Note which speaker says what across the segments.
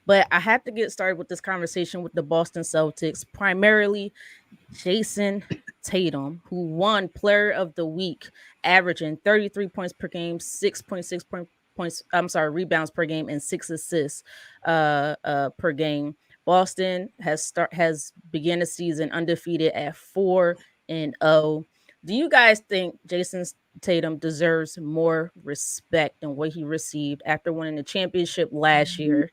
Speaker 1: But I have to get started with this conversation with the Boston Celtics, primarily Jason Tatum, who won Player of the Week, averaging 33 points per game, 6.6 points. I'm sorry, rebounds per game, and 6 assists per game. Boston has began the season undefeated at 4-0. Do you guys think Jason Tatum deserves more respect than what he received after winning the championship last year?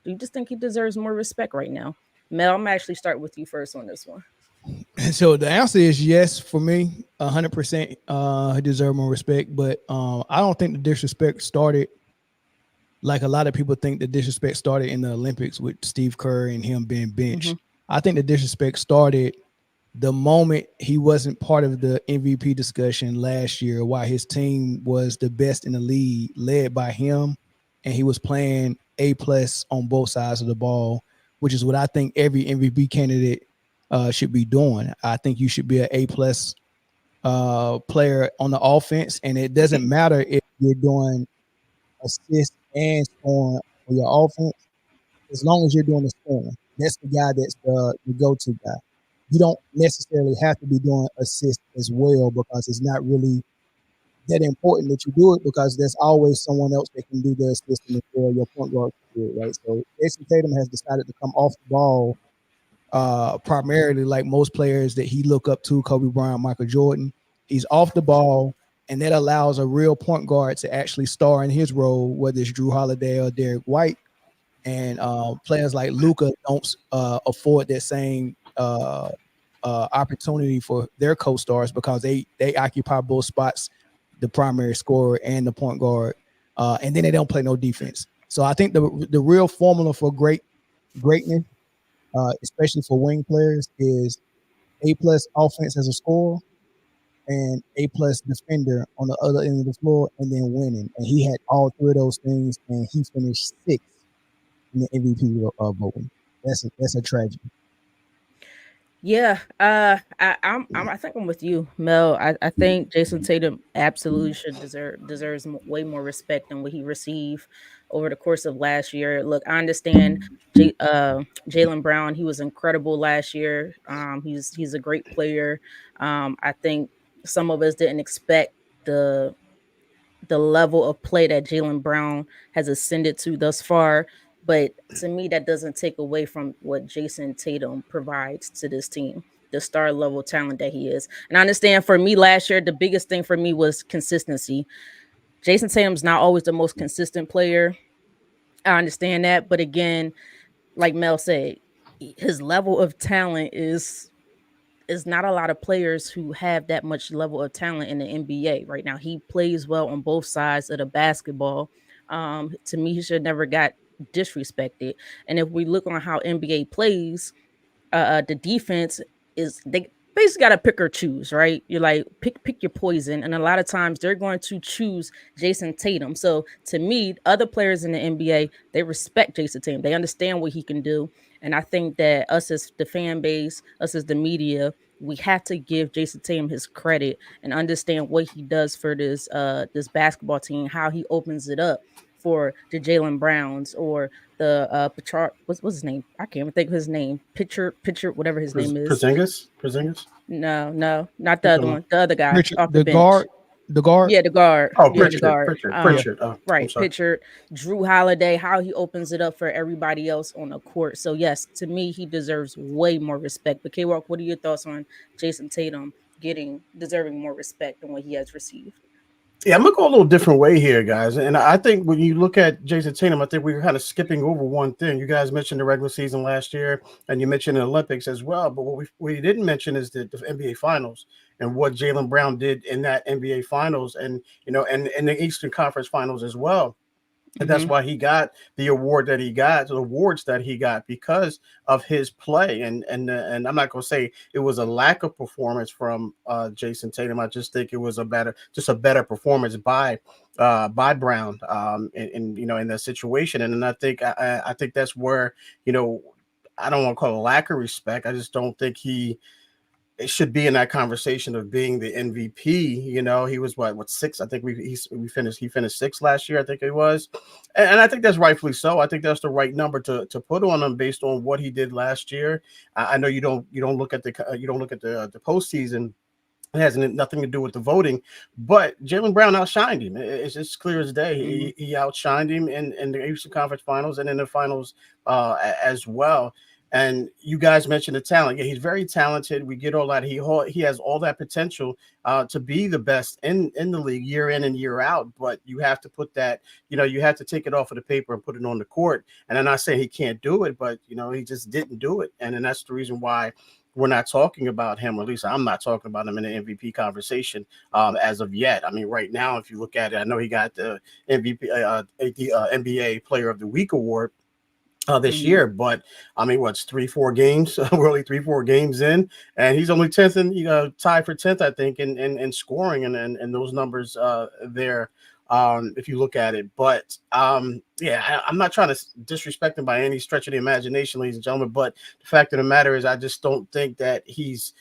Speaker 1: Do you just think he deserves more respect right now? Mel, I'm actually start with you first on this one.
Speaker 2: So the answer is yes for me, 100%. He deserves more respect, but I don't think the disrespect started like a lot of people think the disrespect started in the Olympics with Steve Kerr and him being
Speaker 1: Mm-hmm.
Speaker 2: benched. I think the disrespect started the moment he wasn't part of the MVP discussion last year, while his team was the best in the league, led by him, and he was playing A+ on both sides of the ball, which is what I think every MVP candidate should be doing. I think you should be an A+ player on the offense, and it doesn't matter if you're doing assist and scoring for your offense, as long as you're doing the scoring. That's the guy that's the go-to guy. You don't necessarily have to be doing assist as well because it's not really that important that you do it because there's always someone else that can do the assisting as well. Your point guard can do it, right? So Jason Tatum has decided to come off the ball primarily like most players that he look up to, Kobe Bryant, Michael Jordan. He's off the ball, and that allows a real point guard to actually star in his role, whether it's Drew Holiday or Derek White. And players like Luka don't afford that same opportunity for their co-stars because they occupy both spots, the primary scorer and the point guard, and then they don't play no defense. So I think the real formula for greatness, especially for wing players, is A+ offense as a scorer and A+ defender on the other end of the floor, and then winning. And he had all three of those things, and he finished sixth in the MVP voting. That's a tragedy.
Speaker 1: Yeah, I think I'm with you, Mel. I think Jason Tatum absolutely should deserves way more respect than what he received over the course of last year. Look, I understand Jalen Brown. He was incredible last year. He's a great player. I think some of us didn't expect the the level of play that Jalen Brown has ascended to thus far. But to me, that doesn't take away from what Jason Tatum provides to this team, the star level talent that he is. And I understand for me last year, the biggest thing for me was consistency. Jason Tatum's not always the most consistent player. I understand that. But again, like Mel said, his level of talent is not a lot of players who have that much level of talent in the NBA right now. He plays well on both sides of the basketball. To me, he should never got disrespected. And if we look on how NBA plays, the defense is they basically got to pick or choose, right? You're like pick your poison, and a lot of times they're going to choose Jason Tatum. So to me, other players in the NBA they respect Jason Tatum. They understand what he can do, and I think that us as the fan base, us as the media, we have to give Jason Tatum his credit and understand what he does for this basketball team, how he opens it up for the Jalen Browns or the Petrarch. What's his name? I can't even think of his name. Pitcher, whatever his name is.
Speaker 3: Porzingis.
Speaker 1: No, not the
Speaker 3: Which
Speaker 1: other
Speaker 3: one?
Speaker 1: one. The other guy
Speaker 2: Richard,
Speaker 1: off the
Speaker 2: the
Speaker 1: bench.
Speaker 2: guard, the guard.
Speaker 1: Yeah, the guard.
Speaker 3: Oh,
Speaker 1: Yeah, the
Speaker 3: Pritchard.
Speaker 1: guard.
Speaker 2: Yeah,
Speaker 3: Pritchard. Oh, I'm
Speaker 1: Right,
Speaker 3: sorry.
Speaker 1: pitcher. Drew Holiday. How he opens it up for everybody else on the court. So yes, to me, he deserves way more respect. But K Rock, what are your thoughts on Jason Tatum getting deserving more respect than what he has received?
Speaker 3: Yeah, I'm gonna go a little different way here, guys. And I think when you look at Jason Tatum, I think we're kind of skipping over one thing. You guys mentioned the regular season last year, and you mentioned the Olympics as well. But what we didn't mention is the NBA Finals and what Jalen Brown did in that NBA Finals, and and the Eastern Conference Finals as well. And that's
Speaker 1: Mm-hmm.
Speaker 3: why he got the award that he got, the awards that he got because of his play. And I'm not gonna say it was a lack of performance from Jason Tatum. I just think it was a better performance by Brown in that situation. And then I think that's where you know I don't want to call it a lack of respect. I just don't think it should be in that conversation of being the MVP. You know, he was what six? I think he finished sixth last year. I think it was, and I think that's rightfully so. I think that's the right number to put on him based on what he did last year. I know you don't look at the postseason. It has nothing to do with the voting, but Jaylen Brown outshined him. It's just clear as day. He outshined him in the Eastern Conference Finals and in the finals as well. And you guys mentioned the talent. Yeah, he's very talented. We get all that. He has all that potential to be the best in the league year in and year out. But you have to put that, you have to take it off of the paper and put it on the court. And I'm not saying he can't do it, but he just didn't do it. And then that's the reason why we're not talking about him, or at least I'm not talking about him in the MVP conversation as of yet. I mean, right now, if you look at it, I know he got the MVP, NBA Player of the Week award this year, but I mean, what's 3-4 games? We're only 3-4 games in, and he's only 10th and tied for 10th, I think, in scoring and those numbers there. If you look at it, but yeah, I'm not trying to disrespect him by any stretch of the imagination, ladies and gentlemen. But the fact of the matter is, I just don't think that he's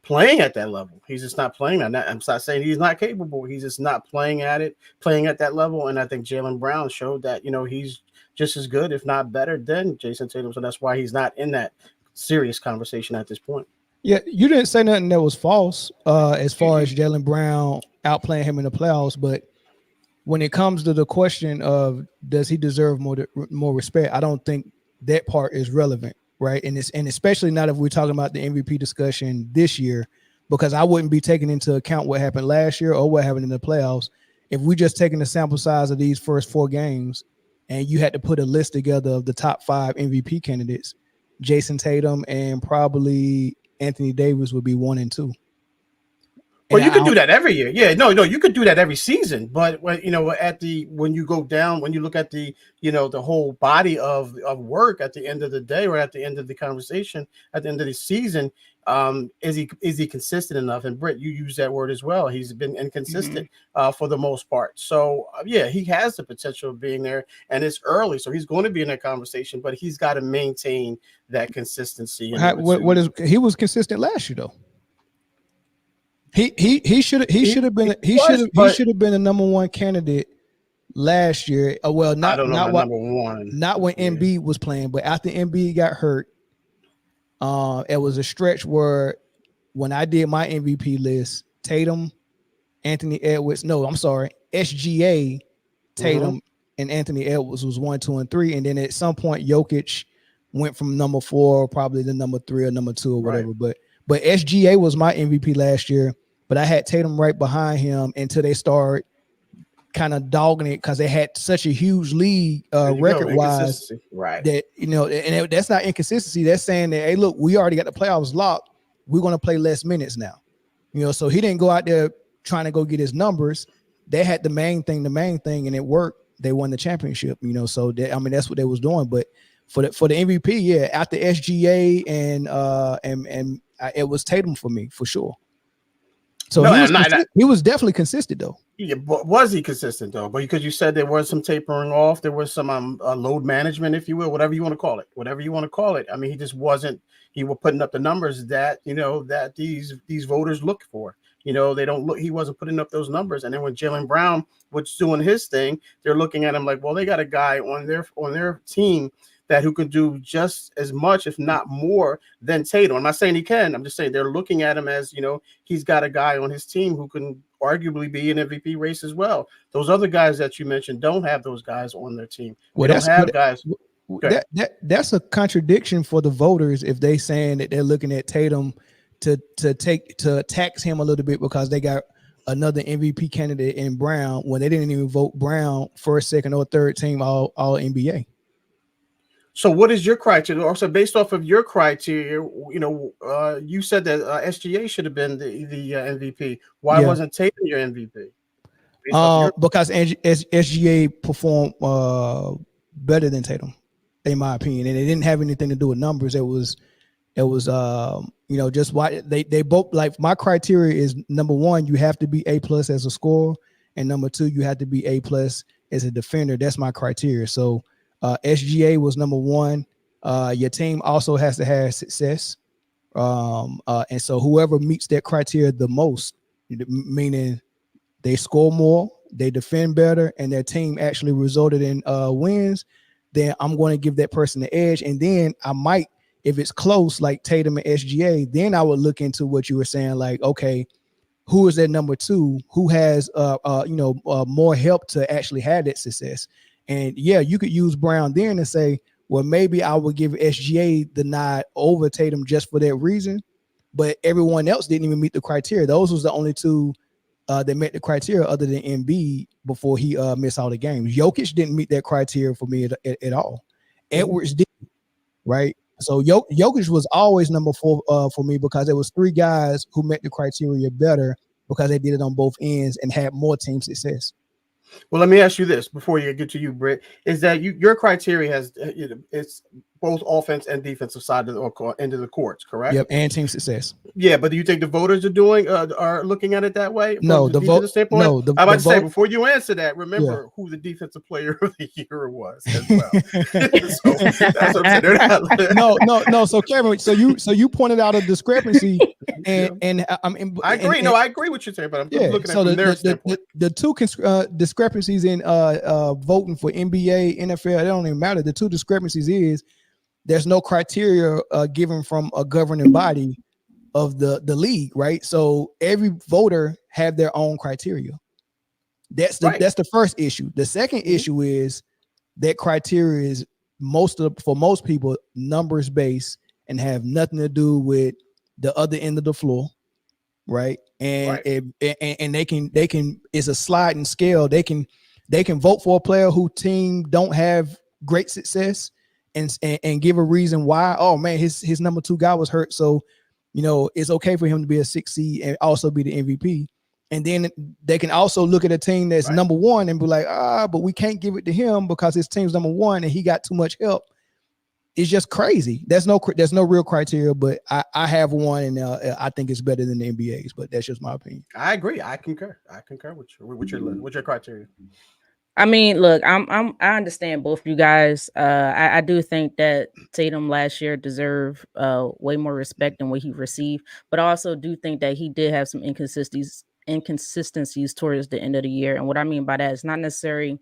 Speaker 3: playing at that level. He's just not playing at that. I'm not saying he's not capable. He's just not playing at that level. And I think Jaylen Brown showed that he's just as good, if not better, than Jason Tatum. So that's why he's not in that serious conversation at this point.
Speaker 2: Yeah, you didn't say nothing that was false as far as Jaylen Brown outplaying him in the playoffs, but when it comes to the question of does he deserve more respect, I don't think that part is relevant, right? And especially not if we're talking about the MVP discussion this year, because I wouldn't be taking into account what happened last year or what happened in the playoffs. If we just taking the sample size of these first 4 games and you had to put a list together of the top 5 MVP candidates, Jason Tatum and probably Anthony Davis would be 1 and 2.
Speaker 3: Well, you could do that every year. Yeah, no, you could do that every season. But when you go down, when you look at the whole body of work at the end of the day, or at the end of the conversation, at the end of the season, is he consistent enough? And Britt, you use that word as well. He's been inconsistent for the most part. So yeah, he has the potential of being there, and it's early, so he's going to be in that conversation. But he's got to maintain that consistency.
Speaker 2: He was consistent last year though. He should have been a number 1 candidate last year. Well, not number 1. Not when Embiid was playing, but after Embiid got hurt, it was a stretch where when I did my MVP list, Tatum, Anthony Edwards, SGA, Tatum, and Anthony Edwards was 1, 2, and 3, and then at some point Jokic went from number 4 probably to number 3 or number 2 or whatever. Right. But SGA was my MVP last year. But I had Tatum right behind him until they started kind of dogging it because they had such a huge lead record-wise.
Speaker 3: Right.
Speaker 2: That, that's not inconsistency. That's saying that, hey, look, we already got the playoffs locked. We're going to play less minutes now. So he didn't go out there trying to go get his numbers. They had the main thing, and it worked. They won the championship, so that's what they was doing. But for the MVP, yeah, after SGA and it was Tatum for me, for sure. So he was definitely consistent though.
Speaker 3: Yeah, but was he consistent though? But because you said there was some tapering off, there was some load management, if you will, whatever you want to call it. I mean, he just wasn't. He was putting up the numbers that that these voters look for. They don't look. He wasn't putting up those numbers. And then when Jaylen Brown was doing his thing, they're looking at him like, well, they got a guy on their team who can do just as much, if not more, than Tatum. I'm not saying he can. I'm just saying they're looking at him as, he's got a guy on his team who can arguably be an MVP race as well. Those other guys that you mentioned don't have those guys on their team. Well,
Speaker 2: that's a contradiction for the voters if they saying that they're looking at Tatum to tax him a little bit because they got another MVP candidate in Brown when they didn't even vote Brown first, second, or third team all NBA.
Speaker 3: So what is your criteria? Also, based off of your criteria, you said that SGA should have been the MVP. Why wasn't Tatum your MVP?
Speaker 2: Because SGA performed better than Tatum, in my opinion, and it didn't have anything to do with numbers. It was just why they both, like, my criteria is number 1, you have to be A+ as a scorer, and number 2, you have to be A+ as a defender. That's my criteria. So SGA was number 1. Your team also has to have success, And so whoever meets that criteria the most, meaning they score more, they defend better, and their team actually resulted in wins, then I'm going to give that person the edge. And then I might, if it's close, like Tatum and SGA, then I would look into what you were saying, like, okay, who is that number two? Who has more help to actually have that success? And yeah, you could use Brown then and say, well, maybe I would give SGA the nod over Tatum just for that reason. But everyone else didn't even meet the criteria. Those was the only two that met the criteria other than Embiid before he missed all the games. Jokic didn't meet that criteria for me at all. Edwards did, right? So Jokic was always number 4 for me because there was 3 guys who met the criteria better because they did it on both ends and had more team success.
Speaker 3: Well, let me ask you this before you get to you, Britt, is that your criteria has it's both offense and defensive side of the end of the courts, correct?
Speaker 2: Yep, and team success.
Speaker 3: Yeah, but do you think the voters are looking at it that way?
Speaker 2: No,
Speaker 3: the defensive standpoint.
Speaker 2: No,
Speaker 3: I'm about to say before you answer that, remember who the defensive player of the year was as well. So that's what I'm saying.
Speaker 2: No. So Cameron, so you pointed out a discrepancy, and
Speaker 3: I agree. I agree with you saying, but I'm looking at from their standpoint.
Speaker 2: The two discrepancies in voting for NBA, NFL, it don't even matter. The two discrepancies is there's no criteria given from a governing body of the league, right? So every voter have their own criteria. That's the first issue. The second issue is that criteria is for most people numbers based and have nothing to do with the other end of the floor, right? And and they can it's a sliding scale. They can vote for a player who team don't have great success and give a reason why. Oh man, his number 2 guy was hurt, so it's okay for him to be a 6 seed and also be the MVP. And then they can also look at a team that's number 1 and be like, but we can't give it to him because his team's number 1 and he got too much help. It's just crazy. There's no real criteria, but I have one, and I think it's better than the NBA's. But that's just my opinion.
Speaker 3: I agree. I concur with your criteria.
Speaker 1: I mean, look, I understand both you guys. I do think that Tatum last year deserved way more respect than what he received, but I also do think that he did have some inconsistencies towards the end of the year. And what I mean by that is not necessarily,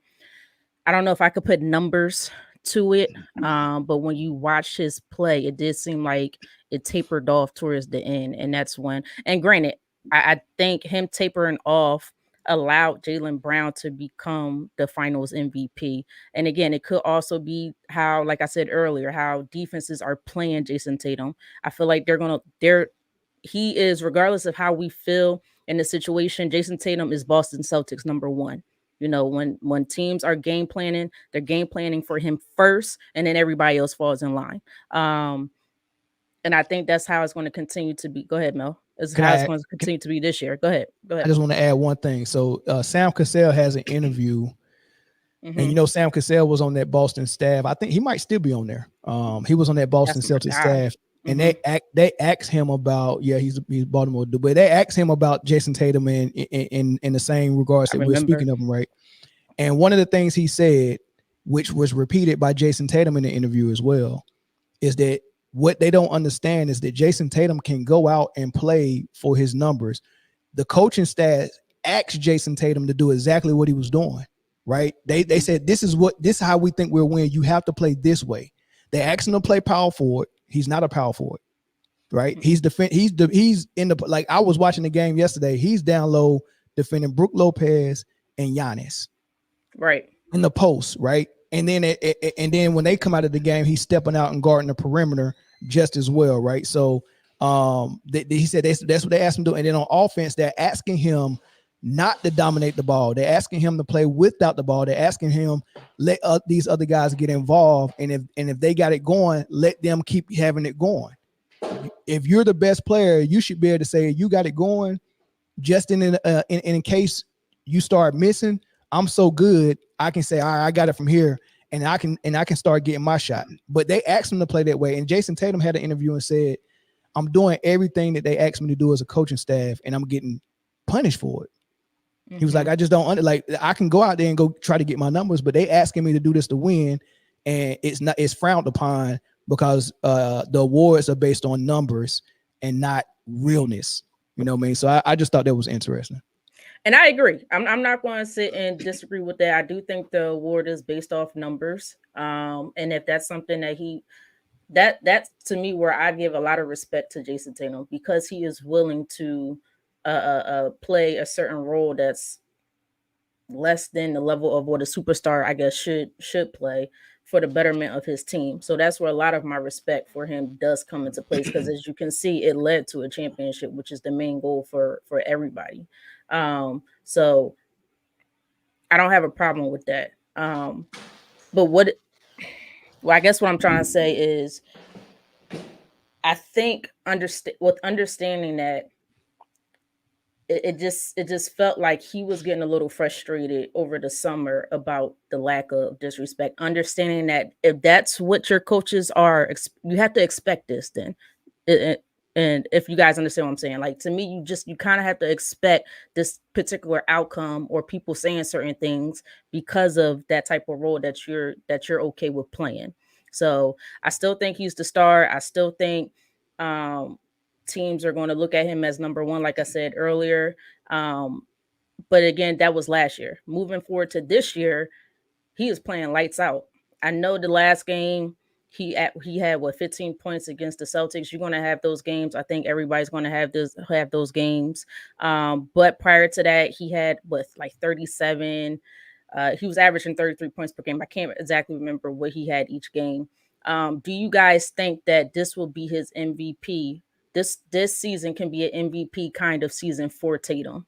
Speaker 1: I don't know if I could put numbers to it, but when you watch his play, it did seem like it tapered off towards the end, and that's when. And granted, I think him tapering off allowed Jaylen Brown to become the finals MVP. And again, it could also be how, like I said earlier, how defenses are playing Jason Tatum. I feel like he is, regardless of how we feel in the situation, Jason Tatum is Boston Celtics number 1. When teams are game planning, they're game planning for him first, and then everybody else falls in line. And I think that's how it's going to continue to be. Go ahead, Mel. It's going to continue to be this year. Go ahead.
Speaker 2: I just want to add one thing. So Sam Cassell has an interview, and Sam Cassell was on that Boston staff. I think he might still be on there. He was on that Boston Celtics staff, and they asked him about he's Baltimore, but they asked him about Jason Tatum in the same regards that we're speaking of him, right? And one of the things he said, which was repeated by Jason Tatum in the interview as well, is that what they don't understand is that Jason Tatum can go out and play for his numbers. The coaching staff asked Jason Tatum to do exactly what he was doing, right? They said, this is how we think we'll win. You have to play this way. They asked him to play power forward. He's not a power forward, right? He's in the, like I was watching the game yesterday. He's down low defending Brook Lopez and Giannis,
Speaker 1: right,
Speaker 2: in the post, right? And then when they come out of the game, he's stepping out and guarding the perimeter just as well, right? So he said that's what they asked him to do. And then on offense, they're asking him not to dominate the ball. They're asking him to play without the ball. They're asking him let these other guys get involved, and if they got it going, let them keep having it going. If you're the best player, you should be able to say you got it going. Just in case you start missing, I'm so good, I can say, all right, I got it from here, and I can start getting my shot. But they asked him to play that way. And Jason Tatum had an interview and said, I'm doing everything that they asked me to do as a coaching staff, and I'm getting punished for it. He was like, I just don't I can go out there and go try to get my numbers, but they asking me to do this to win, and it's frowned upon because the awards are based on numbers. and not realness. You know what I mean? So I just thought that was interesting.
Speaker 1: And I agree. I'm not going to sit and disagree with that. I do think the award is based off numbers. And if that's something that that's to me where I give a lot of respect to Jason Tatum because he is willing to play a certain role that's less than the level of what a superstar I guess should play for the betterment of his team. So that's where a lot of my respect for him does come into place because as you can see, it led to a championship, which is the main goal for everybody. So I don't have a problem with that. But well, I guess what I'm trying to say is I think understanding that it just felt like he was getting a little frustrated over the summer about the lack of disrespect. Understanding that if that's what your coaches are, you have to expect this. Then, and if you guys understand what I'm saying, like to me, you kind of have to expect this particular outcome or people saying certain things because of that type of role that you're okay with playing. So I still think he's the star. I still think um teams are going to look at him as number one, like I said earlier. Um, but again, that was last year. Moving forward to this year, he is playing lights out. I know the last game he had what 15 points against the Celtics. You're going to have those games. I think everybody's going to have those games. But prior to that, he had what like 37. He was averaging 33 points per game. I can't exactly remember what he had each game. Do you guys think that this will be his MVP? This season can be an MVP kind of season for Tatum.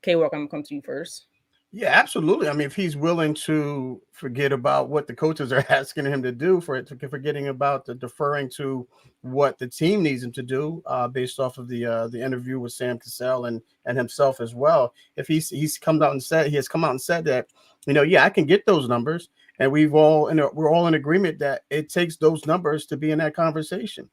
Speaker 1: K Walk, I'm gonna come to you first.
Speaker 3: Yeah, absolutely. I mean, if he's willing to forget about what the coaches are asking him to do, forgetting about the deferring to what the team needs him to do, based off of the interview with Sam Cassell and himself as well. If he has come out and said that, yeah, I can get those numbers, and we're all in agreement that it takes those numbers to be in that conversation.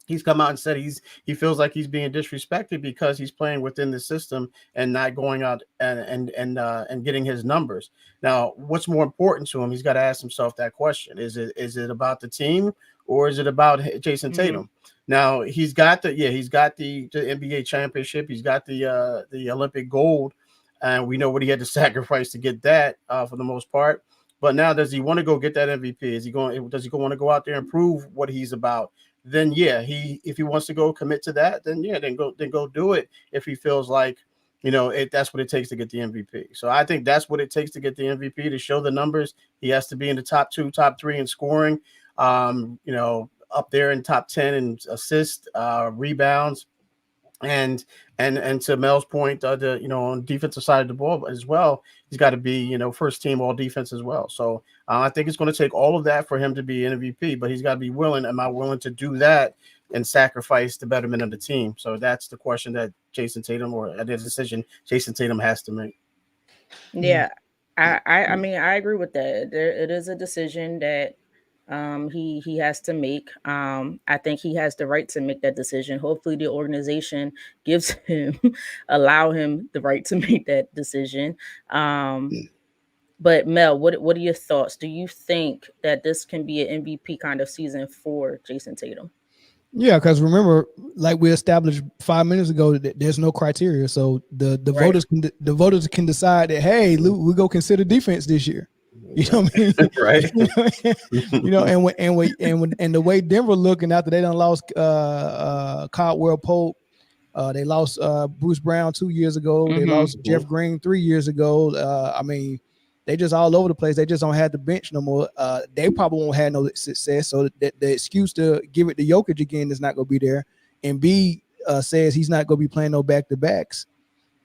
Speaker 3: He's come out and said he feels like he's being disrespected because he's playing within the system and not going out and getting his numbers. Now, what's more important to him? He's got to ask himself that question: Is it about the team or is it about Jason
Speaker 1: Mm-hmm.
Speaker 3: Tatum? Now he's got the NBA championship. He's got the Olympic gold, and we know what he had to sacrifice to get that, for the most part. But now, does he want to go get that MVP? Does he want to go out there and prove what he's about? Then yeah, if he wants to go commit to that, then yeah, then go do it. If he feels like that's what it takes to get the MVP. So I think that's what it takes to get the MVP, to show the numbers. He has to be in the top two, top three in scoring. Up there in top 10 in assists, rebounds, and to Mel's point, on defensive side of the ball as well, he's got to be first team all defense as well. So I think it's going to take all of that for him to be an MVP, but he's got to be willing. Am I willing to do that and sacrifice the betterment of the team? So that's the question that Jason Tatum, or the decision Jason Tatum has to make.
Speaker 2: Yeah.
Speaker 1: Yeah, I mean I agree with that. It is a decision that he has to make. I think he has the right to make that decision. Hopefully the organization gives him allow him the right to make that decision. Um but Mel, what are your thoughts? Do you think that this can be an MVP kind of season for Jason Tatum?
Speaker 2: Yeah, because remember, like we established 5 minutes ago, that there's no criteria. So the
Speaker 1: Right.
Speaker 2: voters can decide that, hey, we go consider defense this year. You know what I mean?
Speaker 3: Right.
Speaker 2: And the way Denver looking after they done lost Caldwell Pope, they lost Bruce Brown 2 years ago. They
Speaker 1: Mm-hmm.
Speaker 2: lost Jeff Green 3 years ago. I mean, they just all over the place. They just don't have the bench no more. They probably won't have no success. So the excuse to give it to Jokic again is not going to be there. And B says he's not going to be playing no back to backs,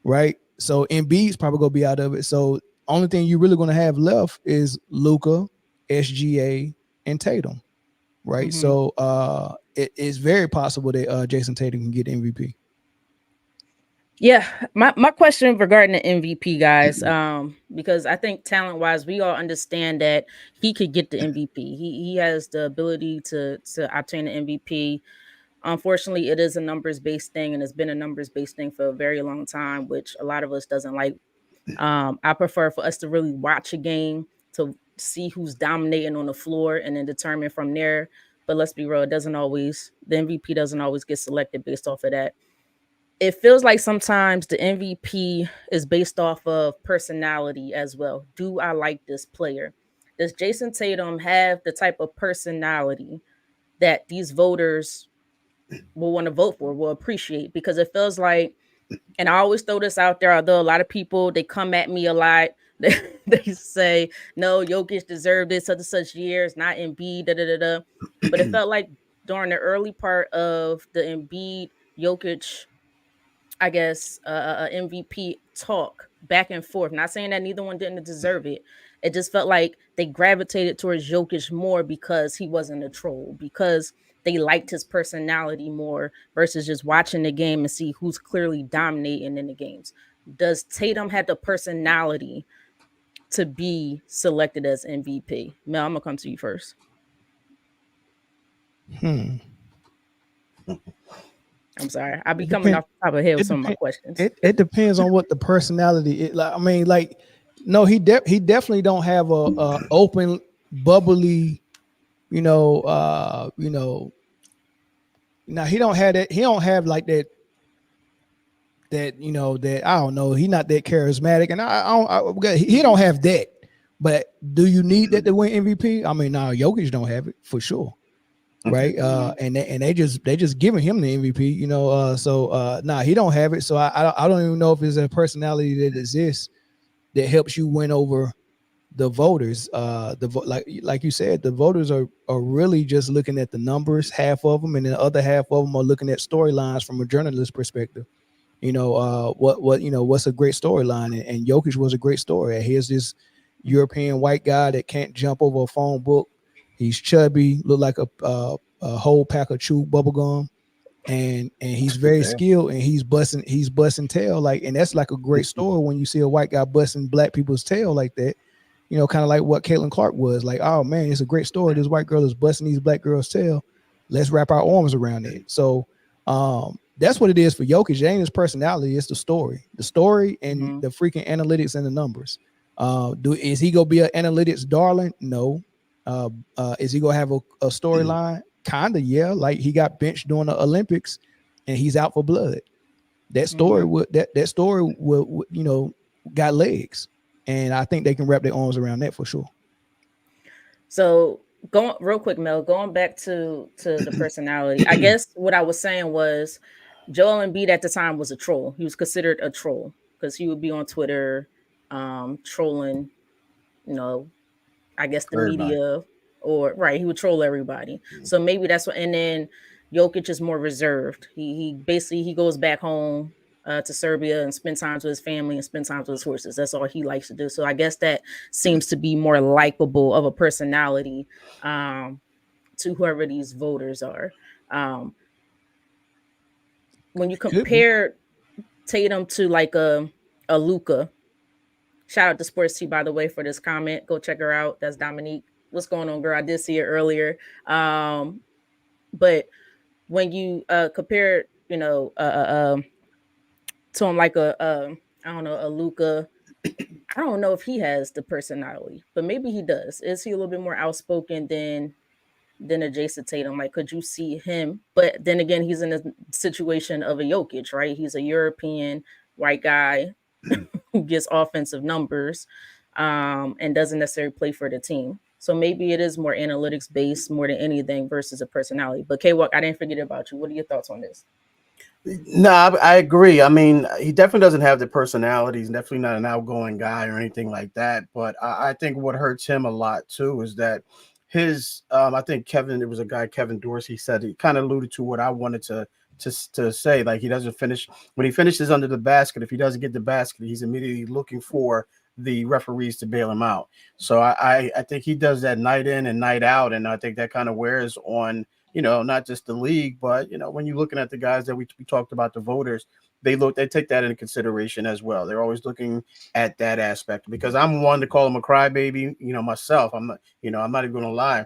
Speaker 2: right? So Embiid's probably going to be out of it. So only thing you're really going to have left is Luka, SGA, and Tatum, right?
Speaker 1: Mm-hmm.
Speaker 2: So it is very possible that Jason Tatum can get MVP.
Speaker 1: Yeah, my question regarding the MVP guys, because I think talent wise, we all understand that he could get the MVP. He has the ability to obtain the MVP. Unfortunately, it is a numbers based thing, and it's been a numbers based thing for a very long time, which a lot of us doesn't like. I prefer for us to really watch a game to see who's dominating on the floor, and then determine from there but let's be real, the MVP doesn't always get selected based off of that. It feels like sometimes the MVP is based off of personality as well. Do I like this player? Does Jason Tatum have the type of personality that these voters will want to vote for, will appreciate? Because it feels like, and I always throw this out there, although a lot of people, they come at me a lot. They say, no, Jokic deserved it such and such years, not Embiid, da da da da. But it felt like during the early part of the Embiid Jokic, I guess, MVP talk back and forth. Not saying that neither one didn't deserve it. It just felt like they gravitated towards Jokic more because he wasn't a troll, because they liked his personality more versus just watching the game and see who's clearly dominating in the games. Does Tatum have the personality to be selected as MVP? Mel, I'm gonna come to you first.
Speaker 2: Hmm.
Speaker 1: I'm sorry. I'll be
Speaker 2: It
Speaker 1: coming
Speaker 2: depends.
Speaker 1: off the top of the head with
Speaker 2: It
Speaker 1: some of my
Speaker 2: depends.
Speaker 1: questions.
Speaker 2: It depends on what the personality is. Like, I mean, like, no, he definitely don't have a open, bubbly, you know, you know. Now he don't have that. He don't have like that. That that I don't know. He not that charismatic, and he don't have that. But do you need that to win MVP? I mean, now Jokic don't have it for sure, right? And they just giving him the MVP, So nah, he don't have it. So I don't even know if it's a personality that exists that helps you win over the voters. Like you said, the voters are really just looking at the numbers, half of them, and the other half of them are looking at storylines from a journalist perspective. What's a great storyline, and Jokic was a great story. Here's this European white guy that can't jump over a phone book. He's chubby, look like a whole pack of chew bubble gum, and he's very skilled, and he's busting tail, like, and that's like a great story when you see a white guy busting black people's tail like that. Kind of like what Caitlin Clark was like. Oh man, it's a great story. This white girl is busting these black girls' tail. Let's wrap our arms around it. So that's what it is for Jokic. It ain't his personality, it's the story and
Speaker 1: Mhm.
Speaker 2: the freaking analytics and the numbers. Is he gonna be an analytics darling? No. Is he gonna have a storyline? Kinda, yeah. Like, he got benched during the Olympics and he's out for blood. That story would that story will got legs, and I think they can wrap their arms around that for sure.
Speaker 1: So going real quick, Mel, going back to the personality. I guess what I was saying was Joel Embiid at the time was a troll. He was considered a troll because he would be on Twitter trolling, you know, I guess the
Speaker 3: Everybody.
Speaker 1: media, or right, he would troll everybody. So maybe that's what. And then Jokic is more reserved. He basically he goes back home to Serbia and spend time with his family and spend time with his horses. That's all he likes to do. So I guess that seems to be more likable of a personality to whoever these voters are. Um, when you
Speaker 2: Could be.
Speaker 1: compare Tatum to like a Luca. Shout out to Sports T, by the way, for this comment. Go check her out. That's Dominique. What's going on, girl? I did see it earlier. But when you compare, to him like I don't know, a Luca. I don't know if he has the personality, but maybe he does. Is he a little bit more outspoken than a Jason Tatum? Like, could you see him? But then again, he's in a situation of a Jokic, right? He's a European white guy who gets offensive numbers and doesn't necessarily play for the team. So maybe it is more analytics based more than anything versus a personality. But K-Walk, I didn't forget about you. What are your thoughts on this?
Speaker 3: No, I agree. I mean, he definitely doesn't have the personality. He's definitely not an outgoing guy or anything like that. But I think what hurts him a lot too is that I think Kevin, it was a guy, Kevin Dorsey, said, he kind of alluded to what I wanted to say. Like, he doesn't finish when he finishes under the basket. If he doesn't get the basket, he's immediately looking for the referees to bail him out. So I think he does that night in and night out, and I think that kind of wears on, not just the league, but when you're looking at the guys that we talked about, the voters, they take that into consideration as well. They're always looking at that aspect, because I'm one to call him a crybaby, myself. I'm not even going to lie.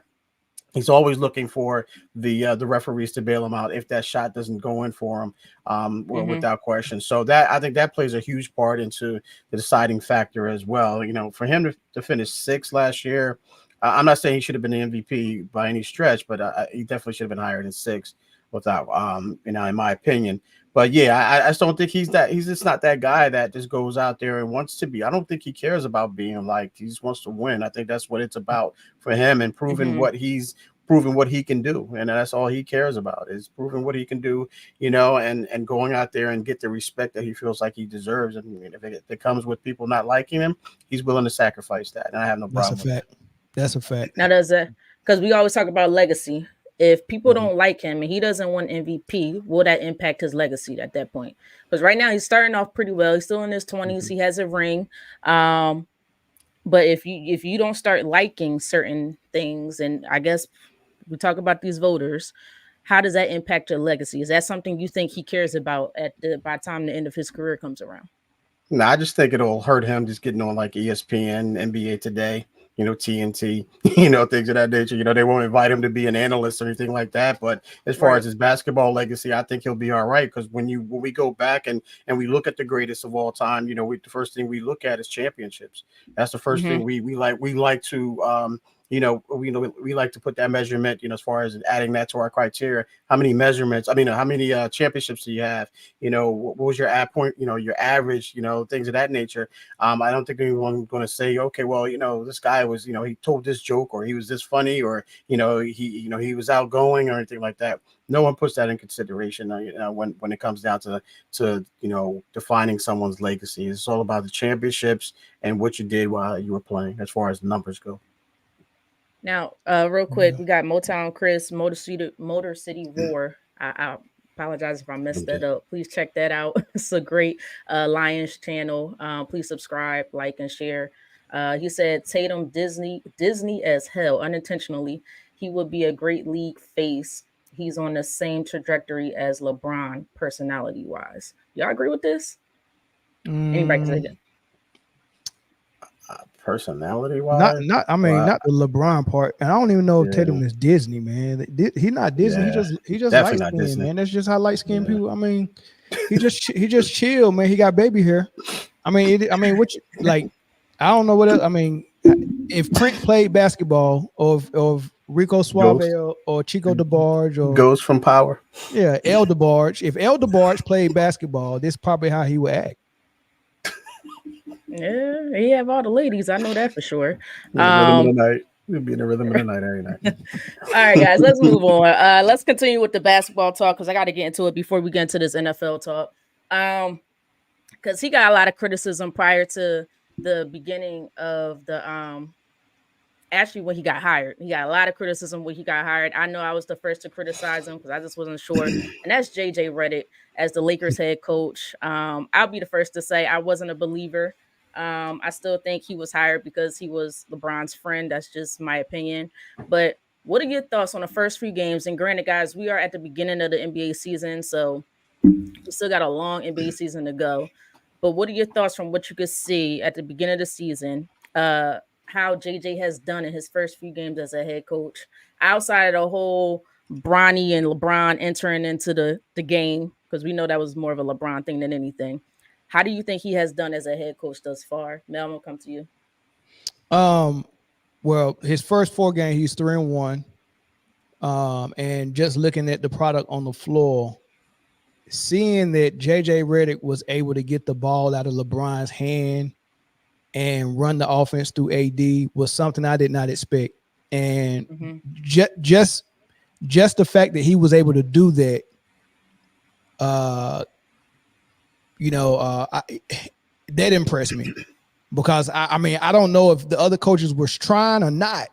Speaker 3: He's always looking for the referees to bail him out if that shot doesn't go in for him, well,
Speaker 1: Mm-hmm.
Speaker 3: without question. So that, I think that plays a huge part into the deciding factor as well. For him to finish sixth last year, I'm not saying he should have been the MVP by any stretch, but he definitely should have been higher than 6, without in my opinion. But yeah, I just don't think he's just not that guy that just goes out there and wants to be. I don't think he cares about being liked. He just wants to win. I think that's what it's about for him, and
Speaker 1: Mhm.
Speaker 3: proving what he can do, and that's all he cares about, is proving what he can do, and going out there and get the respect that he feels like he deserves. And I mean, if it comes with people not liking him, he's willing to sacrifice that, and I have no
Speaker 2: That's a
Speaker 3: problem with that.
Speaker 2: fact. That's a fact.
Speaker 1: Now does that, because we always talk about legacy. If people
Speaker 3: Mhm.
Speaker 1: don't like him and he doesn't win MVP, will that impact his legacy at that point? Because right now he's starting off pretty well. He's still in his 20s.
Speaker 3: Mhm.
Speaker 1: He has a ring. Um, but if you don't start liking certain things, and I guess we talk about these voters, how does that impact your legacy? Is that something you think he cares about by the time the end of his career comes around?
Speaker 3: No, I just think it'll hurt him just getting on like ESPN, NBA Today, TNT, things of that nature. They won't invite him to be an analyst or anything like that. But as far as
Speaker 1: Right.
Speaker 3: his basketball legacy, I think he'll be all right, because when we go back and we look at the greatest of all time, the first thing we look at is championships. That's the first
Speaker 1: Mm-hmm.
Speaker 3: thing we like to we like to put that measurement, as far as adding that to our criteria. How many measurements? I mean, how many championships do you have? What was your ad point? Your average. Things of that nature. I don't think anyone's going to say, okay, well, this guy was, he told this joke, or he was this funny, or he was outgoing, or anything like that. No one puts that in consideration. When it comes down to defining someone's legacy, it's all about the championships and what you did while you were playing, as far as the numbers go.
Speaker 1: Now, real quick, we got Motown Chris, Motor City Roar. I apologize if I messed that
Speaker 3: Okay.
Speaker 1: up. Please check that out. It's a great Lions channel. Please subscribe, like, and share. He said Tatum Disney as hell unintentionally. He would be a great league face. He's on the same trajectory as LeBron, personality wise. Y'all agree with this? Anybody can say
Speaker 2: Mm,
Speaker 1: that.
Speaker 3: Personality
Speaker 2: not
Speaker 3: wise,
Speaker 2: not I mean
Speaker 3: well,
Speaker 2: not the LeBron part. And I don't even know if
Speaker 3: yeah,
Speaker 2: Tatum is Disney, man. He not Disney. He
Speaker 3: yeah,
Speaker 2: just light
Speaker 3: definitely not
Speaker 2: skinned,
Speaker 3: Disney.
Speaker 2: man. That's just how light skinned
Speaker 3: Yeah.
Speaker 2: people. I mean, he just chill, man. He got baby hair. I mean, like I don't know what else. I mean, if Prince played basketball, or if Rico Suave,
Speaker 3: Ghost,
Speaker 2: or Chico DeBarge, or
Speaker 3: Ghost from Power.
Speaker 2: yeah, El DeBarge. If El DeBarge played basketball, this is probably how he would act.
Speaker 1: Yeah, he have all the ladies. I know that for sure.
Speaker 3: In the rhythm of the
Speaker 1: Um,
Speaker 3: night. He'll be in the rhythm of the night every night.
Speaker 1: All right, guys, let's move on. Let's continue with the basketball talk because I got to get into it before we get into this NFL talk. Because he got a lot of criticism prior to the beginning of the actually when he got hired. He got a lot of criticism when he got hired. I know I was the first to criticize him because I just wasn't sure. And that's JJ Redick as the Lakers head coach. I'll be the first to say I wasn't a believer. I still think he was hired because he was LeBron's friend. That's just my opinion. But what are your thoughts on the first few games? And granted, guys, we are at the beginning of the NBA season, so we still got a long NBA season to go. But what are your thoughts from what you could see at the beginning of the season? How JJ has done in his first few games as a head coach, outside of the whole Bronny and LeBron entering into the game, because we know that was more of a LeBron thing than anything. How do you think he has done as a head coach thus far? Mel, I'm gonna come to you.
Speaker 2: Um, well, his first 4 games, he's 3-1. And just looking at the product on the floor, seeing that JJ Redick was able to get the ball out of LeBron's hand and run the offense through AD was something I did not expect. And
Speaker 1: Mm-hmm.
Speaker 2: just the fact that he was able to do that, uh, that impressed me, because I mean, I don't know if the other coaches were trying or not,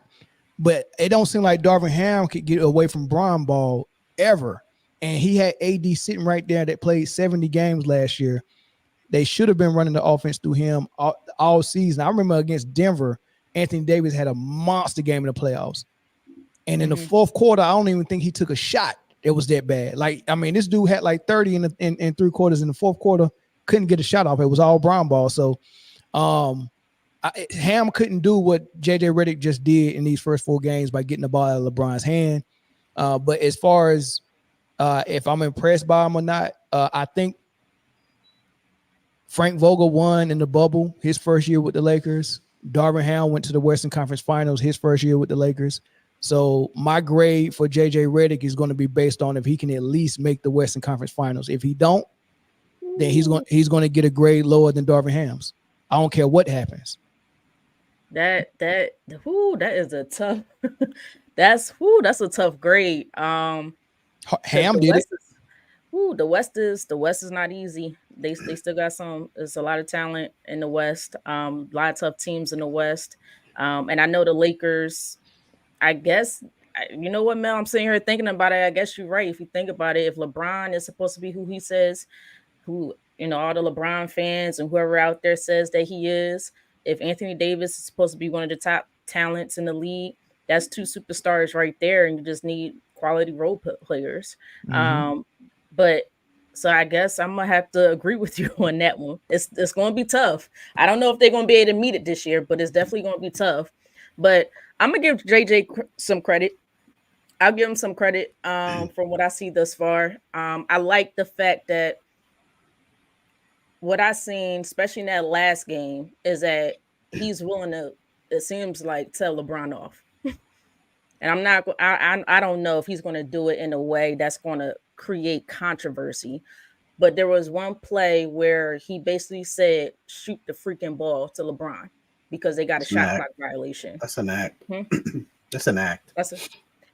Speaker 2: but it don't seem like Darvin Ham could get away from Bron ball ever. And he had AD sitting right there that played 70 games last year. They should have been running the offense through him all season. I remember against Denver, Anthony Davis had a monster game in the playoffs. And in the
Speaker 1: Mm-hmm.
Speaker 2: fourth quarter, I don't even think he took a shot. It was that bad. Like, I mean, this dude had like 30 in 3 quarters. In the fourth quarter, couldn't get a shot off. It was all Brown ball. So Ham couldn't do what JJ Redick just did in these first 4 games by getting the ball out of LeBron's hand. But as far as if I'm impressed by him or not, I think Frank Vogel won in the bubble his first year with the Lakers. Darvin Ham went to the Western Conference Finals his first year with the Lakers. So my grade for JJ Redick is going to be based on if he can at least make the Western Conference Finals. If he don't, then he's going to get a grade lower than Darvin Ham's. I don't care what happens.
Speaker 1: That is a tough. that's a tough grade.
Speaker 2: Ham
Speaker 1: The
Speaker 2: did it.
Speaker 1: West is, the West is not easy. They still got some. There's a lot of talent in the West. A lot of tough teams in the West. And I know the Lakers. I guess you know what, Mel. I'm sitting here thinking about it. I guess you're right. If you think about it, if LeBron is supposed to be who he says, who all the LeBron fans and whoever out there says that he is, if Anthony Davis is supposed to be one of the top talents in the league, that's two superstars right there, and you just need quality role players.
Speaker 2: Mhm.
Speaker 1: But so I guess I'm gonna have to agree with you on that one. It's gonna be tough. I don't know if they're gonna be able to meet it this year, but it's definitely gonna be tough. But I'm gonna give JJ some credit. I'll give him some credit from what I see thus far. I like the fact that what I seen, especially in that last game, is that he's willing to. It seems like tell LeBron off, and I'm not. I don't know if he's going to do it in a way that's going to create controversy. But there was one play where he basically said, "Shoot the freaking ball to LeBron," because they got a shot clock violation.
Speaker 3: That's an act.
Speaker 1: Hmm?
Speaker 3: That's an act.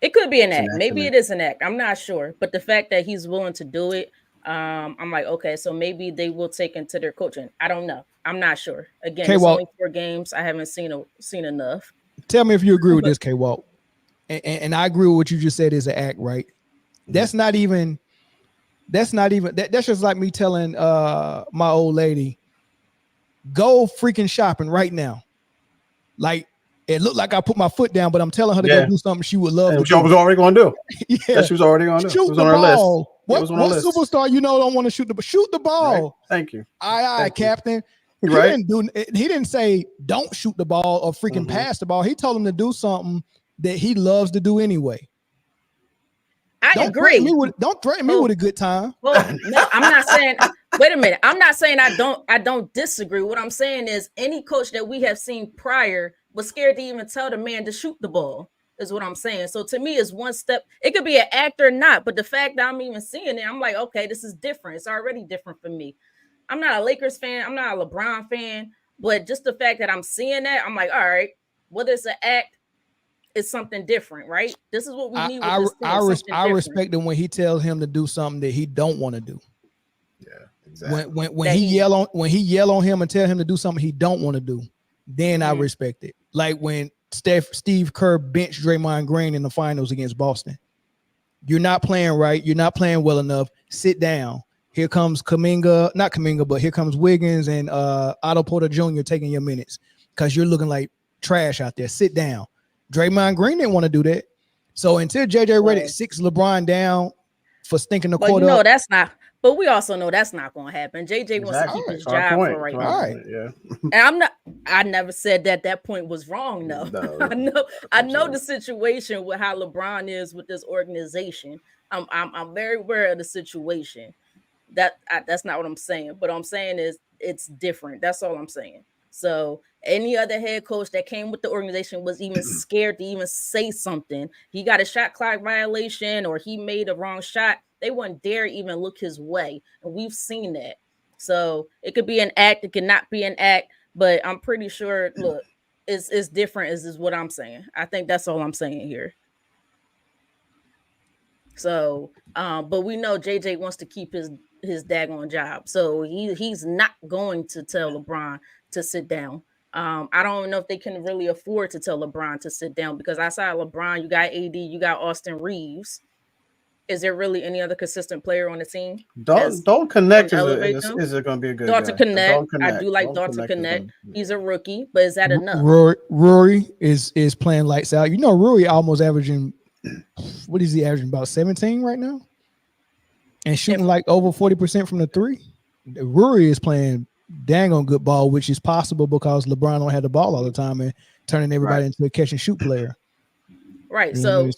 Speaker 1: It could be an
Speaker 3: It's an
Speaker 1: act.
Speaker 3: act
Speaker 1: Maybe
Speaker 3: to
Speaker 1: it is an act. I'm not sure. But the fact that he's willing to do it, I'm like, okay, so maybe they will take into their coaching. I don't know. I'm not sure. Again, it's only 4 games. I haven't seen enough.
Speaker 2: Tell me if you agree with this, K-Walk. And I agree with what you just said is an act, right? That's not even that's just like me telling my old lady, go freaking shopping right now. Like, it looked like I put my foot down, but I'm telling her to go do something she would love to
Speaker 3: do. She was already going to do.
Speaker 2: Yeah,
Speaker 3: that she was already going to do.
Speaker 2: Shoot
Speaker 3: it was
Speaker 2: the
Speaker 3: on her
Speaker 2: ball.
Speaker 3: list.
Speaker 2: What superstar don't want to shoot the ball?
Speaker 3: Right. Thank you.
Speaker 2: Aye, Captain.
Speaker 3: Right.
Speaker 2: He didn't say don't shoot the ball or freaking pass the ball. He told him to do something that he loves to do anyway.
Speaker 1: I agree.
Speaker 2: Don't threaten me with a good time.
Speaker 1: Well, no, I'm not saying. Wait a minute. I'm not saying I don't disagree. What I'm saying is any coach that we have seen prior was scared to even tell the man to shoot the ball. Is what I'm saying. So to me, it's one step. It could be an act or not, but the fact that I'm even seeing it, I'm like, okay, this is different. It's already different for me. I'm not a Lakers fan. I'm not a LeBron fan. But just the fact that I'm seeing that, I'm like, all right, whether it's an act, it's something different, right? This is what we need with this team.
Speaker 2: I respect him when he tells him to do something that he don't want to do.
Speaker 3: Yeah, exactly.
Speaker 2: When he yell on him and tell him to do something he don't want to do, then I respect it. Like when Steve Kerr benched Draymond Green in the finals against Boston. You're not playing right. You're not playing well enough. Sit down. Here comes not Kuminga, but here comes Wiggins and Otto Porter Jr. taking your minutes because you're looking like trash out there. Sit down. Draymond Green didn't want to do that. So until JJ Redick sits LeBron down for stinking the court up.
Speaker 1: That's not. But we also know that's not going to happen. JJ wants to keep his job for right now.
Speaker 2: Right.
Speaker 3: Yeah.
Speaker 1: And I never said that point was wrong, though. No. I know the situation with how LeBron is with this organization. I'm very aware of the situation. That's not what I'm saying. But I'm saying is it's different. That's all I'm saying. So any other head coach that came with the organization was even scared to even say something. He got a shot clock violation or he made a wrong shot. They wouldn't dare even look his way. And we've seen that. So it could be an act. It could not be an act. But I'm pretty sure, look, it's different is what I'm saying. I think that's all I'm saying here. So, but we know JJ wants to keep his daggone job. So he's not going to tell LeBron to sit down. I don't know if they can really afford to tell LeBron to sit down because outside LeBron, you got AD, you got Austin Reeves. Is there really any other consistent player on the team?
Speaker 3: Don't connect. Is it going to be a good
Speaker 1: Dalton Connect? I do like Dalton Connect. He's a rookie, but is that enough?
Speaker 2: Rory is playing lights out. You know, Rory almost averaging. What is he averaging? About 17 right now, and shooting like over 40% from the three. Rory is playing dang on good ball, which is possible because LeBron don't have the ball all the time and turning everybody into a catch and shoot player.
Speaker 1: Right. So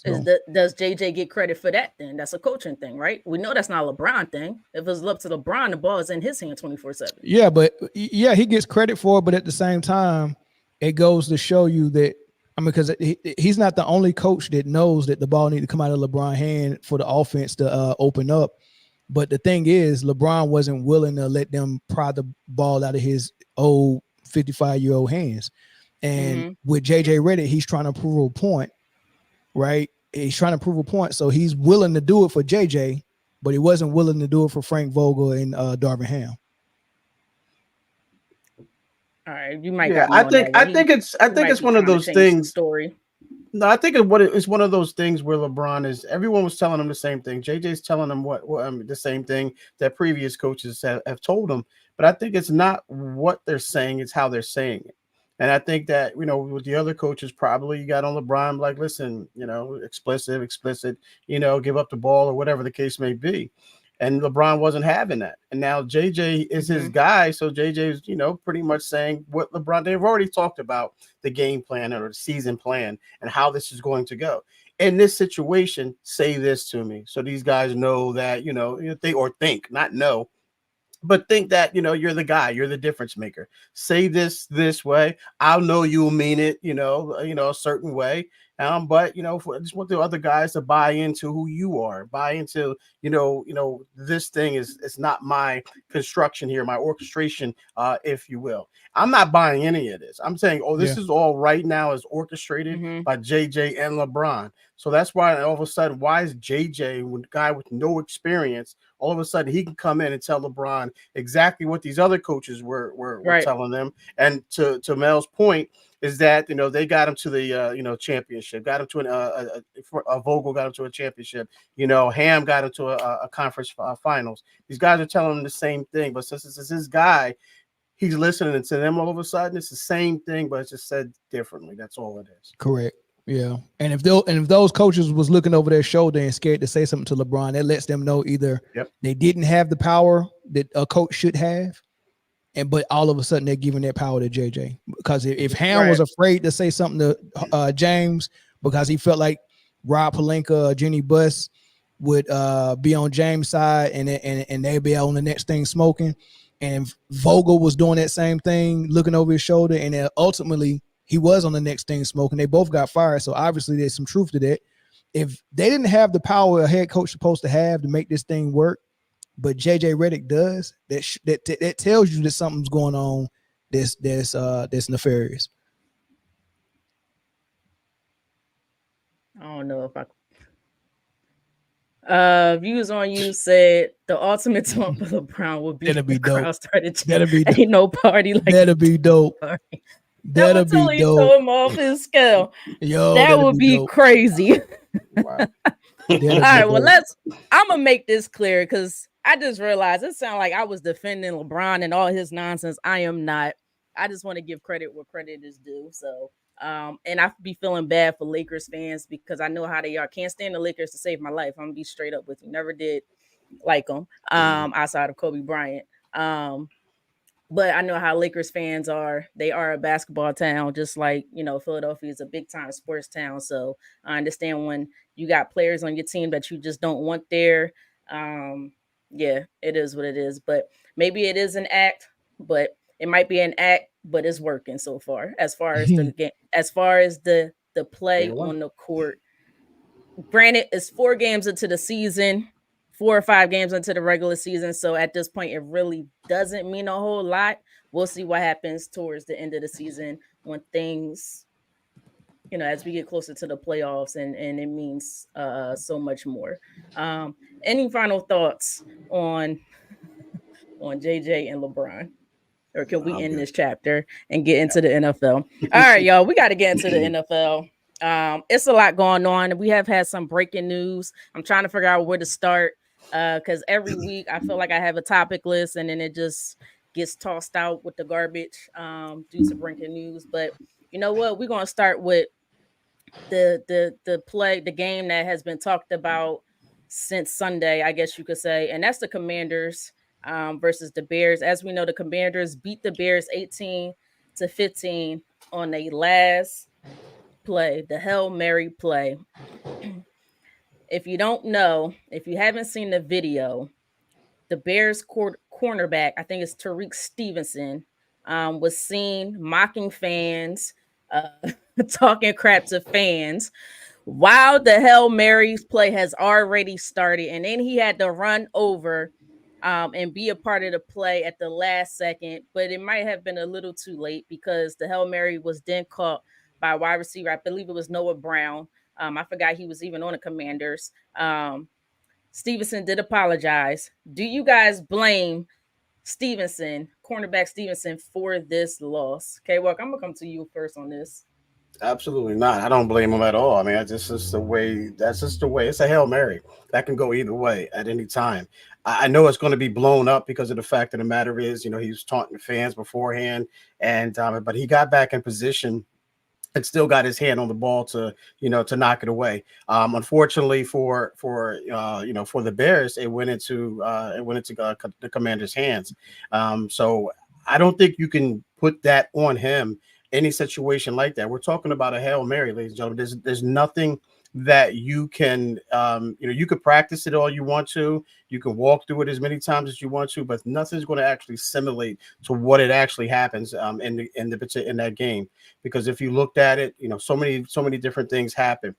Speaker 1: does JJ get credit for that then? That's a coaching thing, right? We know that's not a LeBron thing. If it's up to LeBron, the ball is in his hand 24/7.
Speaker 2: Yeah, but he gets credit for it. But at the same time, it goes to show you that, I mean, because he's not the only coach that knows that the ball need to come out of LeBron's hand for the offense to open up. But the thing is, LeBron wasn't willing to let them pry the ball out of his old 55-year-old hands. And with JJ Redick, he's trying to prove a point, right? He's trying to prove a point. So he's willing to do it for JJ, but he wasn't willing to do it for Frank Vogel and Darvin Ham.
Speaker 1: All right, you might
Speaker 3: Yeah,
Speaker 1: got me on that one.
Speaker 3: I
Speaker 1: He
Speaker 3: think
Speaker 1: might
Speaker 3: it's
Speaker 1: be
Speaker 3: one of
Speaker 1: trying to
Speaker 3: those
Speaker 1: change the
Speaker 3: things.
Speaker 1: story.
Speaker 3: No, I think it's one of those things where LeBron is. Everyone was telling him the same thing. JJ's telling him the same thing that previous coaches have told him. But I think it's not what they're saying; it's how they're saying it. And I think that with the other coaches, probably you got on LeBron like, listen, explicit, give up the ball or whatever the case may be. And LeBron wasn't having that. And now JJ is his guy. So JJ's, pretty much saying what LeBron, they've already talked about the game plan or the season plan and how this is going to go. In this situation, say this to me. So these guys know that, think, not know, but think that you're the guy, you're the difference maker. Say this way. I'll know you'll mean it, a certain way. But I just want the other guys to buy into who you are, buy into this thing is it's not my construction here, my orchestration, if you will. I'm not buying any of this. I'm saying, this is all right now is orchestrated by JJ and LeBron. So that's why all of a sudden, why is JJ, a guy with no experience, all of a sudden he can come in and tell LeBron exactly what these other coaches were telling them. And to Mel's point is that they got him to the championship, got him to a Vogel got him to a championship. Ham got him to a conference finals. These guys are telling him the same thing, but since this is his guy, he's listening to them. All of a sudden, it's the same thing, but it's just said differently. That's all it is.
Speaker 2: Correct. Yeah, and if those coaches was looking over their shoulder and scared to say something to LeBron, that lets them know either they didn't have the power that a coach should have, but all of a sudden they're giving that power to JJ. Because if Ham was afraid to say something to James because he felt like Rob Pelinka or Jenny Buss would be on James' side and they'd be on the next thing smoking, and Vogel was doing that same thing, looking over his shoulder, and then ultimately he was on the next thing smoking. They both got fired. So obviously there's some truth to that. If they didn't have the power a head coach supposed to have to make this thing work, but JJ Redick does, that tells you that something's going on that's nefarious.
Speaker 1: I don't know if Views on You said the ultimate taunt for LeBron would be
Speaker 2: That'd be dope.
Speaker 1: Crowd started
Speaker 2: That'd be dope.
Speaker 1: Ain't no party like
Speaker 2: that'd be dope.
Speaker 1: Party.
Speaker 2: That'd
Speaker 1: That would
Speaker 2: be
Speaker 1: totally
Speaker 2: dope.
Speaker 1: throw him off his scale. That would be
Speaker 2: dope.
Speaker 1: crazy.
Speaker 3: Wow.
Speaker 1: All right, well, I'm gonna make this clear because I just realized it sounded like I was defending LeBron and all his nonsense. I am not. I just want to give credit where credit is due. So, and I be feeling bad for Lakers fans because I know how they are. Can't stand the Lakers to save my life. I'm gonna be straight up with you. Never did like them outside of Kobe Bryant. But I know how Lakers fans are. They are a basketball town, just like, Philadelphia is a big time sports town. So I understand when you got players on your team that you just don't want there. Yeah, it is what it is. But maybe it is an act, but it might be an act, but it's working so far. As far as the game, as far as the play on the court. Granted, it's 4 games into the season. 4 or 5 games into the regular season. So at this point, it really doesn't mean a whole lot. We'll see what happens towards the end of the season when things, as we get closer to the playoffs and it means so much more. Any final thoughts on JJ and LeBron? Or can we end this chapter and get into the NFL? All right, y'all, we got to get into the NFL. It's a lot going on. We have had some breaking news. I'm trying to figure out where to start because every week I feel like I have a topic list and then it just gets tossed out with the garbage due to breaking news. But you know what? We're gonna start with the game that has been talked about since Sunday, I guess you could say, and that's the Commanders versus the Bears. As we know, the Commanders beat the Bears 18-15 on a last play, the Hail Mary play. If you don't know, if you haven't seen the video, the Bears cornerback, I think it's Tariq Stevenson, was seen mocking fans, uh, talking crap to fans. While the Hail Mary's play has already started, and then he had to run over and be a part of the play at the last second, but it might have been a little too late because the Hail Mary was then caught by a wide receiver. I believe it was Noah Brown. I forgot he was even on the Commanders. Stevenson did apologize. Do you guys blame Stevenson, cornerback Stevenson, for this loss? Okay, Walk, I'm gonna come to you first on this.
Speaker 3: Absolutely not. I don't blame him at all. I mean, that's just the way. That's just the way. It's a Hail Mary that can go either way at any time. I know it's going to be blown up because of the fact of the matter is, he was taunting the fans beforehand, and but he got back in position and still got his hand on the ball to knock it away. Unfortunately for the Bears, it went into the Commander's hands. So I don't think you can put that on him. Any situation like that, we're talking about a Hail Mary, ladies and gentlemen. There's nothing that you can you could practice it all you want to, you can walk through it as many times as you want to, but nothing's going to actually simulate to what it actually happens in that game. Because if you looked at it, so many different things happen.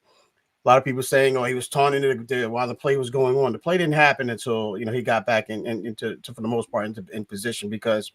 Speaker 3: A lot of people saying, "Oh, he was taunting it while the play was going on." The play didn't happen until he got back into for the most part in position, because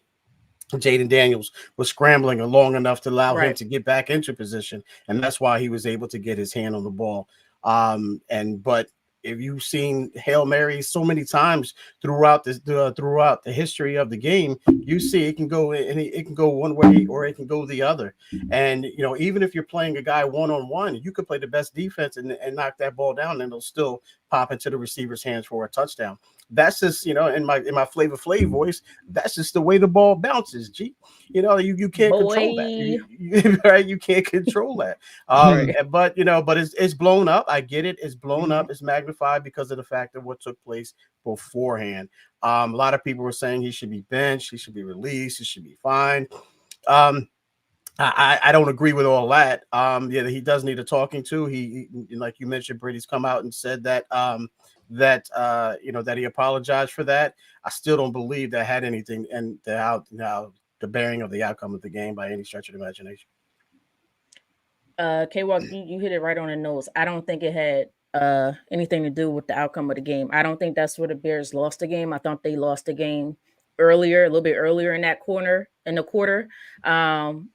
Speaker 3: Jaden Daniels was scrambling long enough to allow him
Speaker 1: Right.
Speaker 3: to get back into position, and that's why he was able to get his hand on the ball. And but if you've seen Hail Mary so many times throughout the history of the game, you see it can go one way or it can go the other. And even if you're playing a guy one-on-one, you could play the best defense and knock that ball down, and it'll still pop into the receiver's hands for a touchdown. That's just in my Flavor Flav voice. That's just the way the ball bounces. G, you can't control that.
Speaker 1: Boy.
Speaker 3: Right? You can't control that.
Speaker 1: Right.
Speaker 3: But it's blown up. I get it. It's blown
Speaker 2: Mhm.
Speaker 3: up. It's magnified because of the fact of what took place beforehand. A lot of people were saying he should be benched. He should be released. He should be fined. Um, I don't agree with all that. Yeah, he does need a talking to. Like you mentioned, Brady's come out and said that he apologized for that. I still don't believe that had anything and the bearing of the outcome of the game by any stretch of the imagination.
Speaker 1: K Walk, you hit it right on the nose. I don't think it had anything to do with the outcome of the game. I don't think that's where the Bears lost the game. I thought they lost the game earlier, a little bit earlier in that corner in the quarter. Um,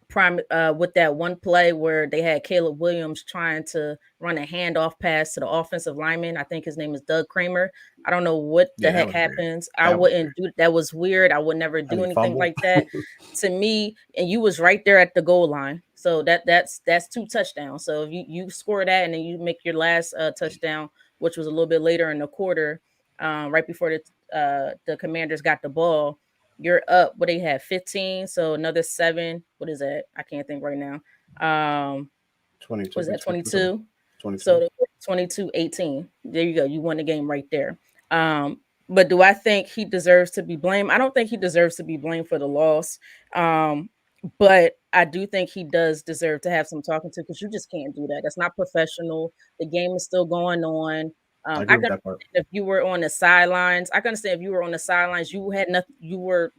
Speaker 1: prime with that one play where they had Caleb Williams trying to run a handoff pass to the offensive lineman. I think his name is Doug Kramer. I don't know what the
Speaker 3: Yeah, that
Speaker 1: heck
Speaker 3: was weird.
Speaker 1: happens. I
Speaker 3: That was weird.
Speaker 1: wouldn't do that. Was weird. I would never
Speaker 3: And
Speaker 1: do
Speaker 3: he
Speaker 1: anything
Speaker 3: fumbled.
Speaker 1: like that. To me, and you was right there at the goal line. So that's two touchdowns. So if you score that and then you make your last touchdown, which was a little bit later in the quarter, right before the Commanders got the ball, you're up. What they had 15, so another 7. What is that? I can't think right now. Um,
Speaker 3: 22.
Speaker 1: was that
Speaker 3: It was
Speaker 1: 22?
Speaker 3: 22.
Speaker 1: So 22-18. There you go. You won the game right there. But do I think he deserves to be blamed? I don't think he deserves to be blamed for the loss. Um, but I do think he does deserve to have some talking to, because you just can't do that. That's not professional. The game is still going on.
Speaker 3: I
Speaker 1: I
Speaker 3: agree
Speaker 1: can
Speaker 3: with that part.
Speaker 1: understand if you were on the sidelines. I can understand if you were on the sidelines, you had nothing. You were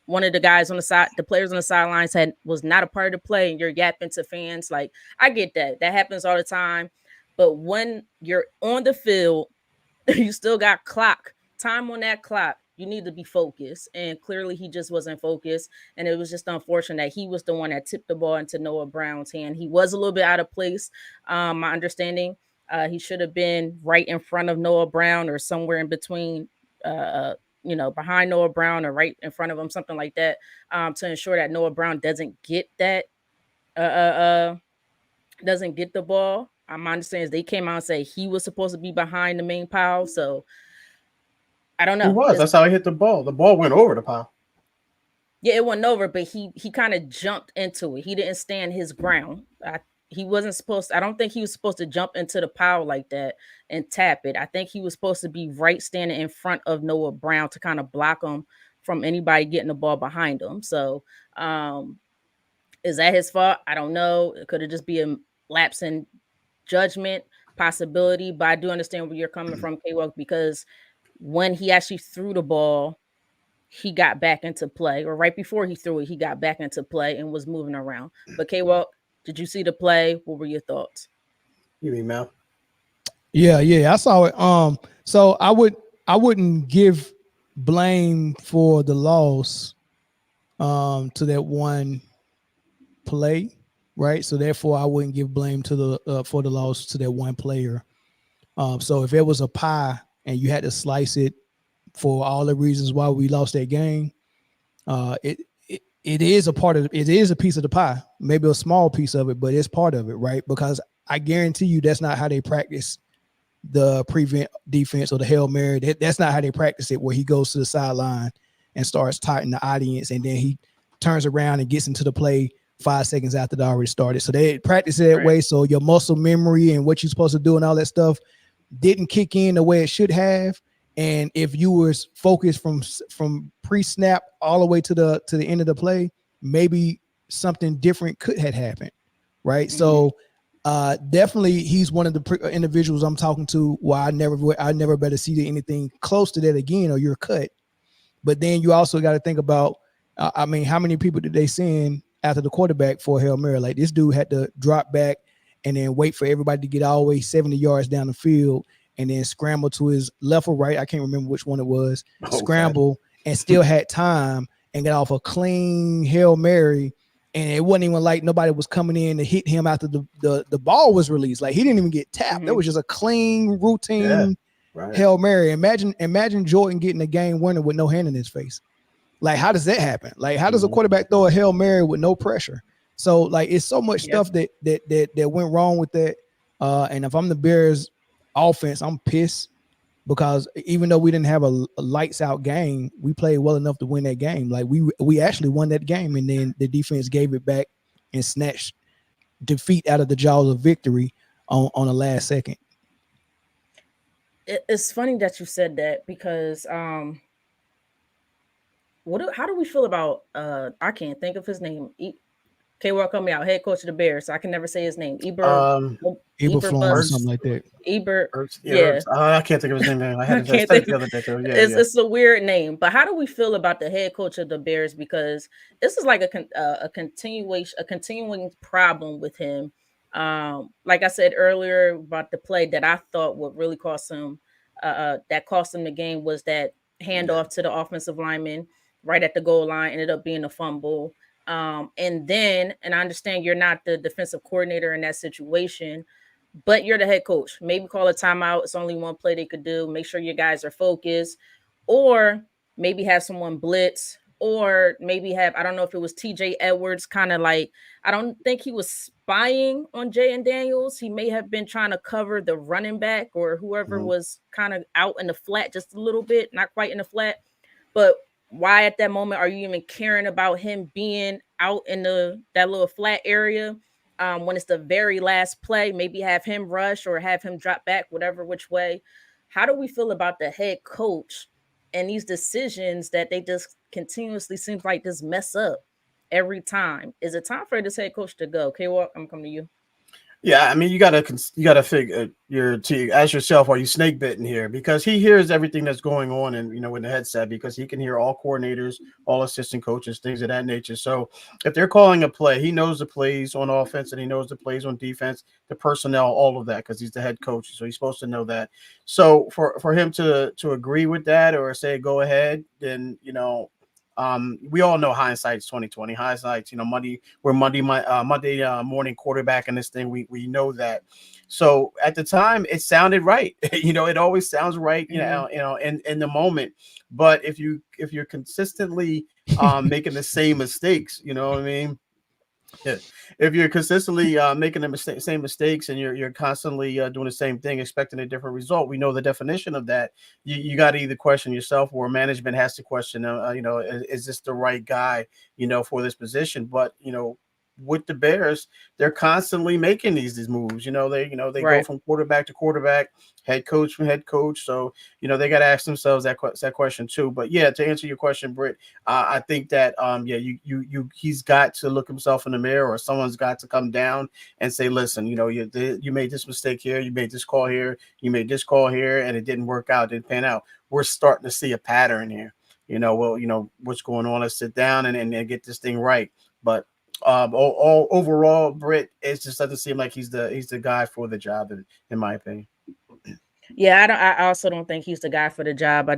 Speaker 1: one of the guys on the side, the players on the sidelines was not a part of the play, and you're yapping to fans. Like, I get that. That happens all the time. But when you're on the field, you still got time on that clock. You need to be focused. And clearly he just wasn't focused. And it was just unfortunate that he was the one that tipped the ball into Noah Brown's hand. He was a little bit out of place. My understanding. He should have been right in front of Noah Brown or somewhere in between, behind Noah Brown or right in front of him, something like that, to ensure that Noah Brown uh, uh, uh, doesn't get the ball. My understanding is they came out and say he was supposed to be behind the main pile. So I don't
Speaker 3: He
Speaker 1: know.
Speaker 3: was.
Speaker 1: It's,
Speaker 3: That's how he hit the ball. The ball went over the pile.
Speaker 1: yeah, it went over, but he kind of jumped into it. He didn't stand his ground. He wasn't supposed. I don't think he was supposed to jump into the pile like that and tap it. I think he was supposed to be right standing in front of Noah Brown to kind of block him from anybody getting the ball behind him. So is that his fault? I don't know. It could have just be a lapse in judgment possibility, but I do understand where you're coming from, K Walk, because when he actually threw the ball, he got back into play, or right before he threw it, he got back into play and was moving around. But K Walk, did you see the play? What were your thoughts?
Speaker 3: You mean Mel?
Speaker 2: Yeah, I saw it. So I wouldn't give blame for the loss to that one play, right? So therefore I wouldn't give blame to the for the loss to that one player. So if it was a pie and you had to slice it for all the reasons why we lost that game, it is a part of it is a piece of the pie, maybe a small piece of it, but it's part of it, right? Because I guarantee you that's not how they practice the prevent defense or the Hail Mary. That's not how they practice it, where he goes to the sideline and starts taunting the audience, and then he turns around and gets into the play 5 seconds after they already started. So they practice it that way. So your muscle memory and what you're supposed to do and all that stuff didn't kick in the way it should have. And if you were focused from pre-snap all the way to the end of the play, maybe something different could have happened, right? So definitely he's one of the individuals I'm talking to where I never better see anything close to that again, or you're cut. But then you also got to think about, I mean, how many people did they send after the quarterback for Hail Mary? Like, this dude had to drop back and then wait for everybody to get all the way 70 yards down the field and then scramble to his left or right. I can't remember which one it was. Okay. Scramble and still had time and got off a clean Hail Mary. And it wasn't even like nobody was coming in to hit him after the ball was released. Like, he didn't even get tapped. That was just a clean routine Hail Mary. Imagine Jordan getting a game winner with no hand in his face. Like, how does that happen? Like, how does a quarterback throw a Hail Mary with no pressure? So, like, it's so much stuff that went wrong with that. And if I'm the Bears offense, I'm pissed, because even though we didn't have a lights out game, we played well enough to win that game. Like, we actually won that game, and then the defense gave it back and snatched defeat out of the jaws of victory on the last second.
Speaker 1: It's funny that you said that, because how do we feel about I can't think of his name. K-Walk, help me out. Head coach of the Bears. So I can never say his name.
Speaker 2: Eberflus or something like that.
Speaker 1: Yeah.
Speaker 3: I can't think of his name. I had to say it the other day too.
Speaker 1: It's a weird name. But how do we feel about the head coach of the Bears? Because this is like a continuing problem with him. Like I said earlier about the play that I thought would really cost him, that cost him the game, was that handoff to the offensive lineman right at the goal line. Ended up being a fumble. And I understand you're not the defensive coordinator in that situation, but you're the head coach. Maybe call a timeout. It's only one play they could do. Make sure your guys are focused, or maybe have someone blitz, or maybe have, I don't know if it was TJ Edwards, kind of like, I don't think he was spying on Jay and Daniels. He may have been trying to cover the running back or whoever was kind of out in the flat just a little bit, not quite in the flat, but why at that moment are you even caring about him being out in that little flat area when it's the very last play? Maybe have him rush or have him drop back, whatever which way. How do we feel about the head coach and these decisions that they just continuously seem like just mess up every time? Is it time for this head coach to go? K-Walk, I'm coming to you.
Speaker 3: Yeah, I mean, you gotta figure ask yourself, are you snake bitten here? Because he hears everything that's going on, and in the headset, because he can hear all coordinators, all assistant coaches, things of that nature. So if they're calling a play, he knows the plays on offense and he knows the plays on defense, the personnel, all of that, because he's the head coach. So he's supposed to know that. So for him to agree with that or say go ahead, then we all know hindsight's 2020. Hindsight's Monday. We're Monday morning quarterback in this thing. We know that. So at the time, it sounded right. It always sounds right. In the moment. But if you're consistently making the same mistakes, you know what I mean. Yeah. If you're consistently making the same mistakes, and you're constantly doing the same thing, expecting a different result, we know the definition of that. You got to either question yourself, or management has to question, is this the right guy, for this position? But with the Bears, they're constantly making these moves. They go from quarterback to quarterback, head coach from head coach. So they got to ask themselves that question too. But yeah, to answer your question, Britt, I think that he's got to look himself in the mirror, or someone's got to come down and say, listen, you made this mistake here, you made this call here, you made this call here, and it didn't work out, didn't pan out. We're starting to see a pattern here. what's going on. Let's sit down and get this thing right. But overall, Britt, it just doesn't seem like he's the guy for the job, in my opinion.
Speaker 1: Yeah, I also don't think he's the guy for the job.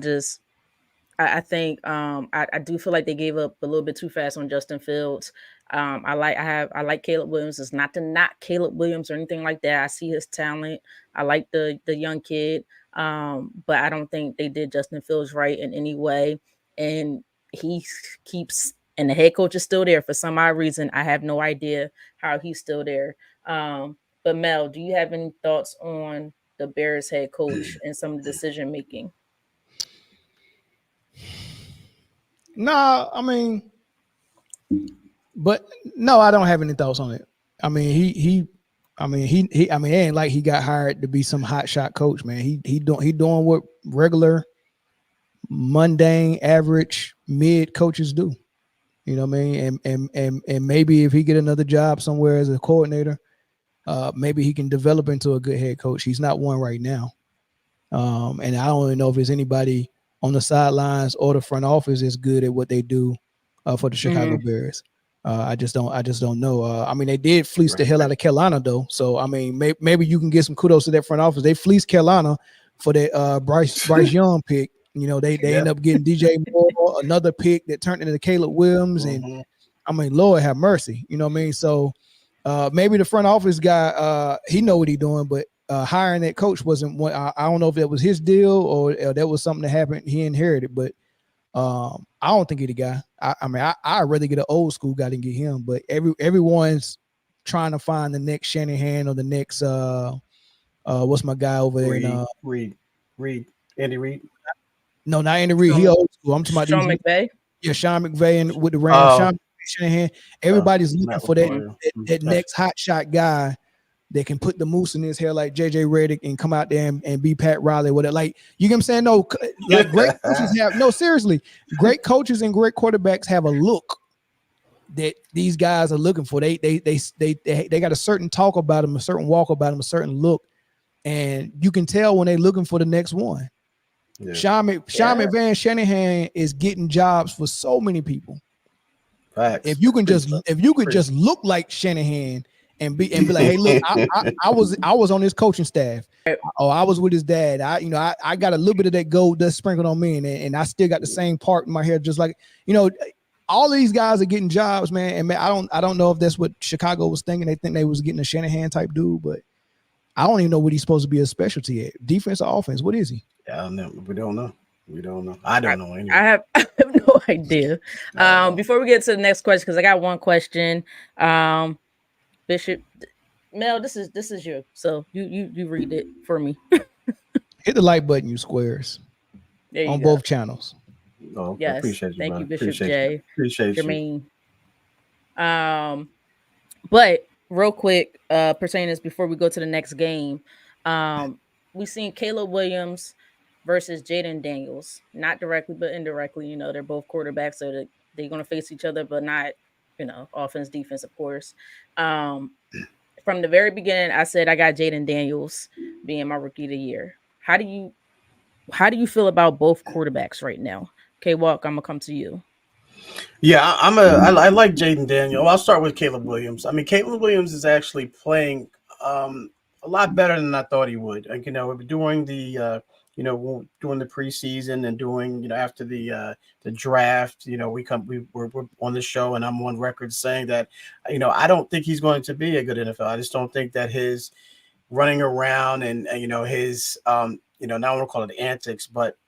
Speaker 1: I think I do feel like they gave up a little bit too fast on Justin Fields. I like Caleb Williams. It's not to knock Caleb Williams or anything like that. I see his talent. I like the young kid. But I don't think they did Justin Fields right in any way. And he keeps and the head coach is still there for some odd reason. I have no idea how he's still there. But Mel, do you have any thoughts on the Bears head coach and some of the decision making?
Speaker 2: Nah, I mean, but no, I don't have any thoughts on it. I mean, I mean, it ain't like he got hired to be some hot shot coach, man. He doing what regular, mundane, average, mid coaches do. You know what I mean? And maybe if he get another job somewhere as a coordinator, maybe he can develop into a good head coach. He's not one right now. And I don't even know if there's anybody on the sidelines or the front office is good at what they do for the Chicago Bears. I just don't know. I mean, they did fleece the hell out of Carolina though. So I mean, maybe you can get some kudos to that front office. They fleeced Carolina for that Bryce Young pick. You know, they end up getting DJ Moore, another pick that turned into Caleb Williams, and I mean, Lord have mercy. You know what I mean? So maybe the front office guy, he know what he doing, but hiring that coach wasn't one. I don't know if that was his deal or that was something that happened. He inherited, but I don't think he's the guy. I mean, I'd rather get an old school guy than get him. But everyone's trying to find the next Shanahan or the next what's my guy over there?
Speaker 3: Andy Reid.
Speaker 2: No, not Andy Reid. He old school. I'm talking about
Speaker 1: Sean McVay.
Speaker 2: Yeah, Sean McVay and with the Rams. Sean Shanahan. Everybody's looking for that next hot shot guy that can put the moose in his hair like JJ Redick and come out there and be Pat Riley with it. Like, you know what I'm saying? No, like great coaches seriously, great coaches and great quarterbacks have a look that these guys are looking for. They got a certain talk about them, a certain walk about them, a certain look, and you can tell when they're looking for the next one. Yeah. Sean McVay, Shanahan is getting jobs for so many people.
Speaker 3: Facts.
Speaker 2: If you could just look like Shanahan and be like, hey, look, I was on his coaching staff. Oh, I was with his dad. I got a little bit of that gold dust sprinkled on me, and I still got the same part in my hair, just like, all these guys are getting jobs, man. And man, I don't know if that's what Chicago was thinking. They think they was getting a Shanahan type dude, but I don't even know what he's supposed to be a specialty at. Defense or offense? What is he?
Speaker 3: Yeah, we don't know. I don't know anyway.
Speaker 1: I have no idea. Before we get to the next question, because I got one question. Bishop Mel, this is you. So you read it for me.
Speaker 2: Hit the like button, you squares. On both channels.
Speaker 3: Oh, yes. Appreciate you.
Speaker 1: Thank
Speaker 3: man.
Speaker 1: you, Bishop J.
Speaker 3: Appreciate
Speaker 1: Jermaine. You. But real quick, pertaining this before we go to the next game, we seen Caleb Williams versus Jaden Daniels, not directly but indirectly. They're both quarterbacks, so they're going to face each other, but not, offense, defense, of course. From the very beginning, I said I got Jaden Daniels being my rookie of the year. How do you feel about both quarterbacks right now? K-Walk, I'm gonna come to you.
Speaker 3: Yeah, I like Jaden Daniels. I'll start with Caleb Williams. I mean, Caleb Williams is actually playing a lot better than I thought he would. Like, during the during the preseason and doing after the draft, we're on the show and I'm on record saying that I don't think he's going to be a good NFL. I just don't think that his running around and his now I want to call it antics, but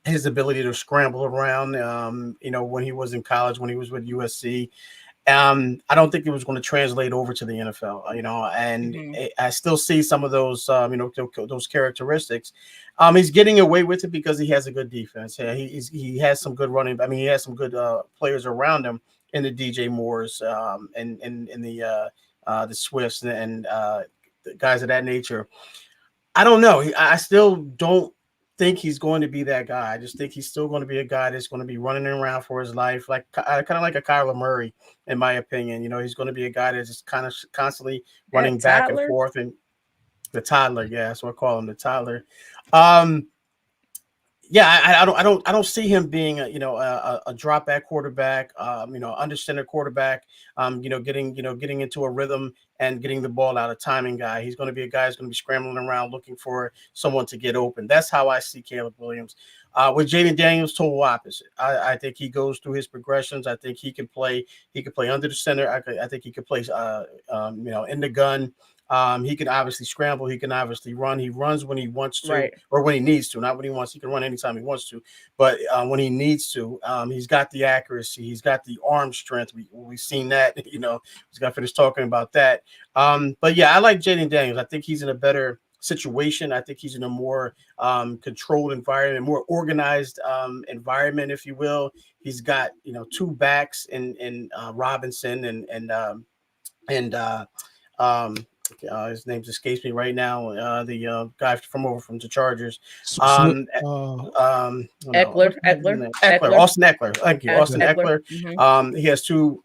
Speaker 3: his ability to scramble around, when he was in college, when he was with USC, I don't think it was going to translate over to the NFL, and I still see some of those, those characteristics. He's getting away with it because he has a good defense. Yeah, he has some good running. I mean, he has some good players around him in the DJ Moores and in the Swifts and the guys of that nature. I don't know. I still don't think he's going to be that guy. I just think he's still going to be a guy that's going to be running around for his life, like kind of like a Kyler Murray, in my opinion. He's going to be a guy that's just kind of constantly running back and forth. And the toddler, yeah, that's what I call him, the toddler. Yeah, I don't see him being a drop back quarterback, under center quarterback, getting into a rhythm and getting the ball out of timing guy. He's going to be a guy who's going to be scrambling around looking for someone to get open. That's how I see Caleb Williams. With Jaden Daniels, total opposite. I think he goes through his progressions. I think he can play. He can play under the center. I think he can play, in the gun. He can obviously scramble. He can obviously run. He runs when he wants to
Speaker 1: Right.
Speaker 3: or when he needs to, not when he wants. He can run anytime he wants to, but when he needs to, he's got the accuracy. He's got the arm strength. We've seen that. He's got to finish talking about that. But yeah, I like Jaden Daniels. I think he's in a better situation. I think he's in a more controlled environment, more organized environment, if you will. He's got two backs in Robinson and his name escapes me right now. The guy from the Chargers. No,
Speaker 1: Eckler,
Speaker 3: what's his
Speaker 1: Eckler,
Speaker 3: name? Eckler,
Speaker 1: Eckler,
Speaker 3: Austin Eckler. Thank you, Austin
Speaker 1: Eckler.
Speaker 3: Eckler.
Speaker 1: Hmm.
Speaker 3: He has two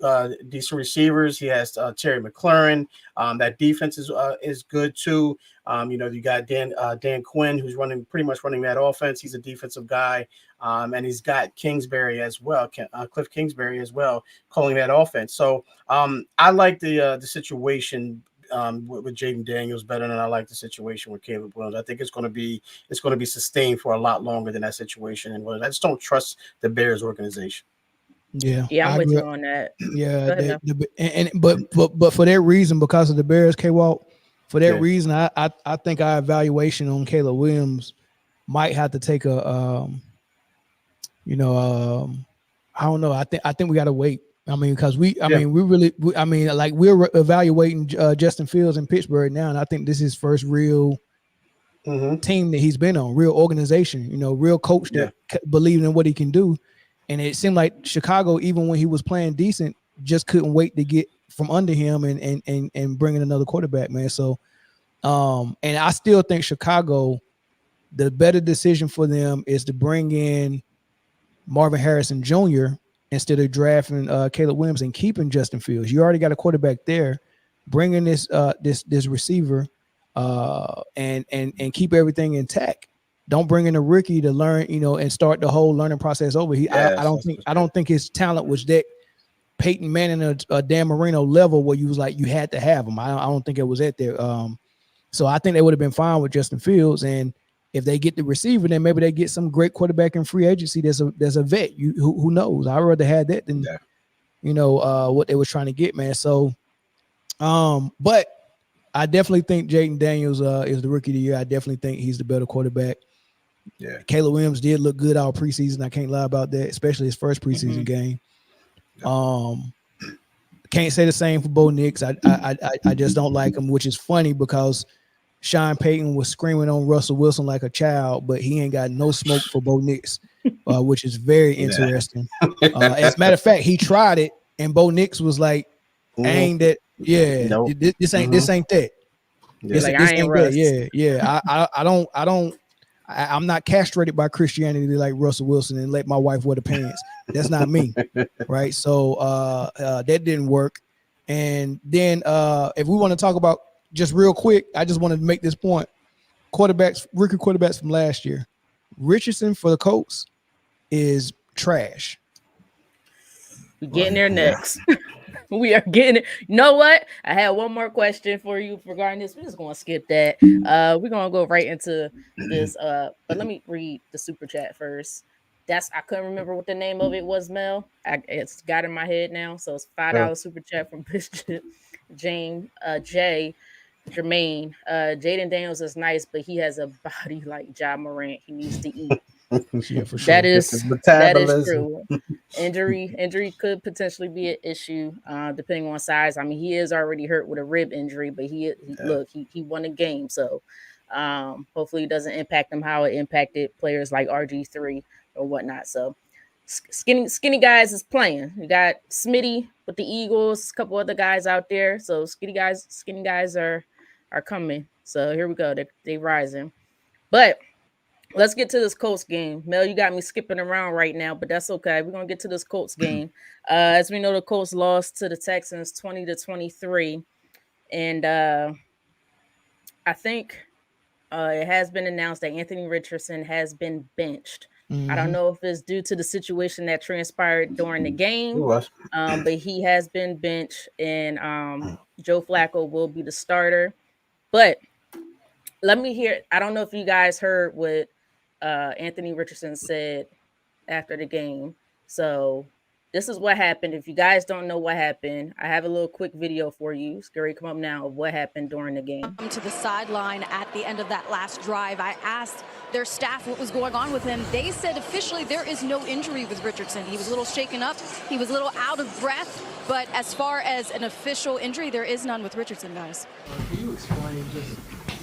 Speaker 3: decent receivers. He has Terry McLaurin. That defense is good too. You got Dan Quinn, who's pretty much running that offense. He's a defensive guy, and he's got Kingsbury as well, Cliff Kingsbury as well, calling that offense. So I like the situation with Jaden Daniels better than I like the situation with Caleb Williams. I think it's going to be sustained for a lot longer than that situation. And I just don't trust the Bears organization.
Speaker 2: Yeah,
Speaker 1: Yeah, I'm
Speaker 2: I
Speaker 1: with
Speaker 2: agree.
Speaker 1: you on that.
Speaker 2: Yeah,
Speaker 1: Go ahead, Mel.
Speaker 2: but for that reason, because of the Bears, K Walk, for that
Speaker 3: Yeah.
Speaker 2: reason, I think our evaluation on Caleb Williams might have to take a you know I don't know. I think we got to wait. I mean, because
Speaker 3: Yeah.
Speaker 2: like we're evaluating Justin Fields in Pittsburgh now, and I think this is his first real
Speaker 3: Mm-hmm.
Speaker 2: team that he's been on, real organization, real coach
Speaker 3: Yeah.
Speaker 2: that believed in what he can do. And it seemed like Chicago, even when he was playing decent, just couldn't wait to get from under him and bring in another quarterback, man. So, and I still think Chicago, the better decision for them is to bring in Marvin Harrison Jr. instead of drafting Caleb Williams and keeping Justin Fields. You already got a quarterback there. Bring in this receiver and keep everything intact. Don't bring in a rookie to learn, and start the whole learning process over. I
Speaker 3: Yes,
Speaker 2: don't
Speaker 3: that's
Speaker 2: think
Speaker 3: for
Speaker 2: I
Speaker 3: sure.
Speaker 2: don't think his talent was that Peyton Manning a Dan Marino level where you was like you had to have him. I don't think it was at there. So I think they would have been fine with Justin Fields, and if they get the receiver, then maybe they get some great quarterback in free agency. There's a vet. Who knows? I'd rather have that than
Speaker 3: Yeah.
Speaker 2: what they were trying to get, man. So, but I definitely think Jaden Daniels is the rookie of the year. I definitely think he's the better quarterback.
Speaker 3: Yeah.
Speaker 2: Caleb Williams did look good all preseason. I can't lie about that, especially his first preseason game. Um, can't say the same for Bo Nix. I just don't like him, which is funny because Sean Payton was screaming on Russell Wilson like a child, but he ain't got no smoke for Bo Nix, which is very
Speaker 3: Yeah.
Speaker 2: interesting. As a matter of fact, he tried it, and Bo Nix was like,
Speaker 3: Mm-hmm.
Speaker 2: "Ain't that? Yeah,
Speaker 3: Nope.
Speaker 2: this ain't
Speaker 3: Mm-hmm.
Speaker 2: this ain't that.
Speaker 3: Yeah.
Speaker 1: He's
Speaker 2: This
Speaker 1: like,
Speaker 2: this
Speaker 1: I ain't
Speaker 2: ain't that.
Speaker 1: Russ.
Speaker 2: Yeah, yeah. I'm not castrated by Christianity like Russell Wilson and let my wife wear the pants. That's not me, right? So that didn't work. And then if we want to talk about just real quick, I just want to make this point: rookie quarterbacks from last year. Richardson for the Colts is trash.
Speaker 1: We
Speaker 3: Well,
Speaker 1: getting there
Speaker 3: yeah.
Speaker 1: next. We are getting it. You know what? I had one more question for you regarding this. We're just gonna skip that. We're gonna go right into this. But let me read the super chat first. I couldn't remember what the name of it was, Mel. It's got in my head now. So it's
Speaker 3: Sure.
Speaker 1: $5 super chat from Bishop James J. Jermaine. Jaden Daniels is nice, but he has a body like Ja Morant. He needs to eat.
Speaker 2: Yeah, for
Speaker 1: That
Speaker 2: sure.
Speaker 3: Different
Speaker 1: is
Speaker 3: metabolism.
Speaker 1: true. Injury could potentially be an issue, depending on size. I mean, he is already hurt with a rib injury, but
Speaker 3: Yeah.
Speaker 1: he won a game, so hopefully it doesn't impact him how it impacted players like RG3 or whatnot. So skinny guys is playing. You got Smitty with the Eagles, a couple other guys out there. So skinny guys are coming. So here we go. They rising, but let's get to this Colts game. Mel, you got me skipping around right now, but that's okay. We're gonna get to this Colts game. As we know, the Colts lost to the Texans 20-23, and I think it has been announced that Anthony Richardson has been benched. I don't
Speaker 2: Mm-hmm.
Speaker 1: know if it's due to the situation that transpired during the
Speaker 3: It
Speaker 1: game,
Speaker 3: was.
Speaker 1: but he has been benched, and Joe Flacco will be the starter. But let me hear. I don't know if you guys heard what Anthony Richardson said after the game. So this is what happened. If you guys don't know what happened, I have a little quick video for you. It's going to come up now of what happened during the game.
Speaker 4: To the sideline at the end of that last drive, I asked their staff what was going on with him. They said officially there is no injury with Richardson. He was a little shaken up. He was a little out of breath. But as far as an official injury, there is none with Richardson, guys.
Speaker 5: Can you explain just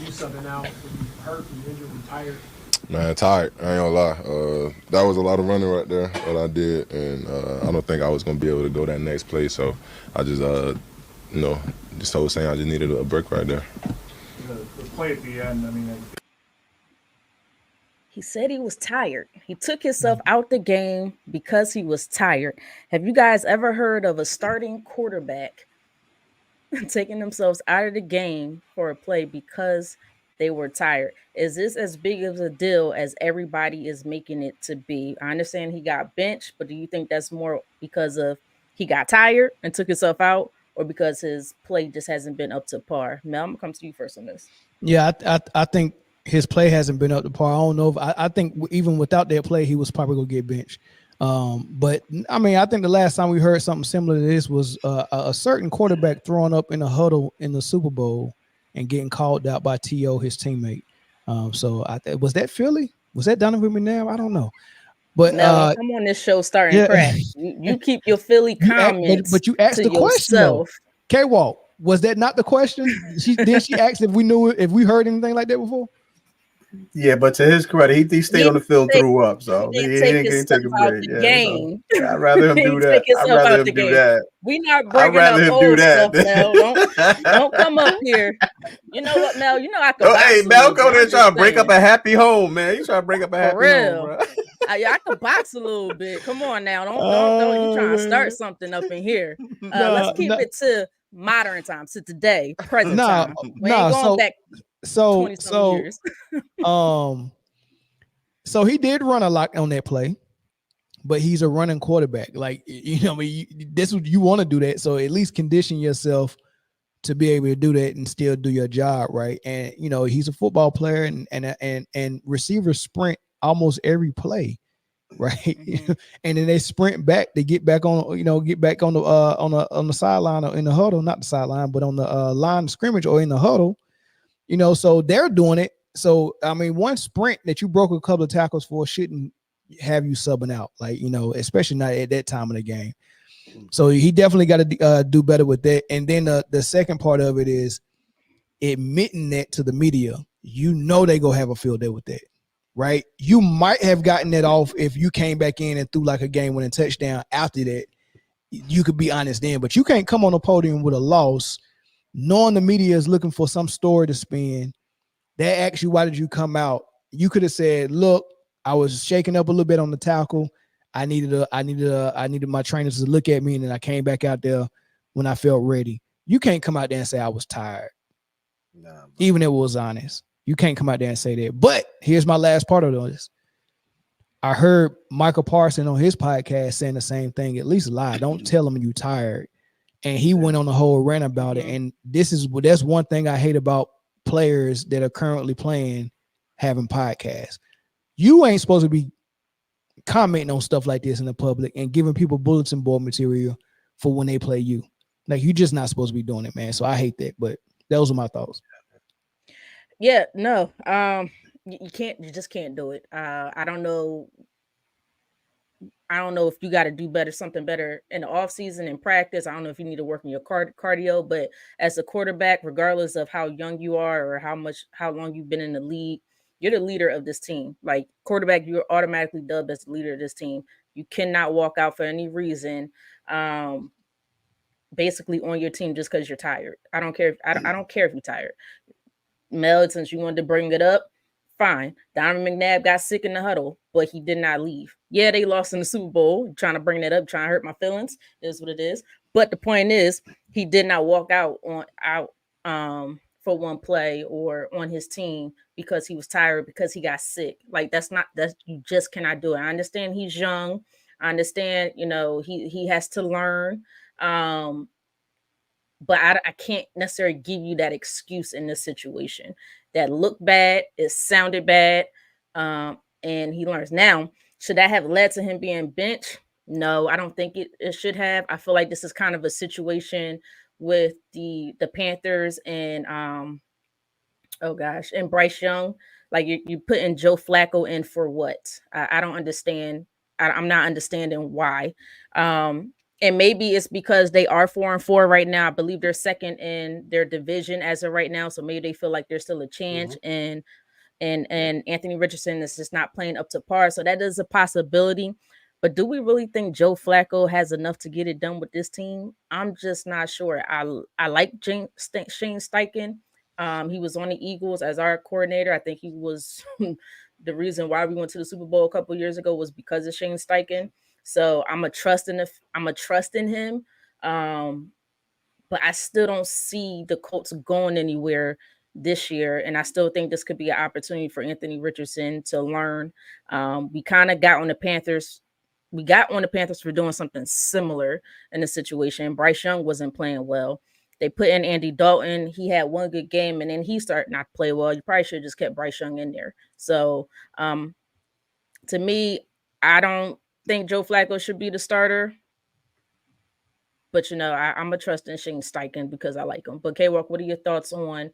Speaker 5: you subbing out when you hurt, when you injured, when tired?
Speaker 6: Man, tired. I ain't gonna lie. That was a lot of running right there, what I did, and I don't think I was gonna be able to go that next play. So I just, just told saying I just needed a break right there.
Speaker 5: The play at the end, I mean.
Speaker 1: He said he was tired. He took himself out the game because he was tired. Have you guys ever heard of a starting quarterback taking themselves out of the game for a play because they were tired? Is this as big of a deal as everybody is making it to be? I understand he got benched, but do you think that's more because of he got tired and took himself out, or because his play just hasn't been up to par? Mel, I'm gonna come to you first on this.
Speaker 2: Yeah, I think his play hasn't been up to par. I don't know if I think even without that play, he was probably gonna get benched. But I mean, I think the last time we heard something similar to this was a certain quarterback throwing up in a huddle in the Super Bowl and getting called out by T.O., his teammate. So was that Philly? Was that Donovan McNabb? I don't know. But
Speaker 1: Mel, come on this show starting
Speaker 2: yeah.
Speaker 1: crap. You keep your Philly comments,
Speaker 2: but you asked
Speaker 1: to
Speaker 2: the question though.
Speaker 1: yourself.
Speaker 2: K-Walk, was that not the question? She asked if we heard anything like that before.
Speaker 3: Yeah, but to his credit, he stayed on the field, threw up, so he didn't take a break.
Speaker 1: Yeah, game.
Speaker 3: So, I'd rather him do that. I'd rather him do that.
Speaker 1: We not bringing up old stuff, Mel. Don't come up here. You know what, Mel? You know I can.
Speaker 3: Hey, Mel, go there trying to break up a happy home, man. You trying to break up a happy home, bro.
Speaker 1: I can box a little bit. Come on now, don't you trying to start something up in here? Let's keep it to modern times, to today, present time. We ain't going back.
Speaker 2: So he did run a lot on that play, but he's a running quarterback. Like, this would you want to do that. So at least condition yourself to be able to do that and still do your job, right? And he's a football player, and receivers sprint almost every play, right? Mm-hmm. And then they sprint back. They get back on the sideline or in the huddle, not the sideline, but on the line of scrimmage or in the huddle. So they're doing it. So, I mean, one sprint that you broke a couple of tackles for shouldn't have you subbing out, like, especially not at that time of the game. So he definitely got to do better with that. And then the second part of it is admitting that to the media. They go have a field day with that, right? You might have gotten that off if you came back in and threw like a game-winning touchdown after that. You could be honest then, but you can't come on the podium with a loss knowing the media is looking for some story to spin. They ask you, why did you come out? You could have said, look, I was shaking up a little bit on the tackle. I needed my trainers to look at me, and then I came back out there when I felt ready. You can't come out there and say I was tired. Nah, even if it was honest. You can't come out there and say that. But here's my last part of this. I heard Michael Parsons on his podcast saying the same thing. At least lie. Don't tell him you tired. And he went on a whole rant about it. And that's one thing I hate about players that are currently playing having podcasts. You ain't supposed to be commenting on stuff like this in the public and giving people bulletin board material for when they play you. Like, you're just not supposed to be doing it, man. So I hate that. But those are my thoughts.
Speaker 1: Yeah, no. You just can't do it. I don't know if you got to do something better in the off season in practice. I don't know if you need to work on your cardio, but as a quarterback, regardless of how young you are or how long you've been in the league, you're the leader of this team. Like, quarterback, you're automatically dubbed as the leader of this team. You cannot walk out for any reason, basically on your team just because you're tired. I don't care if you're tired. Mel, since you wanted to bring it up, fine. Donovan McNabb got sick in the huddle, but he did not leave. Yeah, they lost in the Super Bowl. I'm trying to bring that up, trying to hurt my feelings. It is what it is. But the point is, he did not walk out for one play or on his team because he was tired, because he got sick. Like that's you just cannot do it. I understand he's young. I understand, he has to learn. Um, but I can't necessarily give you that excuse in this situation. That looked bad, it sounded bad, and he learns. Now, should that have led to him being benched? No, I don't think it should have. I feel like this is kind of a situation with the Panthers and oh gosh, and Bryce Young. Like you putting Joe Flacco in for what? I don't understand. I'm not understanding why. And maybe it's because they are 4-4 right now. I believe they're second in their division as of right now. So maybe they feel like there's still a chance.
Speaker 3: Mhm.
Speaker 1: And Anthony Richardson is just not playing up to par. So that is a possibility. But do we really think Joe Flacco has enough to get it done with this team? I'm just not sure. I like Shane Steichen. He was on the Eagles as our coordinator. I think he was the reason why we went to the Super Bowl a couple years ago was because of Shane Steichen. So I'm a trust in him. But I still don't see the Colts going anywhere this year. And I still think this could be an opportunity for Anthony Richardson to learn. We kind of got on the Panthers. We got on the Panthers for doing something similar in the situation. Bryce Young wasn't playing well. They put in Andy Dalton. He had one good game, and then he started not to play well. You probably should have just kept Bryce Young in there. So to me, I don't think Joe Flacco should be the starter. But I'm a trust in Shane Steichen because I like him. But K-Walk, what are your thoughts on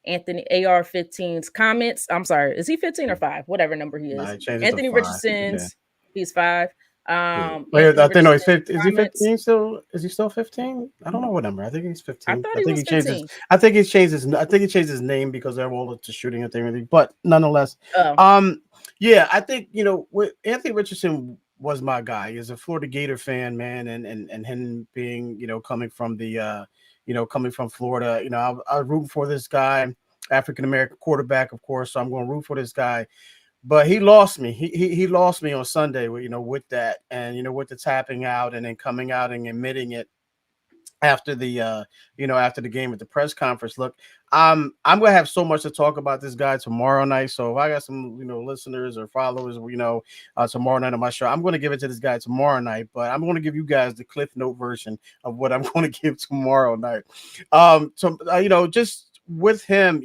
Speaker 1: Anthony AR-15's comments? I'm sorry, is he 15 or 5? Whatever number he
Speaker 3: Nah,
Speaker 1: is.
Speaker 3: I changed it to
Speaker 1: Anthony
Speaker 3: 5. Yeah.
Speaker 1: Richardson's, he's 5.
Speaker 3: Yeah. Wait,
Speaker 1: Anthony
Speaker 3: I think no, he's
Speaker 1: Richardson's
Speaker 3: 15. Is he
Speaker 1: comments.
Speaker 3: 15 still? Is he still 15? I don't know what number. I think he's
Speaker 1: I
Speaker 3: 15.
Speaker 1: thought
Speaker 3: I
Speaker 1: he
Speaker 3: think
Speaker 1: was
Speaker 3: he changed his.
Speaker 1: 15.
Speaker 3: I think he changed his. I think he changed his name because they're all to shooting and everything. But nonetheless,
Speaker 1: Oh,
Speaker 3: yeah, I think with Anthony Richardson was my guy. He's a Florida Gator fan, man, and him being coming from coming from Florida. I root for this guy, African American quarterback, of course. So I'm going to root for this guy. But he lost me. He lost me on Sunday with that, and with the tapping out and then coming out and admitting it after the after the game at the press conference. Look, I'm gonna have so much to talk about this guy tomorrow night. So if I got some listeners or followers tomorrow night on my show, I'm gonna give it to this guy tomorrow night. But I'm gonna give you guys the Cliff Note version of what I'm gonna give tomorrow night. So just with him,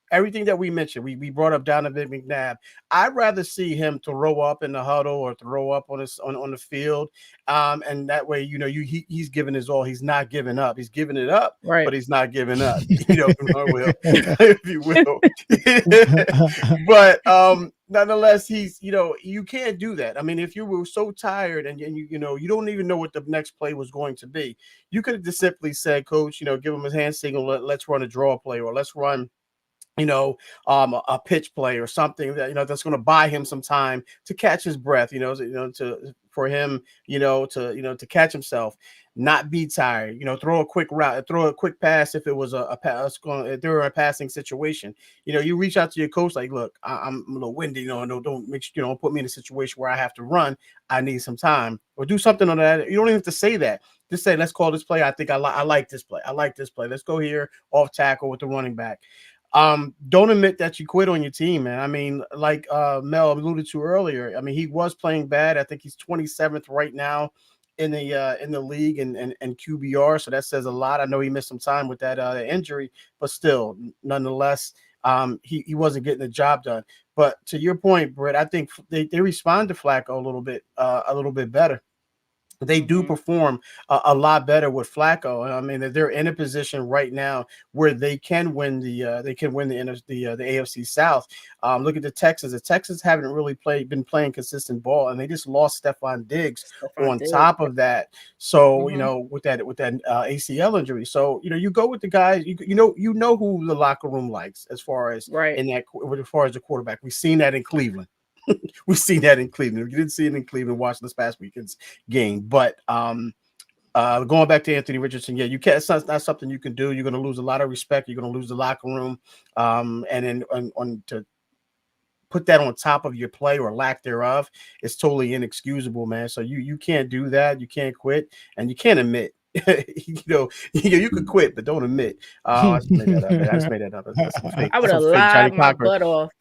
Speaker 3: everything that we mentioned, we brought up Donovan McNabb. I'd rather see him throw up in the huddle or throw up on the field, and that way he's giving his all. He's not giving up. He's giving it up,
Speaker 1: right.
Speaker 3: but he's not giving up. If you will. But nonetheless, he's you can't do that. I mean, if you were so tired and you don't even know what the next play was going to be, you could have just simply said, Coach, give him his hand signal. Let's run a draw play or let's run a pitch play or something that that's going to buy him some time to catch his breath, to for him, to catch himself, not be tired, throw a quick route, throw a quick pass if it was a pass going during a passing situation. You reach out to your coach like, look, I'm a little windy, no, don't make put me in a situation where I have to run. I need some time or do something on that. You don't even have to say that. Just say, let's call this play. I think I like this play. I like this play. Let's go here off tackle with the running back. Don't admit that you quit on your team, man. I mean, like Mel alluded to earlier, I mean, he was playing bad. I think he's 27th right now in the league and QBR, so that says a lot. I know he missed some time with that injury, but still, nonetheless, he wasn't getting the job done. But to your point, Britt, I think they respond to Flacco a little bit better. They do perform a lot better with Flacco. I mean, they're in a position right now where they can win the AFC South. Look at the Texans. The Texans haven't really been playing consistent ball, and they just lost Stephon Diggs on top of that. So with that ACL injury, so you go with the guys. You know who the locker room likes as far as
Speaker 1: Right.
Speaker 3: as far as the quarterback. We've seen that in Cleveland. We've seen that in Cleveland. You didn't see it in Cleveland watching this past weekend's game. But going back to Anthony Richardson, yeah, you can't. It's not something you can do. You're going to lose a lot of respect. You're going to lose the locker room. And then to put that on top of your play or lack thereof is totally inexcusable, man. So you can't do that. You can't quit, and you can't admit you could quit, but don't admit. I just made that up. Man. I just made that up. That's some fake.
Speaker 1: I would
Speaker 3: That's
Speaker 1: have
Speaker 3: some fake Johnny
Speaker 1: lied my
Speaker 3: Cochran.
Speaker 1: butt off.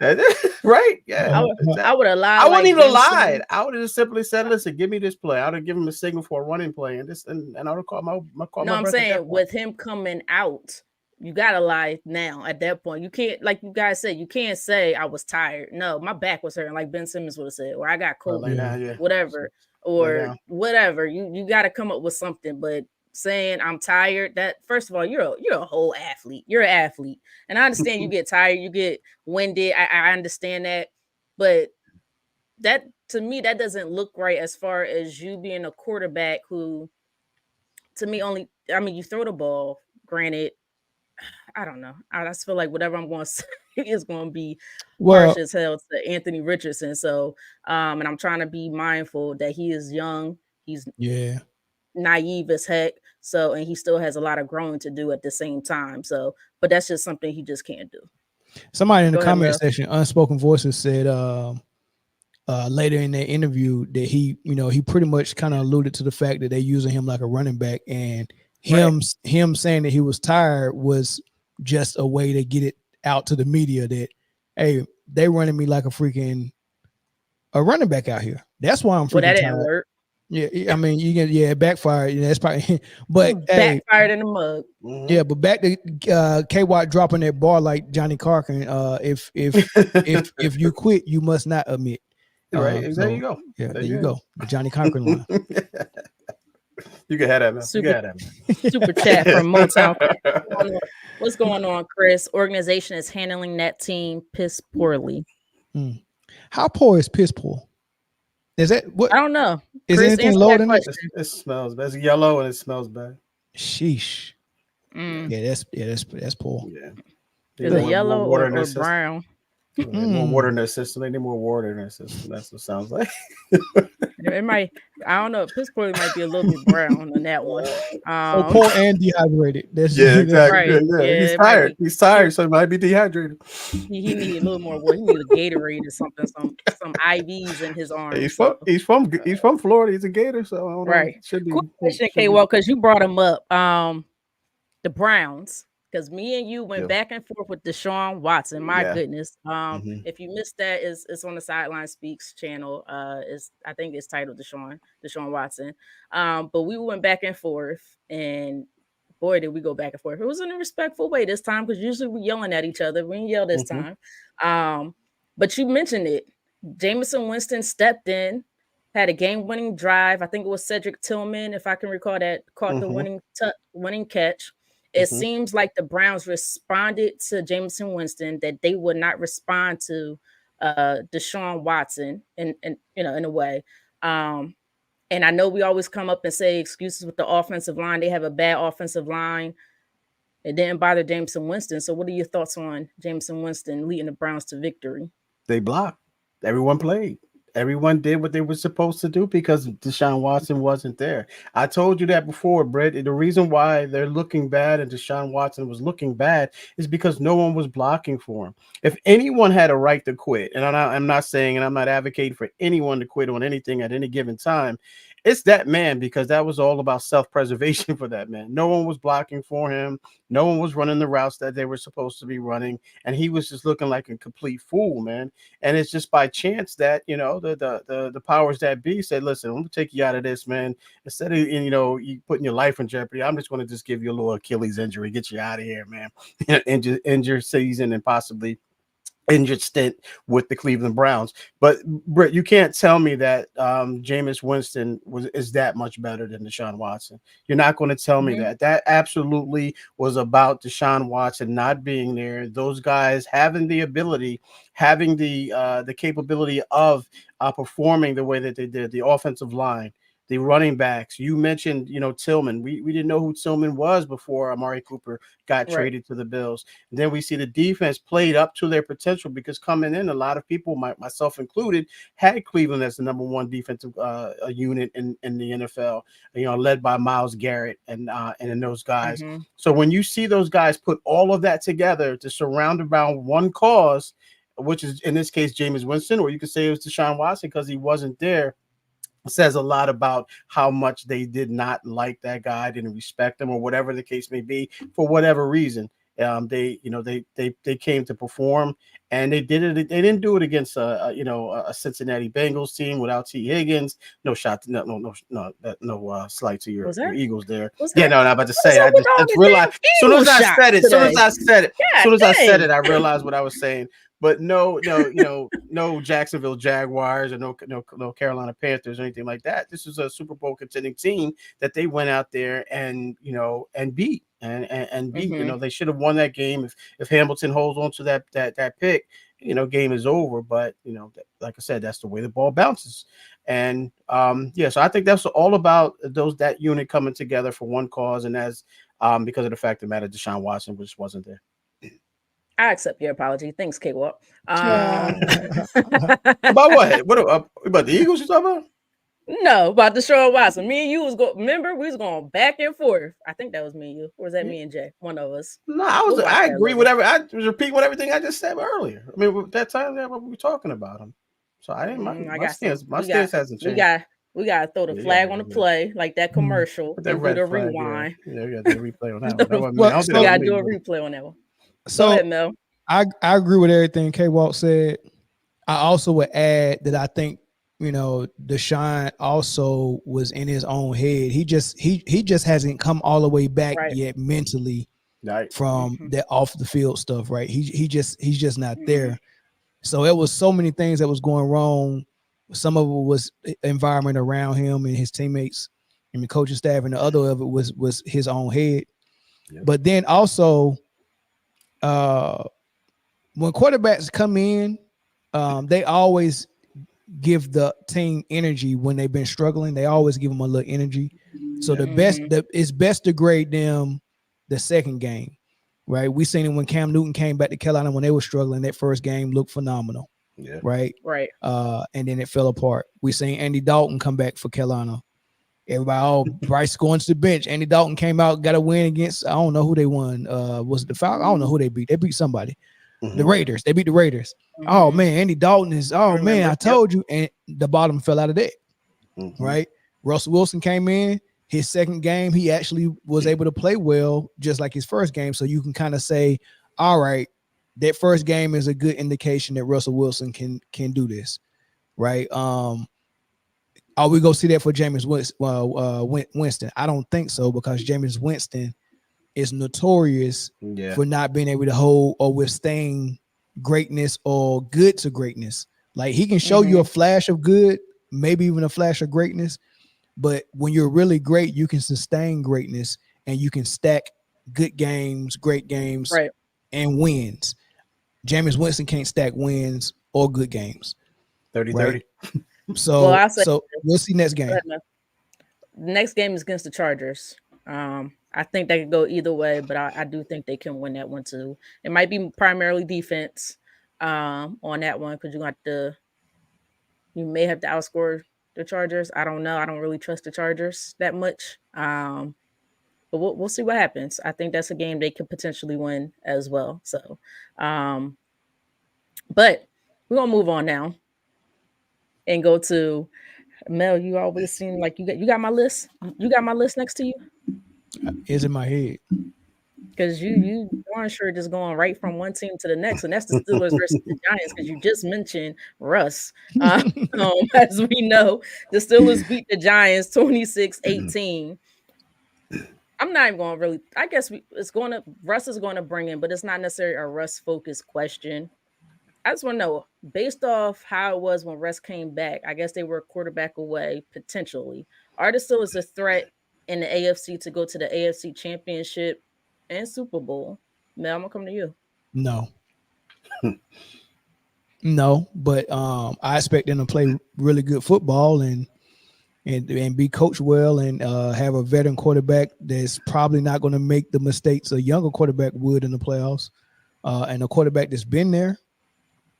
Speaker 3: Right? Yeah.
Speaker 1: I would have lied.
Speaker 3: I wouldn't
Speaker 1: like
Speaker 3: even have
Speaker 1: Ben
Speaker 3: lied.
Speaker 1: Simmons.
Speaker 3: I would have just simply said, "Listen, give me this play." I would have given him a signal for a running play, and I would have caught my
Speaker 1: No, I'm
Speaker 3: breath at that
Speaker 1: saying
Speaker 3: point.
Speaker 1: with him coming out, you gotta lie now. At that point, you can't, like you guys said, you can't say I was tired. No, my back was hurting, like Ben Simmons would have said, or I got
Speaker 3: Lay
Speaker 1: COVID,
Speaker 3: down, yeah.
Speaker 1: whatever,
Speaker 3: Lay
Speaker 1: or
Speaker 3: down.
Speaker 1: whatever. You got to come up with something. But saying I'm tired, that first of all, you're a whole athlete. You're an athlete, and I understand you get tired, you get winded. I understand that, but that to me that doesn't look right as far as you being a quarterback who, to me, you throw the ball. Granted, I don't know. I just feel like whatever I'm going to say is going to be harsh
Speaker 2: Well,
Speaker 1: as hell to Anthony Richardson. So, and I'm trying to be mindful that he is young. He's
Speaker 2: yeah.
Speaker 1: naive as heck. So, and he still has a lot of growing to do at the same time. So, but that's just something he just can't do.
Speaker 2: Somebody in the
Speaker 1: Go ahead,
Speaker 2: comment
Speaker 1: Mel.
Speaker 2: section, Unspoken Voices, said later in that interview that he pretty much kind of alluded to the fact that they're using him like a running back, and him saying that he was tired was just a way to get it out to the media that, hey, they running me like a running back out here. That's why I'm
Speaker 1: Well, that
Speaker 2: freaking
Speaker 1: didn't
Speaker 2: tired.
Speaker 1: work.
Speaker 2: Yeah, I mean, it backfired. That's probably, but hey,
Speaker 1: Backfired in the mug.
Speaker 2: yeah, but back to K Watt dropping that bar like Johnny Cochran. If you quit, you must not admit.
Speaker 3: Right. There you go.
Speaker 2: Yeah, there you go. The Johnny Cochran line.
Speaker 3: You can have that, man.
Speaker 1: Super chat from Motown. What's going on, Chris? Organization is handling that team piss poorly.
Speaker 2: How poor is piss poor? Is that what?
Speaker 1: I don't know.
Speaker 2: Is
Speaker 1: Chris,
Speaker 2: anything
Speaker 1: answer
Speaker 2: lower
Speaker 1: that
Speaker 2: than that?
Speaker 1: question.
Speaker 3: It smells bad. It's yellow and it smells bad.
Speaker 2: Sheesh.
Speaker 1: Mm.
Speaker 2: Yeah, that's poor.
Speaker 3: Yeah.
Speaker 1: Is it yellow or brown?
Speaker 3: More water in their system. They need more water in their system. That's what it sounds like.
Speaker 1: It might. I don't know. Piss poorly might be a little bit brown on that one.
Speaker 2: So poor and dehydrated.
Speaker 3: Yeah, exactly.
Speaker 1: Right.
Speaker 3: Yeah, he's
Speaker 1: it
Speaker 3: tired. He's tired, so he might be dehydrated.
Speaker 1: He need a little more water. He need a Gatorade or something. Some IVs in his arms.
Speaker 3: He's from Florida. He's a Gator, so I don't know. Should be.
Speaker 1: Quick question, K. Well, because you brought him up. The Browns. Because me and you went back and forth with Deshaun Watson. My goodness. If you missed that, it's on the Sideline Speaks channel. I think it's titled Deshaun Watson. But we went back and forth, and boy, did we go back and forth. It was in a respectful way this time, because usually we're yelling at each other. We didn't yell this time. But you mentioned it. Jameson Winston stepped in, had a game-winning drive. I think it was Cedric Tillman, if I can recall that, caught the winning catch. It seems like the Browns responded to Jameson Winston that they would not respond to Deshaun Watson in a way. And I know we always come up and say excuses with the offensive line. They have a bad offensive line. It didn't bother Jameson Winston. So what are your thoughts on Jameson Winston leading the Browns to victory?
Speaker 3: They blocked. Everyone played. Everyone did what they were supposed to do because Deshaun Watson wasn't there. I told you that before, Brett. The reason why they're looking bad and Deshaun Watson was looking bad is because no one was blocking for him. If anyone had a right to quit, and I'm not saying, and I'm not advocating for anyone to quit on anything at any given time, it's that man, because that was all about self-preservation for that man. No one was blocking for him. No one was running the routes that they were supposed to be running. And he was just looking like a complete fool, man. And it's just by chance that, the powers that be said, listen, I'm going to take you out of this, man. Instead of, you putting your life in jeopardy, I'm just going to just give you a little Achilles injury, get you out of here, man. Injure season and possibly injured stint with the Cleveland Browns. But Britt, you can't tell me that Jameis Winston is that much better than Deshaun Watson. You're not going to tell me that. That absolutely was about Deshaun Watson not being there. Those guys having the ability, having the capability of performing the way that they did, the offensive line, the running backs. You mentioned, Tillman. We didn't know who Tillman was before Amari Cooper got traded to the Bills. And then we see the defense played up to their potential, because coming in, a lot of people, myself included, had Cleveland as the number one defensive unit in the NFL, led by Myles Garrett and those guys. So when you see those guys put all of that together to surround around one cause, which is in this case Jameis Winston, or you could say it was Deshaun Watson because he wasn't there, says a lot about how much they did not like that guy, didn't respect him, or whatever the case may be, for whatever reason. They came to perform, and they did it. They didn't do it against a Cincinnati Bengals team without T. Higgins. No shot, no slight to your Eagles there. Yeah, no, I'm about to say. I just realized. As soon as I said it, I realized what I was saying. But no, no Jacksonville Jaguars or no Carolina Panthers or anything like that. This is a Super Bowl contending team that they went out there and beat and beat. They should have won that game if Hamilton holds on to that pick. Game is over. But like I said, that's the way the ball bounces. And so I think that's all about that unit coming together for one cause, and as because of the fact of the matter, Deshaun Watson just wasn't there.
Speaker 1: I accept your apology. Thanks, K-Walk.
Speaker 3: About what? What about the Eagles you talking about?
Speaker 1: No, about Deshaun Watson. Me and you remember we was going back and forth. I think that was me and you. Or was that me and Jay? One of us.
Speaker 3: No, I agree with I was repeating everything I just said earlier. I mean, that time that we were talking about him. So I didn't my stance hasn't changed.
Speaker 1: We gotta throw the flag on the play, like that commercial.
Speaker 3: That
Speaker 1: and do the rewind.
Speaker 3: Yeah, we gotta do a replay on that one.
Speaker 1: We gotta do a replay on that one.
Speaker 2: So
Speaker 1: go ahead, Mel.
Speaker 2: I agree with everything K-Walk said. I also would add that I think Deshaun also was in his own head. He just hasn't come all the way back yet mentally from that off the field stuff. Right? He's just not there. So it was so many things that was going wrong. Some of it was environment around him and his teammates and the coaching staff, and the other of it was his own head. Yep. But then also, when quarterbacks come in, they always give the team energy when they've been struggling. They always give them a little energy. So it's best to grade them the second game, right? We seen it when Cam Newton came back to Carolina when they were struggling. That first game looked phenomenal, right? And then it fell apart. We seen Andy Dalton come back for Carolina. Everybody, Bryce going to the bench. Andy Dalton came out, got a win against, I don't know who they won. Was it the Falcons? I don't know who they beat. They beat somebody. The Raiders. They beat the Raiders. Oh, man, Andy Dalton is, I told you. And the bottom fell out of that, right? Russell Wilson came in. His second game, he actually was able to play well, just like his first game. So you can kind of say, all right, that first game is a good indication that Russell Wilson can do this, right? Are we going to see that for Jameis Winston? I don't think so, because Jameis Winston is notorious for not being able to hold or withstand greatness or good to greatness. Like, he can show you a flash of good, maybe even a flash of greatness, but when you're really great, you can sustain greatness and you can stack good games, great games, and wins. Jameis Winston can't stack wins or good games.
Speaker 3: 30-30.
Speaker 2: Right? So we'll see next game.
Speaker 1: The next game is against the Chargers. I think they could go either way, but I do think they can win that one too. It might be primarily defense on that one, because you may have to outscore the Chargers. I don't know. I don't really trust the Chargers that much. But we'll see what happens. I think that's a game they could potentially win as well. So, but we're gonna move on now and go to Mel. You always seem like you got my list. You got my list next to you.
Speaker 2: It's in my head.
Speaker 1: Because you aren't sure just going right from one team to the next, and that's the Steelers versus the Giants, because you just mentioned Russ. As we know, the Steelers beat the Giants 26-18. I'm not even going to really, I guess Russ is going to bring in, but it's not necessarily a Russ-focused question. I just want to know, based off how it was when Russ came back, I guess they were a quarterback away, potentially. Are the Steelers a threat in the AFC to go to the AFC Championship and Super Bowl? Mel, I'm gonna come to you.
Speaker 2: No, but I expect them to play really good football and be coached well and have a veteran quarterback that's probably not going to make the mistakes a younger quarterback would in the playoffs, and a quarterback that's been there.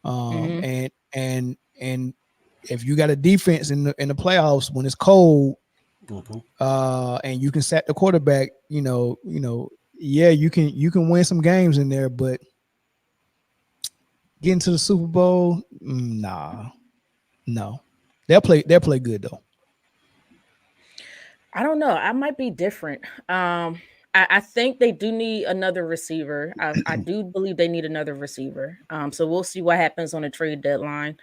Speaker 2: And if you got a defense in the playoffs when it's cold, and you can sack the quarterback, you can win some games in there, but getting to the Super Bowl, no. They'll play good though.
Speaker 1: I don't know. I might be different. I think they do need another receiver. I do believe they need another receiver. So we'll see what happens on the trade deadline,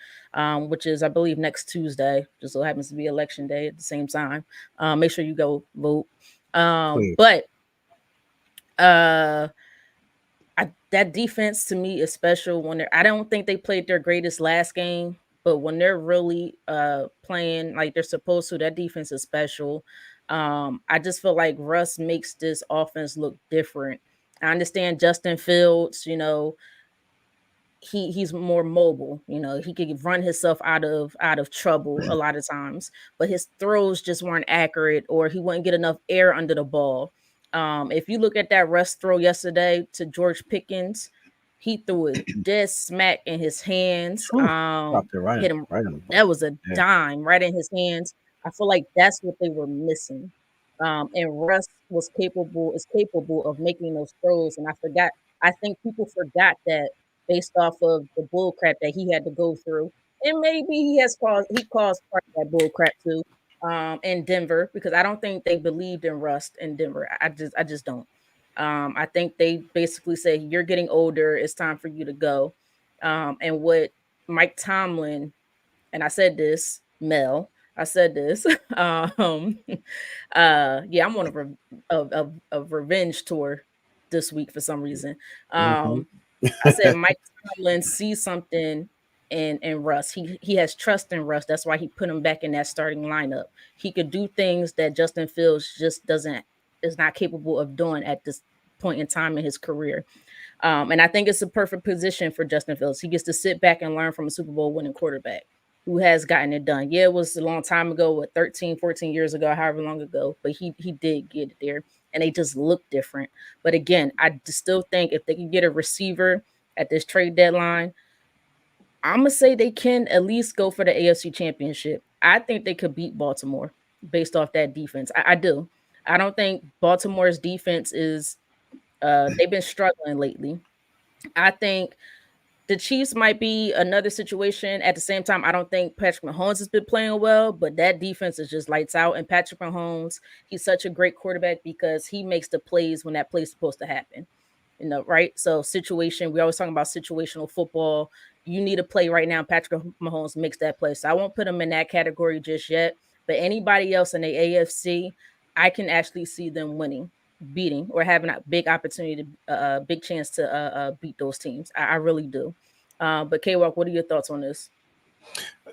Speaker 1: which is, I believe, next Tuesday. Just so happens to be election day at the same time. Make sure you go vote.
Speaker 3: Please.
Speaker 1: But uh, that defense to me is special when they're. I don't think they played their greatest last game, but when they're really playing like they're supposed to, that defense is special. I just feel like Russ makes this offense look different. I understand Justin Fields, he's more mobile. He could run himself out of trouble a lot of times, but his throws just weren't accurate, or he wouldn't get enough air under the ball. If you look at that Russ throw yesterday to George Pickens, he threw it dead smack in his hands.
Speaker 3: Whew. Dropped it
Speaker 1: Hit him.
Speaker 3: right on the ball.
Speaker 1: That was a
Speaker 3: Yeah.
Speaker 1: dime right in his hands. I feel like that's what they were missing. And Russ is capable of making those throws. And I think people forgot that based off of the bull crap that he had to go through. And maybe he caused part of that bull crap too, in Denver, because I don't think they believed in Rust in Denver. I just don't. I think they basically say you're getting older, it's time for you to go. And what Mike Tomlin, and I said this, Mel, I said this. Yeah, I'm on a revenge tour this week for some reason.
Speaker 3: Mhm.
Speaker 1: I said Mike Tomlin sees something in Russ. He has trust in Russ. That's why he put him back in that starting lineup. He could do things that Justin Fields just doesn't is not capable of doing at this point in time in his career. And I think it's a perfect position for Justin Fields. He gets to sit back and learn from a Super Bowl winning quarterback who has gotten it done. Yeah, it was a long time ago, 13, 14 years ago, however long ago, but he did get it there, and they just look different. But again, still think if they can get a receiver at this trade deadline, I'm gonna say they can at least go for the AFC Championship. I think they could beat Baltimore based off that defense. I do. I don't think Baltimore's defense is. They've been struggling lately. I think the Chiefs might be another situation. At the same time, I don't think Patrick Mahomes has been playing well, but that defense is just lights out. And Patrick Mahomes, he's such a great quarterback because he makes the plays when that play's supposed to happen. Right? So we always talking about situational football. You need a play right now. Patrick Mahomes makes that play. So I won't put him in that category just yet. But anybody else in the AFC, I can actually see them beating, or having a big opportunity big chance to beat those teams. I really do. But K-Walk, what are your thoughts on this?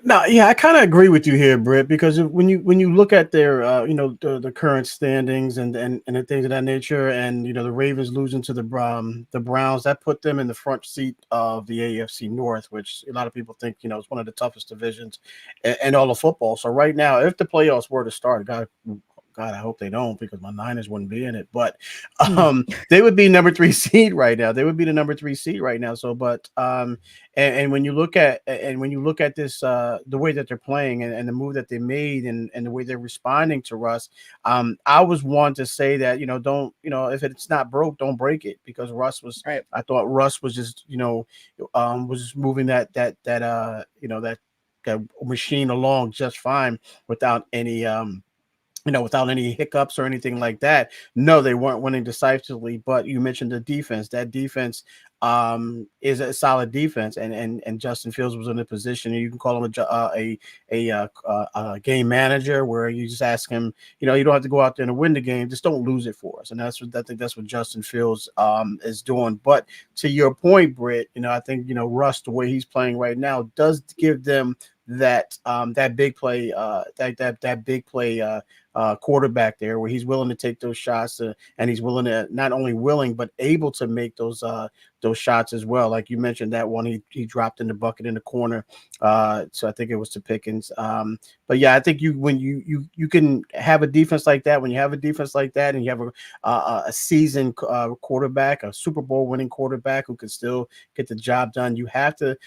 Speaker 3: No, yeah, I kind of agree with you here, Britt, because when you look at their the current standings and the things of that nature, and the Ravens losing to the Browns, that put them in the front seat of the AFC North, which a lot of people think is one of the toughest divisions in all of football. So right now, if the playoffs were to start, God, I hope they don't, because my Niners wouldn't be in it. But they would be number 3 seed right now. They would be the number 3 seed right now. So, but and when you look at this, the way that they're playing, and the move that they made, and the way they're responding to Russ, I was one to say that don't if it's not broke, don't break it, because Russ was.
Speaker 1: Right.
Speaker 3: I thought Russ was just was just moving that machine along just fine without any without any hiccups or anything like that. No, they weren't winning decisively, but you mentioned the defense. That defense is a solid defense, and Justin Fields was in a position, and you can call him a game manager, where you just ask him, you don't have to go out there and win the game, just don't lose it for us. And I think that's what Justin Fields is doing. But to your point, Britt, I think Russ, the way he's playing right now, does give them that big play, that big play quarterback there, where he's willing to take those shots, and he's willing to, not only willing but able to make those shots as well. Like you mentioned, that one he dropped in the bucket in the corner. So I think it was to Pickens. But yeah, I think when you can have a defense like that, when you have a defense like that, and you have a seasoned quarterback, a Super Bowl winning quarterback who can still get the job done, you have to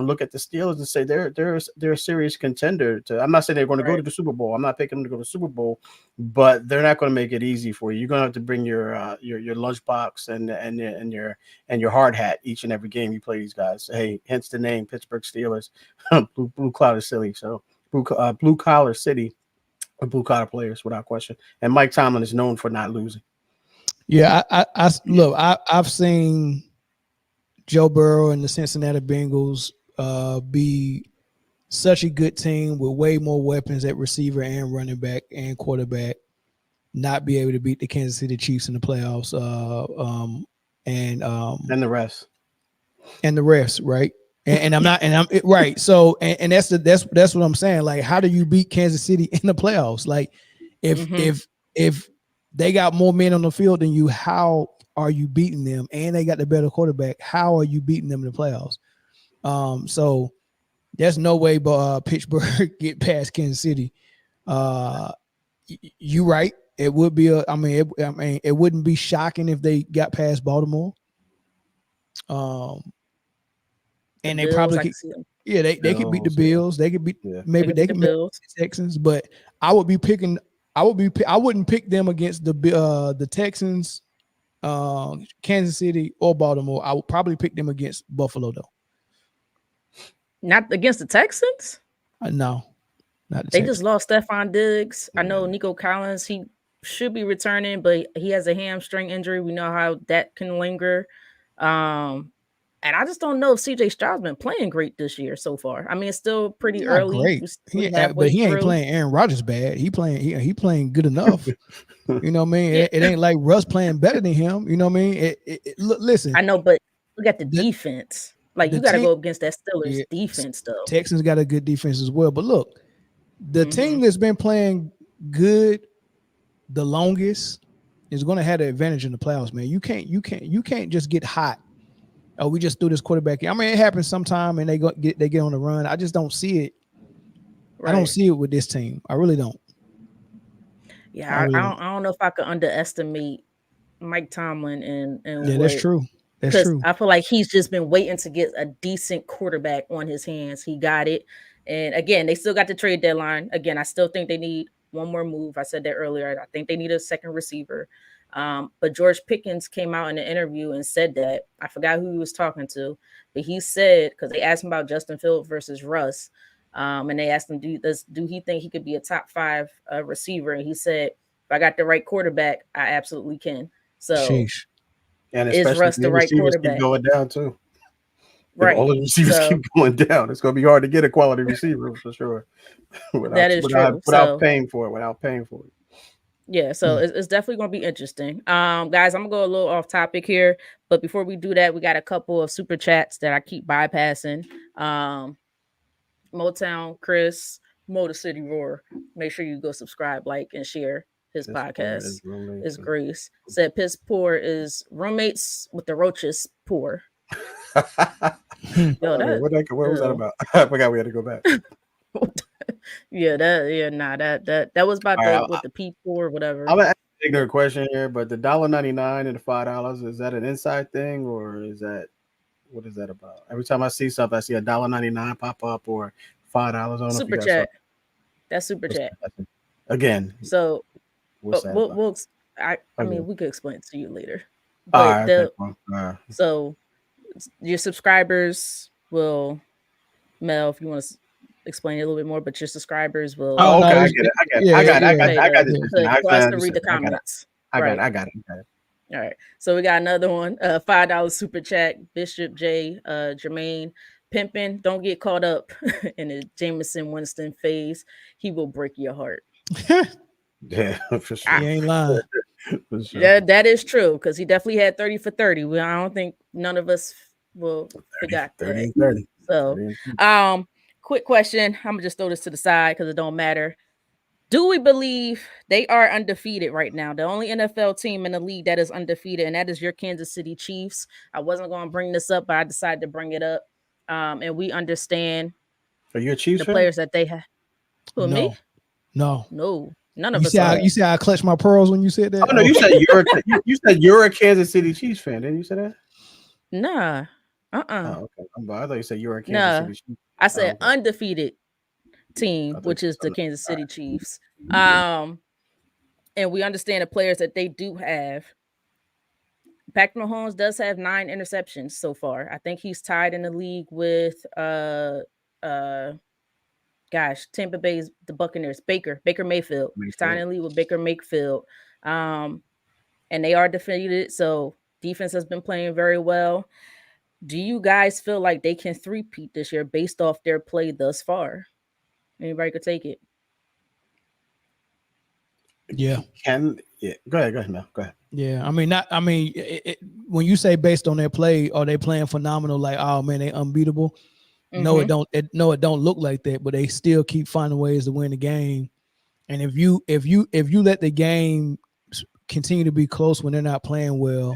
Speaker 3: look at the Steelers and say they're a serious contender. I'm not saying they're going to go to the Super Bowl. I'm not picking them to go to the Super Bowl, but they're not going to make it easy for you. You're going to have to bring your lunchbox and your hard hat each and every game you play these guys. Hey, hence the name Pittsburgh Steelers, blue collar city. So blue collar city. blue collar players without question. And Mike Tomlin is known for not losing.
Speaker 2: Yeah, I look. I've seen Joe Burrow and the Cincinnati Bengals be such a good team with way more weapons at receiver and running back and quarterback, not be able to beat the Kansas City Chiefs in the playoffs. And
Speaker 3: the rest.
Speaker 2: And the refs, right? And I'm not, and I'm right. So, and that's what I'm saying. Like, how do you beat Kansas City in the playoffs? Like, if they got more men on the field than you, how are you beating them? And they got the better quarterback. How are you beating them in the playoffs? So there's no way, but Pittsburgh get past Kansas City. You right. It would be it wouldn't be shocking if they got past Baltimore. And they
Speaker 1: Bills,
Speaker 2: probably
Speaker 1: I
Speaker 2: could,
Speaker 1: see them.
Speaker 2: yeah, they could beat the Bills. They could beat maybe they
Speaker 1: could
Speaker 2: can
Speaker 1: beat the
Speaker 2: beat
Speaker 1: Bills.
Speaker 2: the Texans, but I wouldn't pick them against the Texans, Kansas City or Baltimore. I would probably pick them against Buffalo though.
Speaker 1: Not against the Texans?
Speaker 2: No, not the
Speaker 1: They
Speaker 2: Texans.
Speaker 1: just lost Stephon Diggs. I know Nico Collins, he should be returning, but he has a hamstring injury. We know how that can linger. And I just don't know if CJ Stroud's been playing great this year so far. I mean, it's still pretty
Speaker 2: Not
Speaker 1: early.
Speaker 2: great.
Speaker 1: We're
Speaker 2: But
Speaker 1: halfway
Speaker 2: he ain't
Speaker 1: through.
Speaker 2: playing Aaron Rodgers bad. He playing good enough. You know what I mean? It ain't like Russ playing better than him. You know what I mean? Listen.
Speaker 1: I know, but look at the defense. Like, you got to go against that Steelers defense, though.
Speaker 2: Texans got a good defense as well. But look, the team that's been playing good the longest is going to have the advantage in the playoffs, man. You can't just get hot. Oh, we just threw this quarterback in. I mean, it happens sometime, and they get on the run. I just don't see it. Right. I don't see it with this team. I really don't.
Speaker 1: Yeah, I don't know if I could underestimate Mike Tomlin and
Speaker 2: yeah, that's true. That's true.
Speaker 1: I feel like he's just been waiting to get a decent quarterback on his hands. He got it. And again, they still got the trade deadline. Again, I still think they need one more move. I said that earlier. I think they need a second receiver. But George Pickens came out in an interview and said that. I forgot who he was talking to, but he said, because they asked him about Justin Fields versus Russ, and they asked him, do he think he could be a top 5 receiver? And he said, if I got the right quarterback, I absolutely can. So
Speaker 2: sheesh.
Speaker 3: And
Speaker 1: is Russ the right quarterback?
Speaker 3: Keep going down too.
Speaker 1: Right.
Speaker 3: If all the receivers keep going down, it's going to be hard to get a quality receiver for sure. Without paying for it.
Speaker 1: Yeah, so it's definitely going to be interesting. Guys, I'm going to go a little off topic here, but before we do that, we got a couple of super chats that I keep bypassing. Motown Chris, Motor City Roar. Make sure you go subscribe, like, and share his podcast. Is Grace said piss poor is roommates with the roaches poor.
Speaker 3: Yo, what was that about? I forgot we had to go back.
Speaker 1: That was about with the people or whatever.
Speaker 3: I'm gonna ask an ignorant question here, but the $1.99 and the $5, is that an inside thing or is that what is that about? Every time I see something, I see $1.99 pop up or $5 on
Speaker 1: super chat. That's super chat
Speaker 3: again.
Speaker 1: So I mean, we could explain it to you later. But so your subscribers will, Mel, if you want to explain it a little bit more, but your subscribers will.
Speaker 3: Oh, okay, I get it. I got it.
Speaker 1: I got to read the comments.
Speaker 3: I got it.
Speaker 1: All right. So we got another one. $5 super chat. Bishop J. Jermaine. Pimpin', don't get caught up in the Jameson Winston phase. He will break your heart.
Speaker 3: Yeah, for sure.
Speaker 2: He ain't lying.
Speaker 1: Sure. Yeah, that is true, because he definitely had 30 for 30. I don't think none of us will forgot that.
Speaker 3: 30.
Speaker 1: So, quick question. I'm gonna just throw this to the side because it don't matter. Do we believe they are undefeated right now? The only NFL team in the league that is undefeated, and that is your Kansas City Chiefs. I wasn't going to bring this up, but I decided to bring it up. And we understand.
Speaker 3: Are you a Chiefs fan?
Speaker 1: Players that they have. Who, me?
Speaker 2: No.
Speaker 1: None of us.
Speaker 2: You see how I clutched my pearls when you said that?
Speaker 3: Oh no, you said you're a Kansas City Chiefs fan. Didn't you say that?
Speaker 1: Nah.
Speaker 3: Oh, okay. I thought you said you were a Kansas City Chiefs.
Speaker 1: I said undefeated team, which is the Kansas City Chiefs. And we understand the players that they do have. Patrick Mahomes does have 9 interceptions so far. I think he's tied in the league with Tampa Bay's the Buccaneers. Baker Mayfield. Signing lead with Baker Mayfield. And they are defeated. So defense has been playing very well. Do you guys feel like they can three-peat this year based off their play thus far? Anybody could take it.
Speaker 2: Yeah.
Speaker 3: Go ahead, Mel. Go ahead.
Speaker 2: Yeah, when you say based on their play, are they playing phenomenal? Like, oh man, they unbeatable. No, it don't. It don't look like that. But they still keep finding ways to win the game. And if you let the game continue to be close when they're not playing well,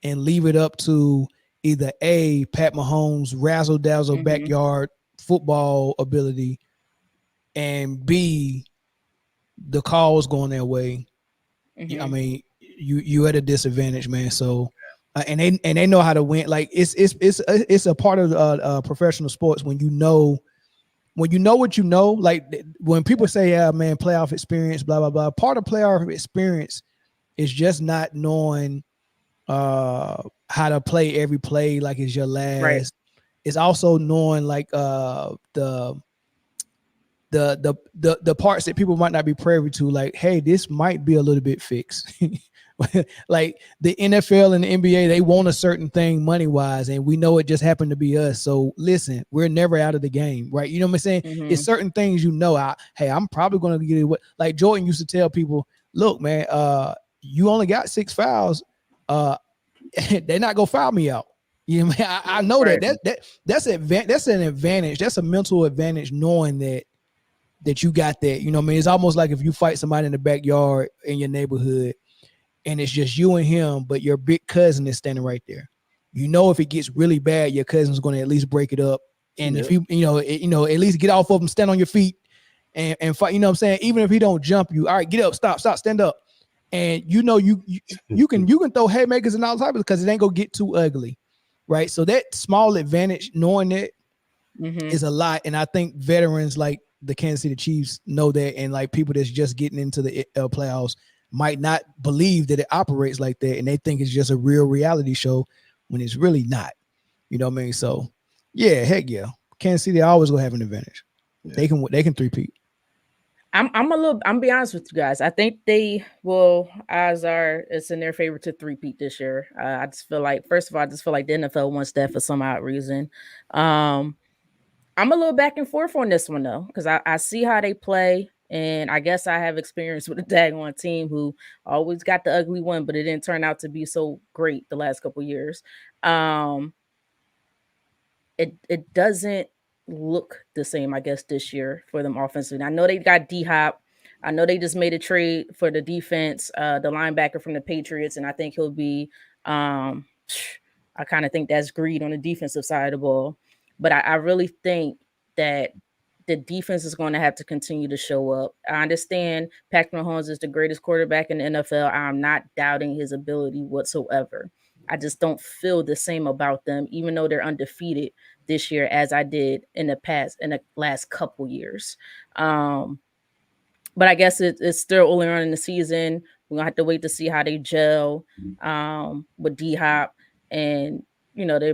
Speaker 2: and leave it up to either A, Pat Mahomes' razzle dazzle backyard football ability, and B, the calls going their way. I mean, you at a disadvantage, man. So, and they know how to win. Like it's a part of professional sports when you know what you know. Like when people say, "Yeah, man, playoff experience, blah blah blah." Part of playoff experience is just not knowing how to play every play like it's your last.
Speaker 1: Right.
Speaker 2: It's also knowing like the parts that people might not be privy to, like, hey, this might be a little bit fixed. Like the NFL and the NBA, they want a certain thing money wise, and we know it just happened to be us. So listen, we're never out of the game, right? You know what I'm saying? It's certain things, hey, I'm probably going to get it. Like Jordan used to tell people, look, man, you only got 6 fouls. They're not gonna foul me out. You know what I mean? I know right. That's an advantage. That's a mental advantage knowing that you got that. You know what I mean? It's almost like if you fight somebody in the backyard in your neighborhood and it's just you and him, but your big cousin is standing right there. You know, if it gets really bad, your cousin's going to at least break it up. And if you at least get off of him, stand on your feet and fight, you know what I'm saying? Even if he don't jump you, all right, get up, stop, stand up. And you can throw haymakers and all types because it ain't gonna get too ugly. Right. So that small advantage, knowing that is a lot. And I think veterans like the Kansas City Chiefs know that, and like people that's just getting into the playoffs might not believe that it operates like that, and they think it's just a real reality show when it's really not. You know what I mean? So yeah, heck yeah, Kansas City always gonna have an advantage. Yeah. They can three-peat.
Speaker 1: I'm be honest with you guys. I think they will, it's in their favor to three-peat this year. I just feel like, first of all, the NFL wants that for some odd reason. I'm a little back and forth on this one though, because I see how they play, and I guess I have experience with a daggone team who always got the ugly one, but it didn't turn out to be so great the last couple of years. It doesn't look the same, I guess, this year for them offensively. I know they got D-Hop. I know they just made a trade for the defense, the linebacker from the Patriots, and I think he'll be I kind of think that's greed on the defensive side of the ball. But I really think that the defense is going to have to continue to show up. I understand Patrick Mahomes is the greatest quarterback in the NFL. I'm not doubting his ability whatsoever. I just don't feel the same about them, even though they're undefeated this year as I did in the last couple years. But I guess it's still early on in the season. We're going to have to wait to see how they gel with D-Hop, and, they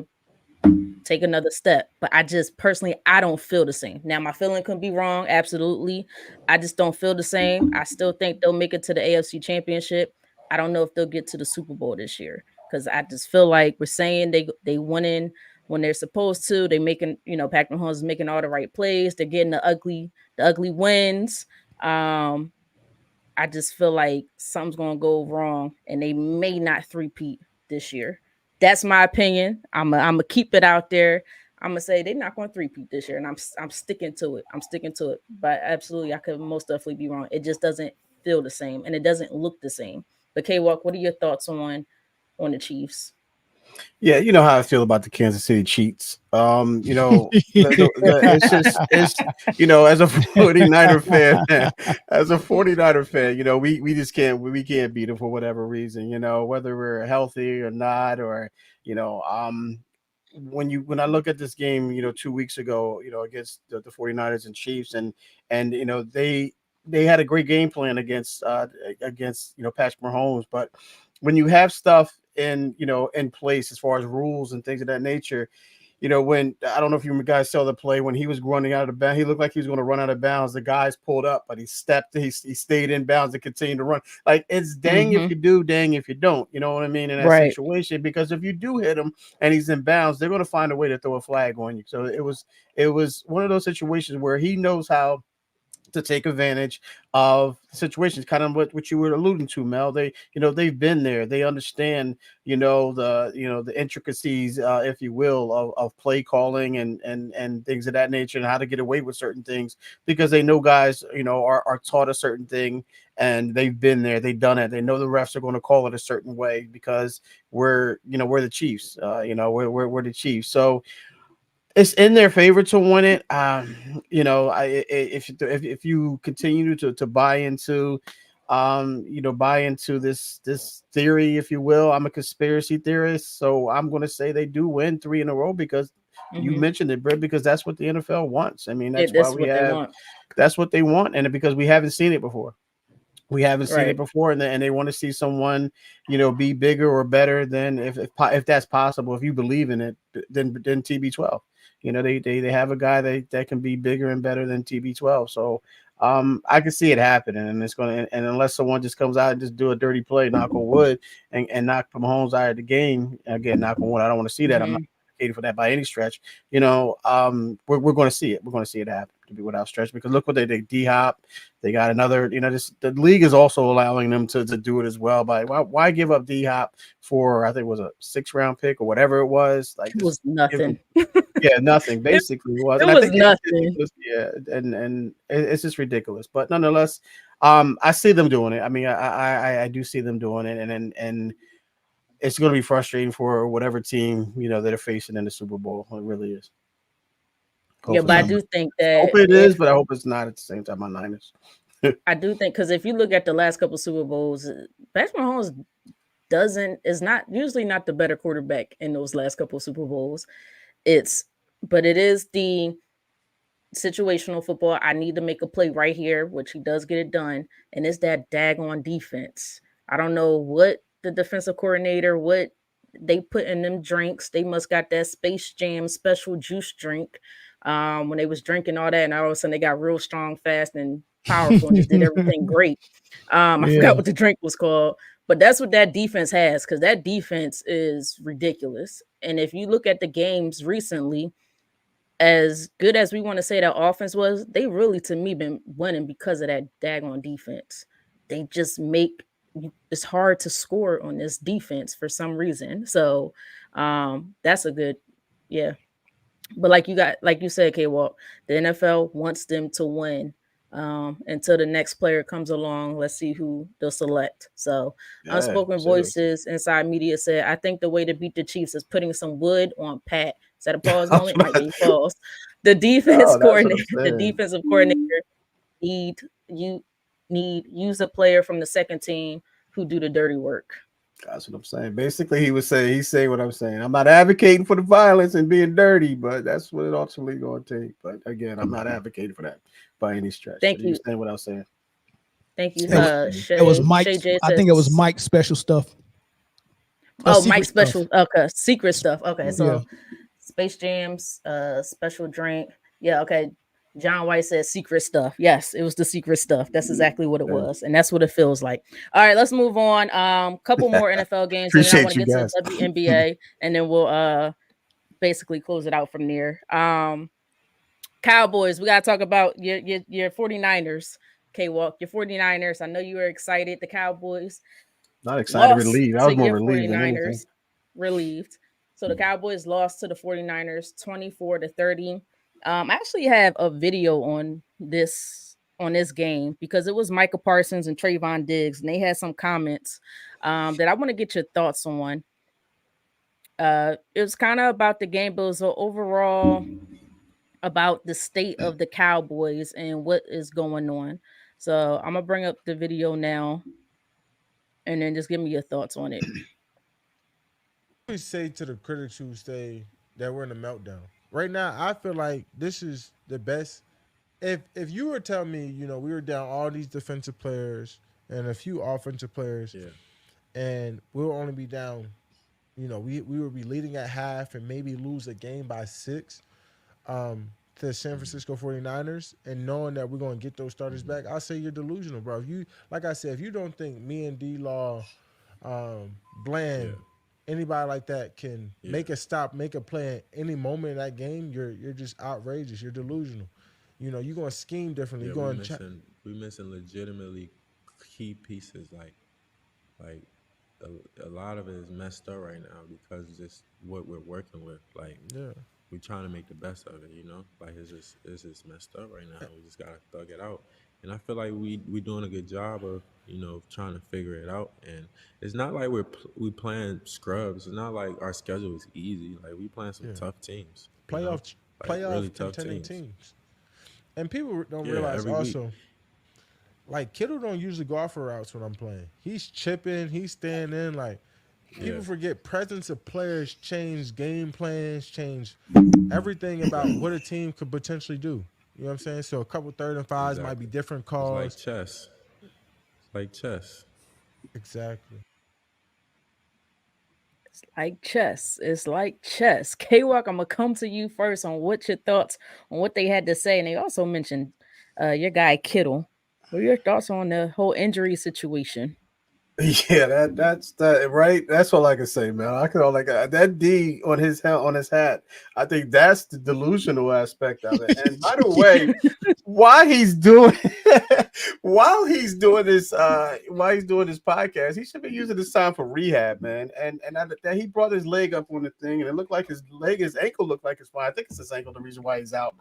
Speaker 1: take another step. But I just personally, I don't feel the same. Now, my feeling could be wrong. Absolutely. I just don't feel the same. I still think they'll make it to the AFC Championship. I don't know if they'll get to the Super Bowl this year, because I just feel like we're saying they went in when they're supposed to. They making, Patrick Mahomes is making all the right plays. They're getting the ugly wins. I just feel like something's going to go wrong, and they may not three-peat this year. That's my opinion. I'm gonna keep it out there. I'm gonna say they're not going to three-peat this year, and I'm sticking to it. But absolutely, I could most definitely be wrong. It just doesn't feel the same, and it doesn't look the same. But K-Walk, what are your thoughts on the Chiefs?
Speaker 3: Yeah, you know how I feel about the Kansas City Chiefs. It's as a 49er fan, we just can't beat them for whatever reason, whether we're healthy or not, or, when I look at this game, 2 weeks ago, against the 49ers and Chiefs, and they had a great game plan against Patrick Mahomes, but when you have stuff in place as far as rules and things of that nature, when I don't know if you guys saw the play when he was running out of bounds, he looked like he was going to run out of bounds. The guys pulled up, but he stepped, he stayed in bounds and continued to run. Like it's dang if
Speaker 1: Mhm.
Speaker 3: you do, dang if you don't. You know what I mean in that
Speaker 1: Right.
Speaker 3: situation because if you do hit him and he's in bounds, they're going to find a way to throw a flag on you. So it was one of those situations where he knows how to take advantage of situations, kind of what you were alluding to, Mel. They've been there. They understand, the intricacies, if you will, of play calling and things of that nature and how to get away with certain things because they know guys, are taught a certain thing and they've been there, they've done it. They know the refs are going to call it a certain way because we're the Chiefs. We're the Chiefs. So it's in their favor to win it. If you continue to buy into, buy into this theory, if you will, I'm a conspiracy theorist, so I'm going to say they do win three in a row because you
Speaker 1: Mhm.
Speaker 3: mentioned it, Brett, because that's what the NFL wants. I mean, that's why
Speaker 1: That's what they want.
Speaker 3: that's what they want, and because we haven't seen it before. We haven't seen it
Speaker 1: Right.
Speaker 3: before, and they want to see someone, be bigger or better than if that's possible. If you believe in it, then TB12. They have a guy that can be bigger and better than TB12. So I can see it happening, and it's gonna. And unless someone just comes out and just do a dirty play, knock on wood, and knock Mahomes out of the game again, knock on wood. I don't want to see that. I'm not
Speaker 1: Mhm.
Speaker 3: advocating for that by any stretch. We're going to see it. We're going to see it happen to be without stretch because look what they did. D Hop, they got another. The league is also allowing them to do it as well. By why give up D Hop for I think it was a 6th round pick or whatever it was. Like
Speaker 1: It was
Speaker 3: just give
Speaker 1: nothing.
Speaker 3: him yeah, nothing
Speaker 1: It
Speaker 3: basically was,
Speaker 1: it
Speaker 3: and I
Speaker 1: was
Speaker 3: think it's
Speaker 1: nothing.
Speaker 3: ridiculous. Yeah, and it's just ridiculous. But nonetheless, I see them doing it. I mean, I do see them doing it, and it's going to be frustrating for whatever team that are facing in the Super Bowl. It really is.
Speaker 1: Yeah,
Speaker 3: Hopefully
Speaker 1: but I
Speaker 3: not.
Speaker 1: do think
Speaker 3: I hope
Speaker 1: that
Speaker 3: it is,
Speaker 1: if
Speaker 3: but I hope it's not at the same time. My Niners.
Speaker 1: I do think because if you look at the last couple Super Bowls, Patrick Mahomes doesn't is not usually not the better quarterback in those last couple Super Bowls. It's but it is the situational football. I need to make a play right here, which he does get it done, and it's that daggone defense. I don't know what the defensive coordinator, what they put in them drinks. They must got that Space Jam special juice drink when they was drinking all that, and all of a sudden they got real strong, fast, and powerful, and just did everything great. I
Speaker 2: Yeah.
Speaker 1: forgot what the drink was called, but that's what that defense has because that defense is ridiculous. And if you look at the games recently, as good as we want to say that offense was, they really to me been winning because of that daggone defense. They just make it's hard to score on this defense for some reason. So that's a good yeah. But like you said, K Walk, the NFL wants them to win. Until the next player comes along, let's see who they'll select. So
Speaker 3: Yeah,
Speaker 1: unspoken
Speaker 3: seriously.
Speaker 1: voices inside media said, I think the way to beat the Chiefs is putting some wood on Pat. Is that a pause
Speaker 3: That's
Speaker 1: moment?
Speaker 3: what
Speaker 1: Might
Speaker 3: I,
Speaker 1: be pause. The defense
Speaker 3: no, that's what
Speaker 1: coordinator,
Speaker 3: I'm
Speaker 1: the
Speaker 3: saying.
Speaker 1: defensive coordinator need you need use a player from the second team who do the dirty work.
Speaker 3: That's what I'm saying. Basically, he's saying what I'm saying. I'm not advocating for the violence and being dirty, but that's what it ultimately going to take. But again, I'm not advocating for that by any stretch. But
Speaker 1: Thank
Speaker 3: you
Speaker 1: you.
Speaker 3: saying what I was saying.
Speaker 1: Thank you.
Speaker 2: It was, it was
Speaker 1: Shay
Speaker 2: Mike's.
Speaker 1: J
Speaker 2: I think it was
Speaker 1: says
Speaker 2: Mike's special stuff.
Speaker 1: oh,
Speaker 2: Secret
Speaker 1: Mike
Speaker 2: stuff.
Speaker 1: special. Okay, secret stuff. Okay,
Speaker 2: Yeah.
Speaker 1: so Space Jam's special drink. Yeah, okay. John White said secret stuff. Yes, it was the secret stuff. That's exactly what it
Speaker 3: Yeah.
Speaker 1: was, and that's what it feels like. All right, let's move on. Couple more NFL games, and then I want
Speaker 3: Appreciate
Speaker 1: to
Speaker 3: you
Speaker 1: get to
Speaker 3: guys.
Speaker 1: the WNBA, and then we'll basically close it out from there. Cowboys, we gotta talk about your 49ers. K Walk, your 49ers. I know you were excited. The Cowboys
Speaker 3: Not excited,
Speaker 1: lost
Speaker 3: relieved. I
Speaker 1: to
Speaker 3: was more
Speaker 1: your
Speaker 3: relieved than anything.
Speaker 1: 49ers, relieved. So the Cowboys lost to the 49ers 24-30. I actually have a video on this game because it was Micah Parsons and Trayvon Diggs, and they had some comments that I want to get your thoughts on. It was kind of about the game, but it was overall about the state of the Cowboys and what is going on. So I'm gonna bring up the video now, and then just give me your thoughts on it.
Speaker 7: Always say to the critics who say that we're in a meltdown. Right now, I feel like this is the best. If you were telling me, we were down all these defensive players and a few offensive players,
Speaker 3: Yeah.
Speaker 7: and we'll only be down We would be leading at half and maybe lose a game by 6 to the San Francisco 49ers, and knowing that we're going to get those starters back, I say you're delusional, bro. If you, like I said, if you don't think me and D-Law, Bland,
Speaker 8: Yeah.
Speaker 7: anybody like that can
Speaker 8: Yeah.
Speaker 7: make a stop, make a play at any moment in that game, you're just outrageous. You're delusional. You're going to scheme differently.
Speaker 8: Yeah,
Speaker 7: You're going to
Speaker 8: we missing legitimately key pieces. Like a lot of it is messed up right now because it's just what we're working with. Like
Speaker 7: yeah.
Speaker 8: we're trying to make the best of it, you know. Like it's just messed up right now. We just gotta thug it out. And I feel like we doing a good job of trying to figure it out. And it's not like we playing scrubs. It's not like our schedule is easy. Like we playing some
Speaker 7: Yeah.
Speaker 8: tough teams,
Speaker 7: Playoff
Speaker 8: like really
Speaker 7: playoff
Speaker 8: tough
Speaker 7: contending
Speaker 8: teams.
Speaker 7: teams. And people don't
Speaker 8: Yeah,
Speaker 7: realize
Speaker 8: every week.
Speaker 7: also, like Kittle don't usually go out for routes when I'm playing. He's chipping, he's staying in. Like
Speaker 8: Yeah,
Speaker 7: people forget presence of players change game plans, change everything about what a team could potentially do. You know what I'm saying? So a couple third and fives might be
Speaker 8: exactly.
Speaker 7: different
Speaker 8: It's like
Speaker 7: calls.
Speaker 8: chess. It's like chess.
Speaker 7: Exactly.
Speaker 1: It's like chess. It's like chess. K-Walk, I'm gonna come to you first on what your thoughts on what they had to say, and they also mentioned your guy Kittle. What are your thoughts on the whole injury situation?
Speaker 3: Yeah, that's that right. That's all I can say, man. I can all like that D on his hat. I think that's the delusional aspect of it. And by the way, while he's doing while he's doing this podcast, he should be using this time for rehab, man. And that he brought his leg up on the thing, and it looked like his ankle looked like it's fine. I think it's his ankle, the reason why he's out.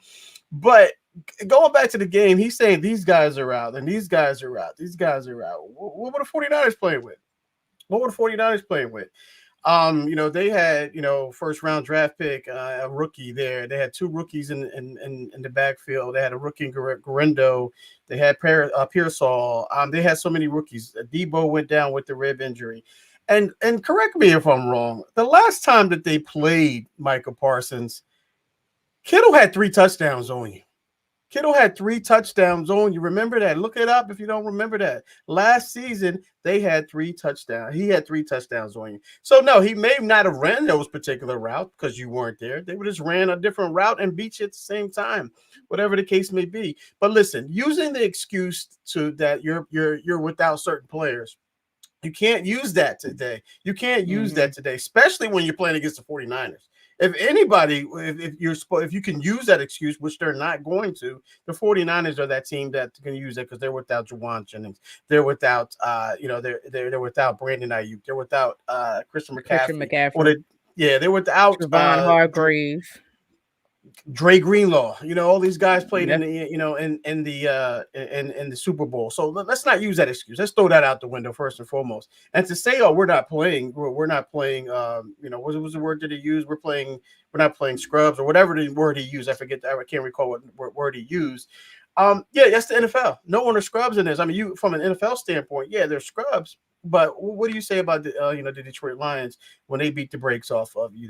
Speaker 3: But going back to the game, he's saying these guys are out and these guys are out. These guys are out. What were the 49ers playing with? What were the 49ers playing with? They had, first round draft pick, a rookie there. They had two rookies in the backfield. They had a rookie in Garindo. They had Pearsall. They had so many rookies. Debo went down with the rib injury. And correct me if I'm wrong. The last time that they played Michael Parsons, Kittle had 3 touchdowns on you. Kittle had 3 touchdowns on you. Remember that? Look it up if you don't remember that. Last season, they had 3 touchdowns. He had 3 touchdowns on you. So, no, he may not have ran those particular routes because you weren't there. They would just ran a different route and beat you at the same time, whatever the case may be. But listen, using the excuse to that you're without certain players, you can't use that today. You can't use that today, especially when you're playing against the 49ers. If anybody, if you can use that excuse, which they're not going to, the 49ers are that team that can use it because they're without Juwan Jennings. They're without they're without Brandon Ayuk. They're without Christian
Speaker 1: Christian
Speaker 3: McCaffrey.
Speaker 1: McCaffrey,
Speaker 3: They're without
Speaker 1: Trevon Hargrave.
Speaker 3: Dre Greenlaw. All these guys played in
Speaker 1: Yep.
Speaker 3: the in the Super Bowl. So let's not use that excuse. Let's throw that out the window first and foremost. And to say, oh, we're not playing. We're not playing. What was the word that he used? We're not playing scrubs or whatever the word he used. I forget. I can't recall what word he used. Yeah, that's the NFL. No one are scrubs in this. I mean, you from an NFL standpoint, yeah, they're scrubs. But what do you say about the Detroit Lions when they beat the brakes off of you?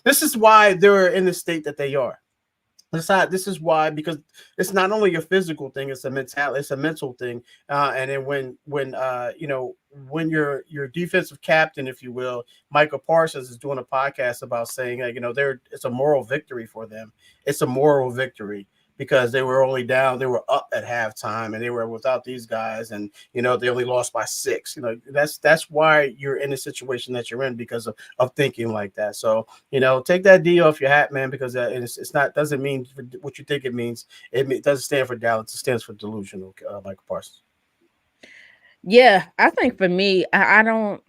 Speaker 3: This is why they're in the state that they are. This is why, because it's not only a physical thing, it's a mental thing. And then when your defensive captain, if you will, Michael Parsons is doing a podcast about saying, it's a moral victory for them. It's a moral victory because they were only down, they were up at halftime and they were without these guys. And, they only lost by 6. That's why you're in the situation that you're in because of thinking like that. So, take that D off your hat, man, because it's not, doesn't mean what you think it means. It doesn't stand for Dallas. It stands for delusional, Michael Parsons.
Speaker 1: Yeah, I think for me, I don't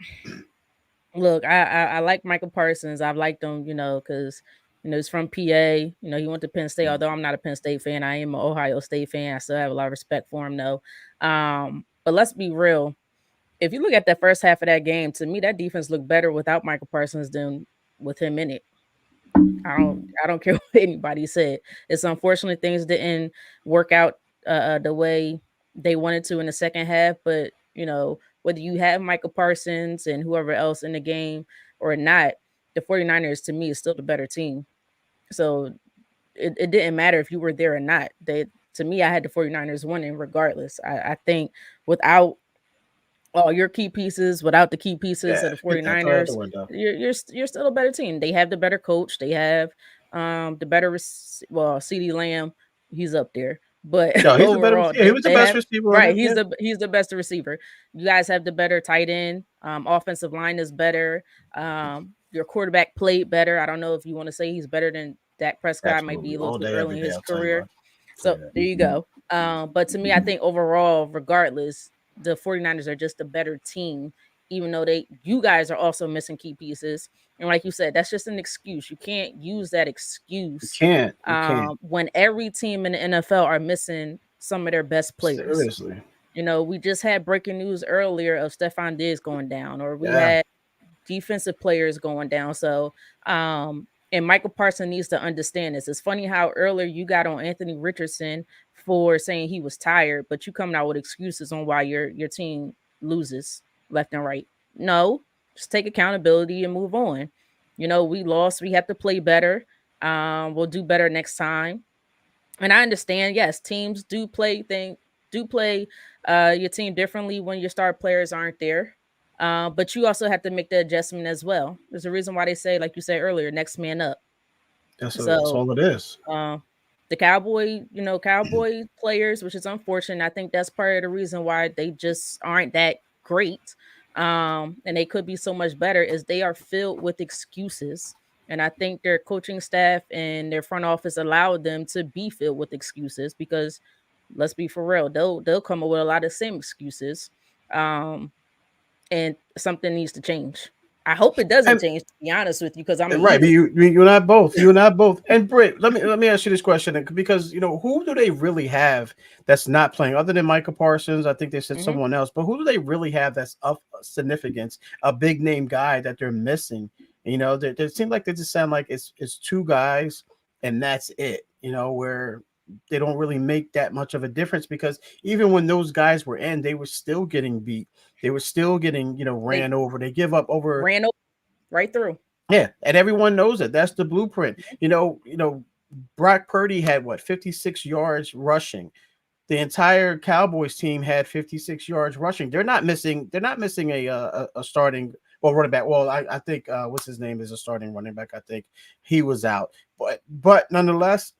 Speaker 1: look. I like Michael Parsons. I've liked him, because he's from PA. He went to Penn State. Although I'm not a Penn State fan, I am an Ohio State fan. I still have a lot of respect for him, though. But let's be real. If you look at that first half of that game, to me, that defense looked better without Michael Parsons than with him in it. I don't care what anybody said. It's unfortunate things didn't work out the way they wanted to in the second half, but whether you have Michael Parsons and whoever else in the game or not, the 49ers to me is still the better team. So it didn't matter if you were there or not. To me, I had the 49ers winning regardless. I think without all your key pieces without the key pieces of
Speaker 3: Yeah,
Speaker 1: the
Speaker 3: get that throw out the
Speaker 1: 49ers,
Speaker 3: window.
Speaker 1: you're still a better team. They have the better coach. They have the better well, CD Lamb, he's up there. But
Speaker 3: No, he's the better.
Speaker 1: overall,
Speaker 3: Yeah, he was the
Speaker 1: they
Speaker 3: best
Speaker 1: have
Speaker 3: receiver on
Speaker 1: right,
Speaker 3: it. Yeah,
Speaker 1: he's the best receiver. You guys have the better tight end. Offensive line is better. Your quarterback played better. I don't know if you want to say he's better than Dak Prescott, might be
Speaker 3: absolutely.
Speaker 1: a little
Speaker 3: All
Speaker 1: too
Speaker 3: day,
Speaker 1: early
Speaker 3: every
Speaker 1: in
Speaker 3: day.
Speaker 1: his
Speaker 3: I'll tell you
Speaker 1: career.
Speaker 3: what. Tell
Speaker 1: So
Speaker 3: you that.
Speaker 1: there you go. But to me, I think overall, regardless, the 49ers are just a better team, even though you guys are also missing key pieces. And like you said, that's just an excuse. You can't use that
Speaker 3: You
Speaker 1: excuse
Speaker 3: can't. You can't.
Speaker 1: when every team in the NFL are missing some of their best players.
Speaker 3: Seriously.
Speaker 1: We just had breaking news earlier of Stephon Diggs going down, or we
Speaker 3: Yeah.
Speaker 1: had defensive players going down. So, and Michael Parsons needs to understand this. It's funny how earlier you got on Anthony Richardson for saying he was tired, but you coming out with excuses on why your team loses left and right. No, just take accountability and move on. We lost. We have to play better. We'll do better next time. And I understand, yes, teams do play your team differently when your star players aren't there. But you also have to make the adjustment as well. There's a reason why they say, like you said earlier, next man up.
Speaker 3: That's
Speaker 1: So
Speaker 3: all it is.
Speaker 1: uh, the Cowboy players, which is unfortunate. I think that's part of the reason why they just aren't that great. And they could be so much better is they are filled with excuses. And I think their coaching staff and their front office allowed them to be filled with excuses because let's be for real, they'll come up with a lot of same excuses. Um, and something needs to change. I hope it doesn't
Speaker 3: And
Speaker 1: change, to be honest with you, because I'm an
Speaker 3: right, but
Speaker 1: Eagle.
Speaker 3: you and I both. You and I both. And Britt, let me ask you this question because who do they really have that's not playing other than Michael Parsons? I think they said
Speaker 1: Hmm.
Speaker 3: someone else, but who do they really have that's of significance? A big name guy that they're missing. They seem like they just sound like it's two guys and that's it. Where they don't really make that much of a difference because even when those guys were in, they were still getting beat. They were still getting
Speaker 1: They
Speaker 3: ran over. They give up over.
Speaker 1: ran over right through.
Speaker 3: Yeah, and everyone knows it. That's the blueprint. Brock Purdy had what 56 yards rushing. The entire Cowboys team had 56 yards rushing. They're not missing. They're not missing a starting running back. Well, I think what's his name is a starting running back. I think he was out, but nonetheless,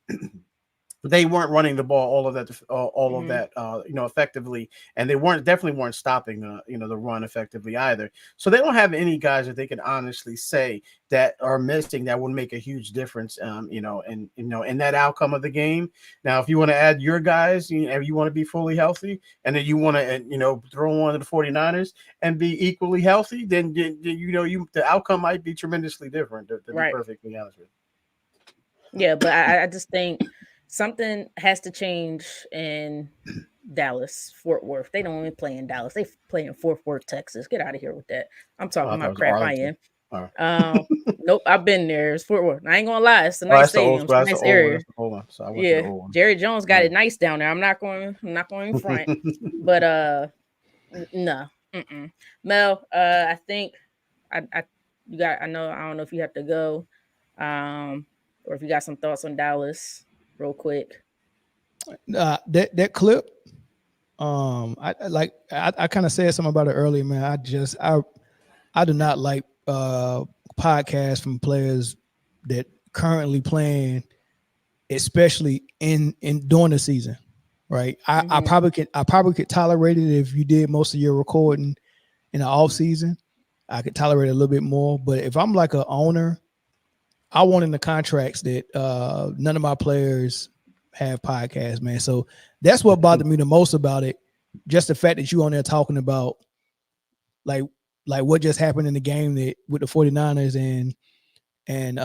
Speaker 3: they weren't running the ball all of
Speaker 1: Hmm.
Speaker 3: that effectively, and they definitely weren't stopping the run effectively either. So they don't have any guys that they can honestly say that are missing that would make a huge difference in that outcome of the game. Now if you want to add your guys, you want to be fully healthy, and then you want to throw one of the 49ers and be equally healthy, then the outcome might be tremendously different, to be
Speaker 1: Right.
Speaker 3: perfectly honest with
Speaker 1: Yeah, but I just think something has to change in Dallas, Fort Worth. They don't even play in Dallas. They play in Fort Worth, Texas. Get out of here with that. I'm
Speaker 3: you.
Speaker 1: talking
Speaker 3: I thought it
Speaker 1: about
Speaker 3: was
Speaker 1: crap. I
Speaker 3: Arlington.
Speaker 1: am.
Speaker 3: All right.
Speaker 1: Nope. I've been there. It's Fort Worth. I ain't gonna lie. It's a
Speaker 3: Oh,
Speaker 1: nice
Speaker 3: that's the old
Speaker 1: stadium.
Speaker 3: school.
Speaker 1: It's a
Speaker 3: That's the
Speaker 1: nice
Speaker 3: old one.
Speaker 1: area.
Speaker 3: That's the old one. So I went to the
Speaker 1: Yeah.
Speaker 3: old one.
Speaker 1: Jerry Jones
Speaker 3: All
Speaker 1: got it
Speaker 3: right.
Speaker 1: nice down there. I'm not going in front. But no. Mm-mm. Mel, I think I you got I don't know if you have to go. Or if you got some thoughts on Dallas real quick.
Speaker 2: That clip, I kind of said something about it earlier, man. I do not like podcasts from players that currently playing, especially in during the season, right? I
Speaker 1: Mm-hmm.
Speaker 2: probably could tolerate it if you did most of your recording in the off season. I could tolerate it a little bit more, but if I'm like an owner, I want in the contracts that none of my players have podcasts, man. So that's what bothered me the most about it. Just the fact that you on there talking about like what just happened in the game with the 49ers and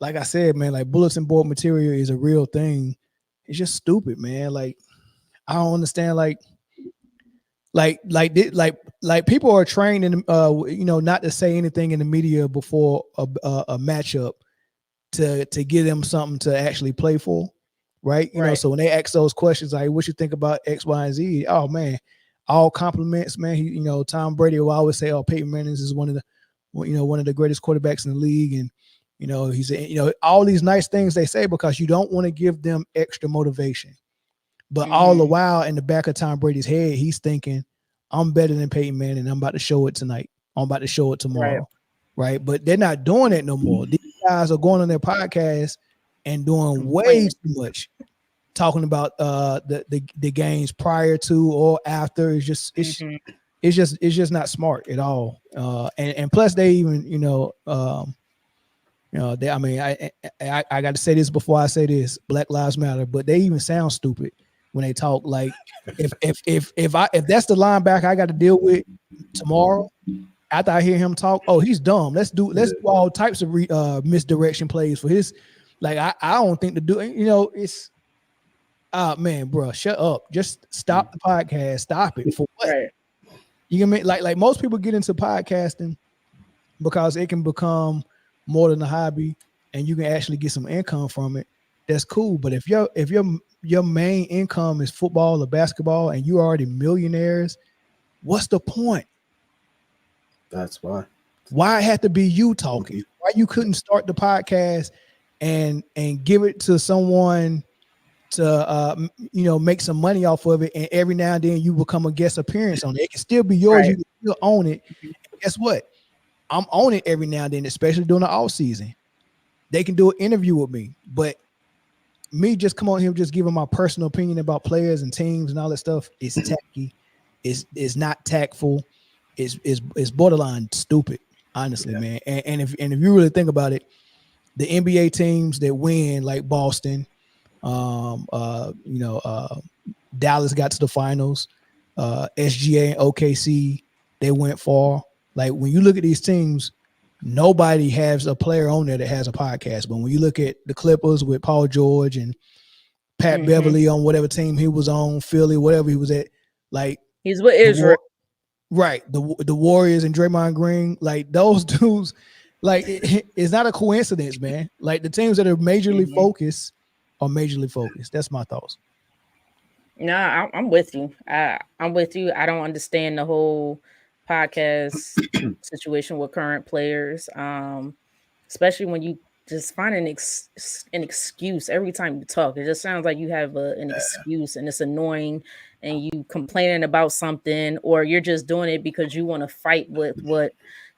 Speaker 2: like I said, man, like bulletin board material is a real thing. It's just stupid, man. Like I don't understand like people are trained in not to say anything in the media before a matchup to give them something to actually play for, right?
Speaker 1: Right.
Speaker 2: So when they ask those questions, like, what you think about X, Y, and Z? Oh man, all compliments, man. Tom Brady will always say, "Oh, Peyton Manning is one of the greatest quarterbacks in the league," and he's all these nice things they say because you don't want to give them extra motivation. But all the
Speaker 1: Mm-hmm.
Speaker 2: while, in the back of Tom Brady's head, he's thinking, I'm better than Peyton Manning. I'm about to show it tonight. I'm about to show it
Speaker 1: Right.
Speaker 2: tomorrow. Right. But they're not doing it no more. These guys are going on their podcast and doing way
Speaker 1: Complaining.
Speaker 2: too much, talking about the games prior to or after.
Speaker 1: Mhm.
Speaker 2: It's just not smart at all. And plus they even, they, I mean, I got to say this before I say this. Black Lives Matter, but they even sound stupid when they talk. Like if that's the linebacker I got to deal with tomorrow, after I hear him talk, oh, he's dumb. Let's do all types of misdirection plays for his. Like I don't think to do. It's man, bro, shut up. Just stop the podcast. Stop it. For what?
Speaker 1: Right.
Speaker 2: You can make like most people get into podcasting because it can become more than a hobby and you can actually get some income from it. That's cool. But if your main income is football or basketball and you're already millionaires, what's the point?
Speaker 3: That's why.
Speaker 2: Why it had to be you talking? Why you couldn't start the podcast and give it to someone to make some money off of it, and every now and then you become a guest appearance on it. It can still be yours.
Speaker 1: Right.
Speaker 2: You can still own it. And guess what? I'm on it every now and then, especially during the off season. They can do an interview with me, but me just come on here just giving my personal opinion about players and teams and all that stuff is tacky. It's not tactful. It's borderline stupid, honestly, man. And if you really think about it, the NBA teams that win, like Boston, Dallas got to the finals, SGA and OKC, they went far. Like when you look at these teams, nobody has a player on there that has a podcast. But when you look at the Clippers with Paul George and Pat Beverly on whatever team he was on, Philly, whatever he was at, like
Speaker 1: he's with Israel.
Speaker 2: The Warriors and Draymond Green, like those dudes, like it's not a coincidence, man. Like the teams that are majorly focused are majorly focused. That's my thoughts.
Speaker 1: Nah, I'm with you. I'm with you. I don't understand the whole podcast situation with current players, especially when you just find an excuse every time you talk. It just sounds like you have an excuse, and it's annoying. And you complaining about something, or you're just doing it because you want to fight with what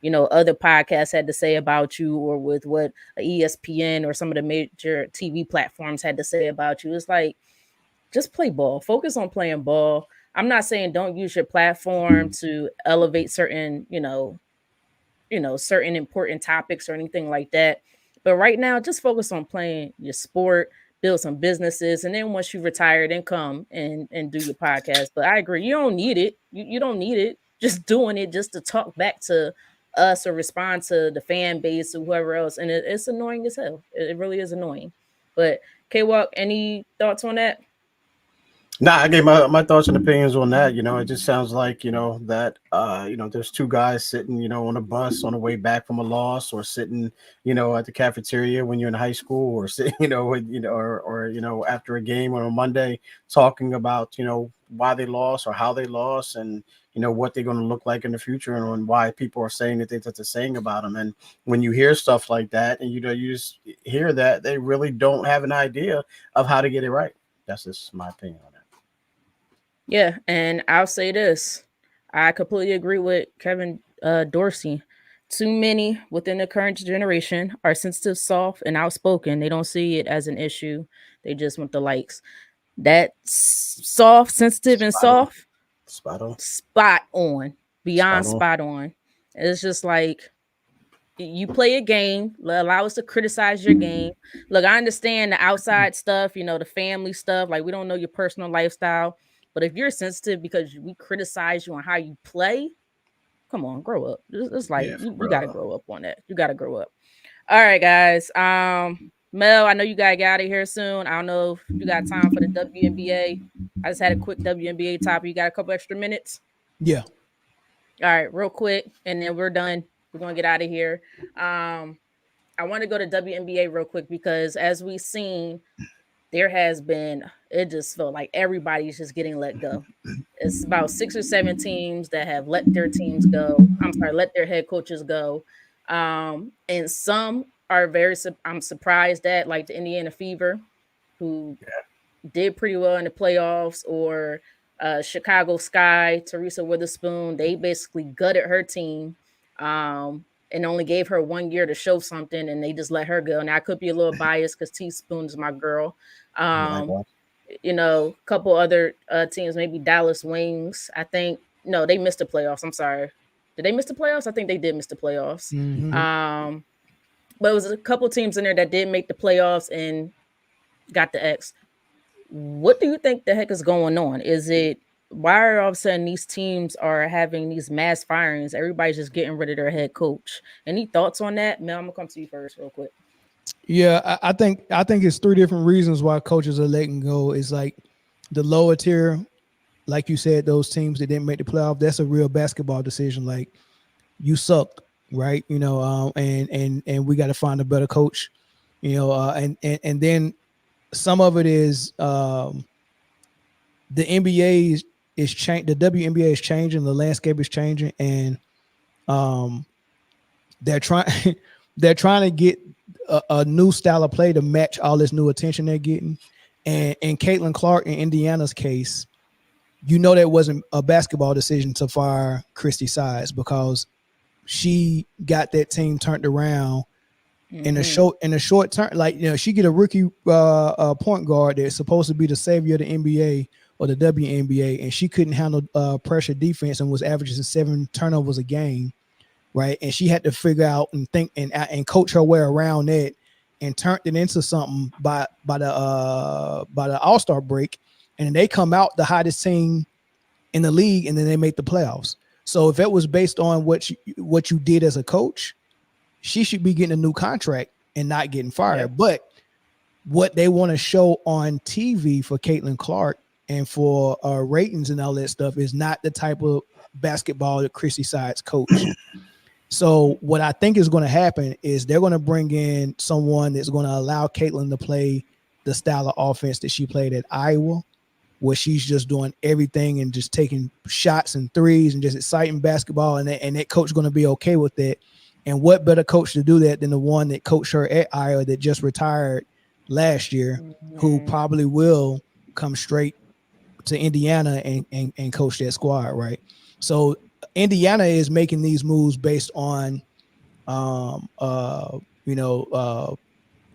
Speaker 1: other podcasts had to say about you, or with what ESPN or some of the major TV platforms had to say about you. It's like, just play ball. Focus on playing ball. I'm not saying don't use your platform to elevate certain, certain important topics or anything like that. But right now, just focus on playing your sport, build some businesses, and then once you retire, then come and do your podcast. But I agree, you don't need it. You don't need it. Just doing it just to talk back to us or respond to the fan base or whoever else. And it's annoying as hell. It really is annoying. But K-Walk, any thoughts on that?
Speaker 3: Nah, I gave my thoughts and opinions on that. It just sounds like, that, there's two guys sitting, on a bus on the way back from a loss, or sitting, at the cafeteria when you're in high school, or sitting, or after a game on a Monday talking about, why they lost or how they lost, and, what they're going to look like in the future, and why people are saying the things that they're saying about them. And when you hear stuff like that, and, you just hear that, they really don't have an idea of how to get it right. That's just my opinion on that.
Speaker 1: Yeah, and I'll say this. I completely agree with Kevin Dorsey. Too many within the current generation are sensitive, soft, and outspoken. They don't see it as an issue. They just want the likes. That soft, sensitive, and soft,
Speaker 3: Spot on.
Speaker 1: Beyond spot on. It's just like, you play a game, allow us to criticize your game. Look, I understand the outside stuff, the family stuff. Like, we don't know your personal lifestyle. But if you're sensitive because we criticize you on how you play, come on, grow up. It's like, you got to grow up on that. You got to grow up. All right, guys. Mel, I know you got to get out of here soon. I don't know if you got time for the WNBA. I just had a quick WNBA topic. You got a couple extra minutes?
Speaker 2: Yeah.
Speaker 1: All right, real quick, and then we're done. We're going to get out of here. I want to go to WNBA real quick because, as we've seen, there has been, it just felt like everybody's just getting let go. It's about 6 or 7 teams that have let their teams go. Let their head coaches go. And some are I'm surprised at, like the Indiana Fever, who did pretty well in the playoffs, or Chicago Sky, Teresa Witherspoon, they basically gutted her team, and only gave her 1 year to show something, and they just let her go. Now I could be a little biased because Teaspoon's my girl. Um,
Speaker 3: Likewise.
Speaker 1: a couple other teams, maybe Dallas Wings. I think no, they missed the playoffs. I'm sorry. Did they miss the playoffs? I think they did miss the playoffs.
Speaker 2: Mm-hmm.
Speaker 1: But it was a couple teams in there that did make the playoffs and got the X. What do you think the heck is going on? Is it why are all of a sudden these teams are having these mass firings? Everybody's just getting rid of their head coach. Any thoughts on that? Mel, I'm gonna come to you first, real quick.
Speaker 2: Yeah, I think it's three different reasons why coaches are letting go. It's like the lower tier, like you said, those teams that didn't make the playoff. That's a real basketball decision. Like you sucked, right? And we got to find a better coach. And then some of it is the NBA is changing. The WNBA is changing. The landscape is changing, and um, they're trying they're trying to get a new style of play to match all this new attention they're getting. And in Caitlin Clark in Indiana's case, that wasn't a basketball decision to fire Christy Sides because she got that team turned around in a short term. Like she get a rookie point guard that's supposed to be the savior of the NBA or the WNBA, and she couldn't handle pressure defense and was averaging 7 turnovers a game. Right. And she had to figure out and think and coach her way around that and turned it into something by the All-Star break. And then they come out the hottest team in the league, and then they make the playoffs. So if it was based on what you did as a coach, she should be getting a new contract and not getting fired. Yeah. But what they want to show on TV for Caitlin Clark and for ratings and all that stuff is not the type of basketball that Christy Sides coach. So what I think is going to happen is they're going to bring in someone that's going to allow Caitlin to play the style of offense that she played at Iowa, where she's just doing everything and just taking shots and threes and just exciting basketball. And that coach is going to be okay with that. And what better coach to do that than the one that coached her at Iowa that just retired last year, who probably will come straight to Indiana and coach that squad, right? So Indiana is making these moves based on,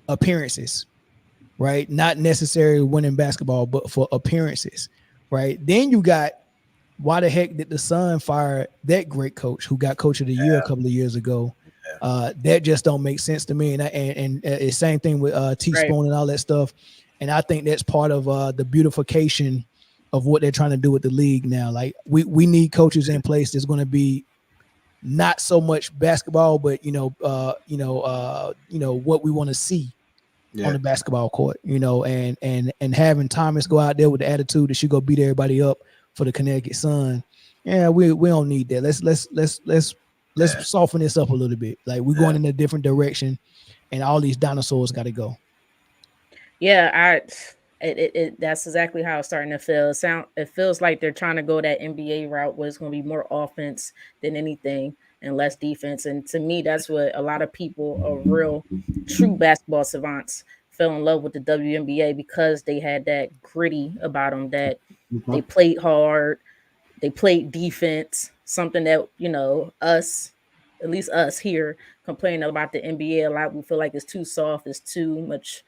Speaker 2: appearances, right? Not necessarily winning basketball, but for appearances, right? Then you got, why the heck did the Sun fire that great coach who got coach of the year a couple of years ago? That just don't make sense to me. And it's same thing with Teaspoon and all that stuff. And I think that's part of the beautification of what they're trying to do with the league now. Like we need coaches in place that's going to be not so much basketball, but what we want to see on the basketball court, and having Thomas go out there with the attitude that she go beat everybody up for the Connecticut Sun. Yeah, we don't need that. Let's soften this up a little bit. Like we're going in a different direction, and all these dinosaurs got to go.
Speaker 1: Yeah, that's exactly how it's starting to feel. It feels like they're trying to go that NBA route where it's going to be more offense than anything and less defense. And to me, that's what a lot of people, real true basketball savants, fell in love with the WNBA because they had that gritty about them, that they played hard, they played defense, something that, at least us here, complaining about the NBA a lot. We feel like it's too soft, it's too much.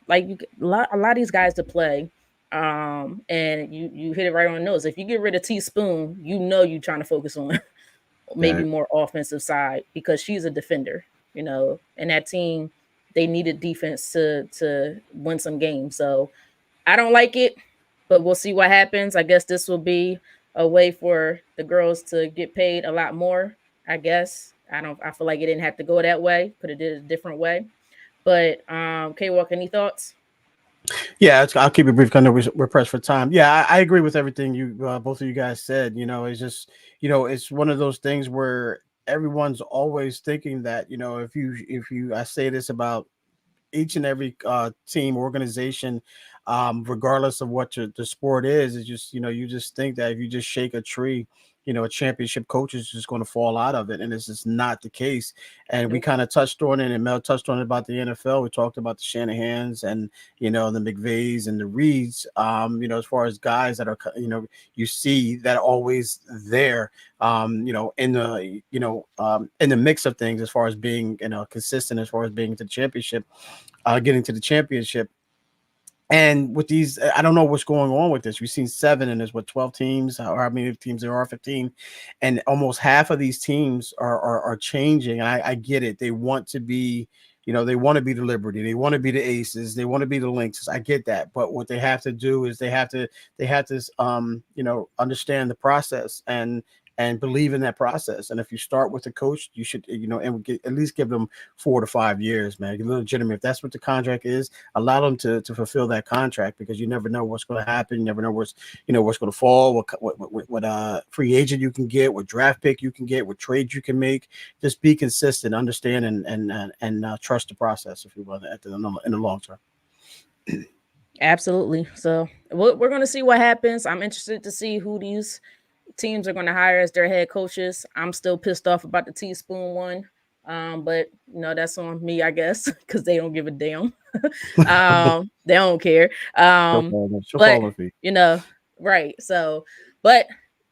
Speaker 1: Like a lot of these guys to play, and you hit it right on the nose. If you get rid of Teaspoon, you're trying to focus on maybe more offensive side because she's a defender, and that team, they needed defense to win some games. So I don't like it, but we'll see what happens. I guess this will be a way for the girls to get paid a lot more. I guess I feel like it didn't have to go that way. Could have did it a different way. But K-Walk, any thoughts?
Speaker 3: Yeah, I'll keep it brief. I know we're pressed for time. Yeah, I agree with everything you both of you guys said. It's just it's one of those things where everyone's always thinking that if you I say this about each and every team organization regardless of what the sport is just, you just think that if you just shake a tree, a championship coach is just going to fall out of it. And it's just not the case. And we
Speaker 1: Nope.
Speaker 3: kind of touched on it, and Mel touched on it about the NFL. We talked about the Shanahans and, the McVays and the Reeds, as far as guys that are, you see that are always there, in the mix of things as far as being, consistent, as far as being to the championship, getting to the championship. And with these, I don't know what's going on with this. We've seen 7, and there's 12 teams, or how many teams there are, 15, and almost half of these teams are changing. And I get it. They want to be, they want to be the Liberty, they want to be the Aces, they want to be the Lynxes. I get that, but what they have to do is they have to understand the process and believe in that process. And if you start with a coach, you should, at least give them 4 to 5 years, man. Give them legitimate. If that's what the contract is, allow them to fulfill that contract, because you never know what's going to happen. You never know what's going to fall, what free agent you can get, what draft pick you can get, what trades you can make. Just be consistent, understand, and trust the process, if you will, in the long term.
Speaker 1: Absolutely. So we're going to see what happens. I'm interested to see who these teams are going to hire as their head coaches. I'm still pissed off about the teaspoon one. But that's on me, I guess, because they don't give a damn. They don't care. But right. So, but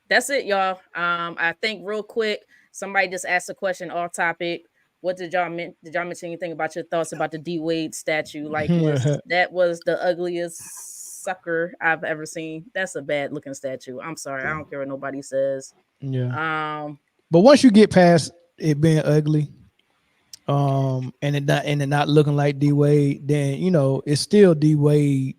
Speaker 1: that's it, y'all. I think real quick, somebody just asked a question off topic. What did y'all mention anything about your thoughts about the D Wade statue? Like, that was the ugliest sucker I've ever seen. That's a bad looking statue. I'm sorry. I don't care what nobody says.
Speaker 2: Yeah. But once you get past it being ugly, and it not looking like D Wade, then it's still D Wade.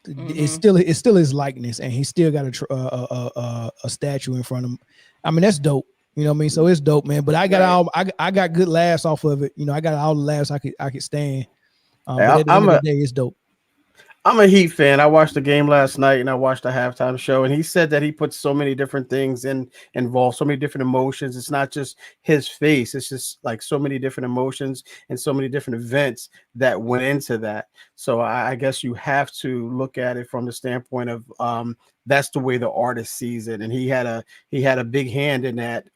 Speaker 2: It's still his likeness, and he still got a statue in front of him. I mean, that's dope. You know what I mean? So it's dope, man. But I got I got good laughs off of it. I got all the laughs I could stand. But at the end of the day, it's dope.
Speaker 3: I'm a Heat fan. I watched the game last night, and I watched the halftime show, and he said that he puts so many different things involved, so many different emotions. It's not just his face. It's just like so many different emotions and so many different events that went into that. So I guess you have to look at it from the standpoint of that's the way the artist sees it, and he had a big hand in that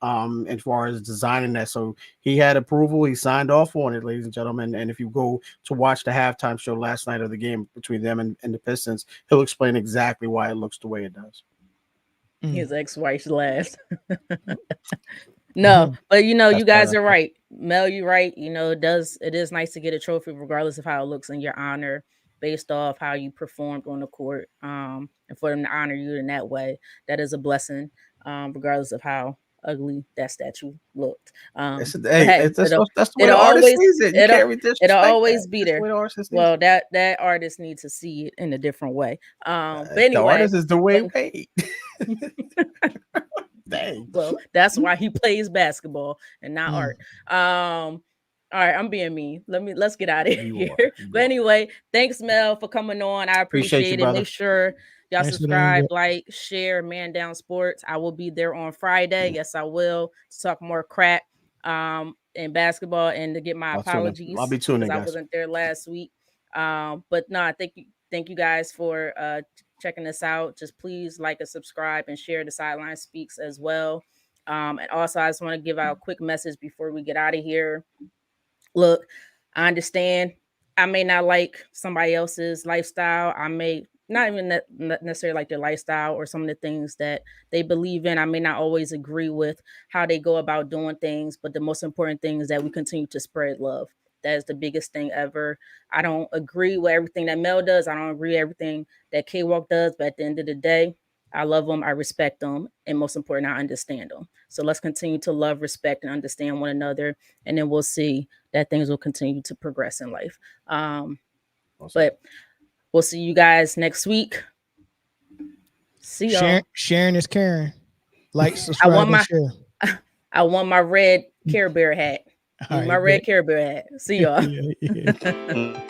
Speaker 3: as far as designing that. So he had approval. He signed off on it, ladies and gentlemen. And if you go to watch the halftime show last night of the game between them and the Pistons, he'll explain exactly why it looks the way it does.
Speaker 1: His ex-wife's last. No, but you guys are right. Mel, you're right. It is nice to get a trophy regardless of how it looks in your honor, based off how you performed on the court. And for them to honor you in that way, that is a blessing, regardless of how ugly that statue looked.
Speaker 3: That's the way the artist sees it. You can't disrespect
Speaker 1: it'll always
Speaker 3: that.
Speaker 1: be there. Well, that artist needs to see it in a different way. But anyway,
Speaker 3: the artist is the way Wade.
Speaker 1: Dang. Well, that's why he plays basketball and not art. All right, I'm being mean. Let's get out of here. But anyway, thanks, Mel, for coming on. I appreciate it.
Speaker 3: Brother.
Speaker 1: Make sure y'all subscribe, like, share Man Down Sports. I will be there on Friday. Yes, I will, to talk more crap in basketball and to get my apologies.
Speaker 3: I'll be tuning,
Speaker 1: I wasn't there last week. But no, thank you guys for checking us out. Just please like and subscribe and share the Sideline Speaks as well. And also, I just want to give out a quick message before we get out of here. Look, I understand I may not like somebody else's lifestyle. I may not even necessarily like their lifestyle or some of the things that they believe in. I may not always agree with how they go about doing things, but the most important thing is that we continue to spread love. That is the biggest thing ever. I don't agree with everything that Mel does. I don't agree with everything that K-Walk does, but at the end of the day, I love them, I respect them, and most important, I understand them. So let's continue to love, respect, and understand one another, and then we'll see that things will continue to progress in life. But we'll see you guys next week. See y'all.
Speaker 2: Sharing is caring. Like, subscribe, and share.
Speaker 1: I want my red Care Bear hat. My red Care Bear hat. See y'all.
Speaker 2: Yeah.